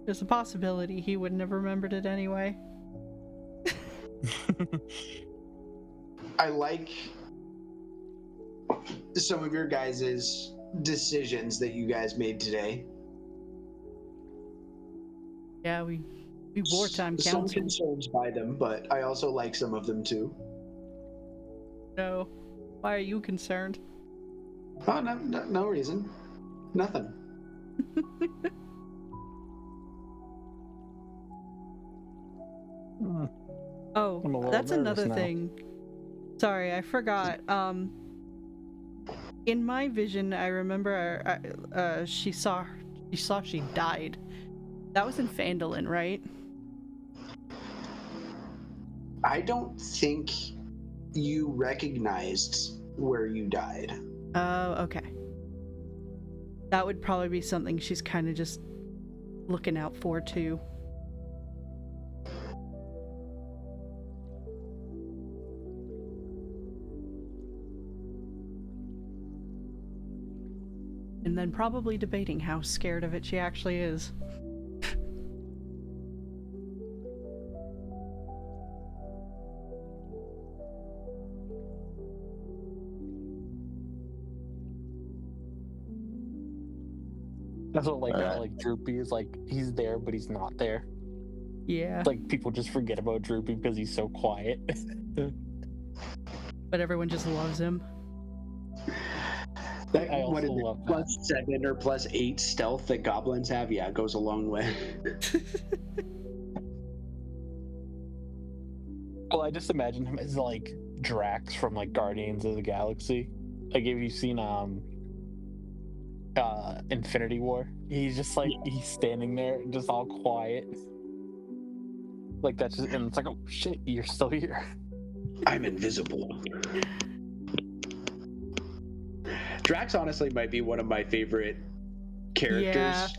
There's a possibility he wouldn't have remembered it anyway. I like some of your guys' decisions that you guys made today. Yeah, we wartime Some council. concerns by them, but I also like some of them too. No. Why are you concerned? Oh, no reason. Nothing. Oh, that's another thing. Sorry, I forgot. In my vision, I remember she saw she died. That was in Phandalin, right? I don't think you recognized where you died. Oh, okay. That would probably be something she's kind of just looking out for, too. And then probably debating how scared of it she actually is. That's what like Droopy is like. He's there, but he's not there. Yeah. It's like people just forget about Droopy because he's so quiet. But everyone just loves him. I also love that. +7 or +8 stealth that goblins have, yeah, it goes a long way. Well, I just imagine him as like Drax from like Guardians of the Galaxy. Like if you've seen Infinity War, he's just like he's standing there just all quiet. Like that's just, and it's like, oh shit, you're still here. I'm invisible. Drax honestly might be one of my favorite characters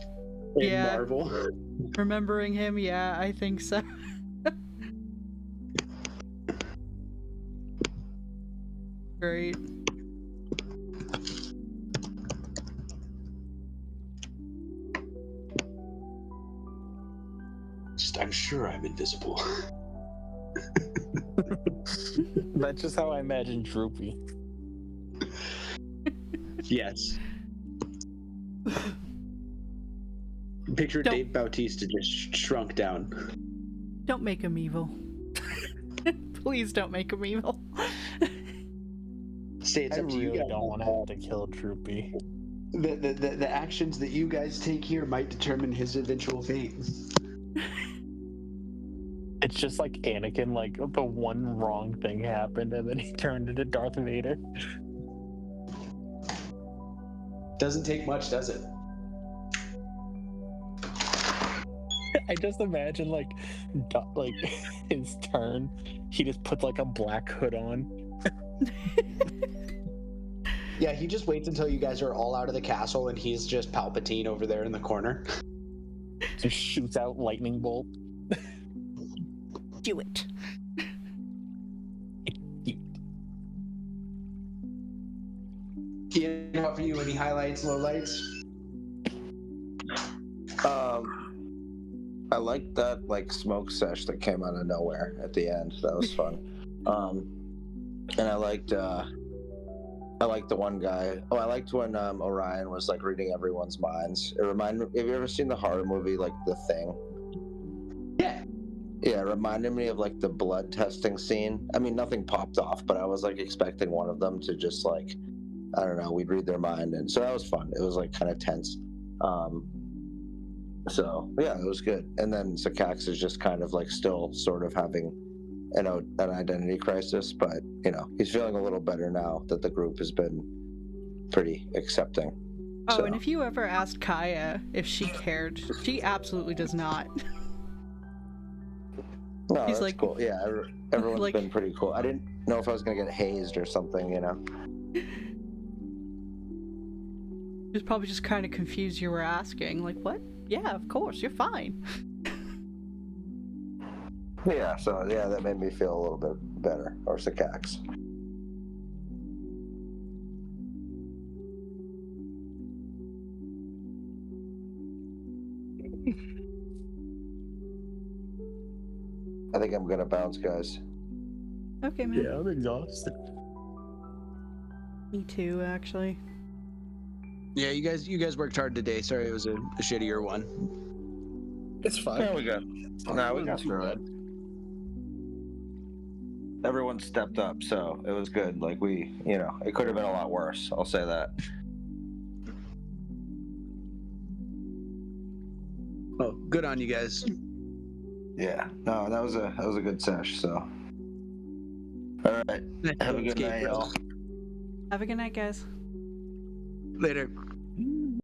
in Marvel. Remembering him, yeah, I think so. Great. I'm sure I'm invisible. That's just how I imagine Droopy. Yes. Picture Don't- Dave Bautista just shrunk down. Don't make him evil. Please don't make him evil. Say it's I up to you really guys. don't want to have to kill Droopy. The actions that you guys take here might determine his eventual fate. It's just like Anakin, like the one wrong thing happened and then he turned into Darth Vader. Doesn't take much, does it? I just imagine like his turn, he just puts like a black hood on. Yeah, he just waits until you guys are all out of the castle and he's just Palpatine over there in the corner. Just shoots out lightning bolt. Do it. Ian, how for you? Any highlights, lowlights? I like that like smoke sesh that came out of nowhere at the end. That was fun. And I liked the one guy. Oh, I liked when Orion was like reading everyone's minds. It reminded me. Have you ever seen the horror movie like The Thing? Yeah. Yeah, it reminded me of like the blood testing scene. I mean, nothing popped off, but I was like expecting one of them to just like, I don't know, we'd read their mind, and so that was fun. It was like kind of tense. So yeah, it was good. And then Sakax is just kind of like still sort of having an identity crisis, but you know, he's feeling a little better now that the group has been pretty accepting. Oh, So. and if you ever asked Kaya if she cared, she absolutely does not. No, He's that's like- cool. Yeah, everyone's like- been pretty cool. I didn't know if I was gonna get hazed or something, you know. He was probably just kind of confused you were asking. Like, what? Yeah, of course, you're fine. Yeah, so yeah, that made me feel a little bit better. Or Sakax. I think I'm gonna bounce, guys. Okay, man. Yeah, I'm exhausted. Me too, actually. Yeah, you guys worked hard today. Sorry it was a shittier one. It's fine. Yeah, we got through it. Everyone stepped up, so it was good. Like it could have been a lot worse. I'll say that. Oh, good on you guys. Yeah, no, that was a good sesh. So, all right, have a good night, y'all. Have a good night, guys. Later.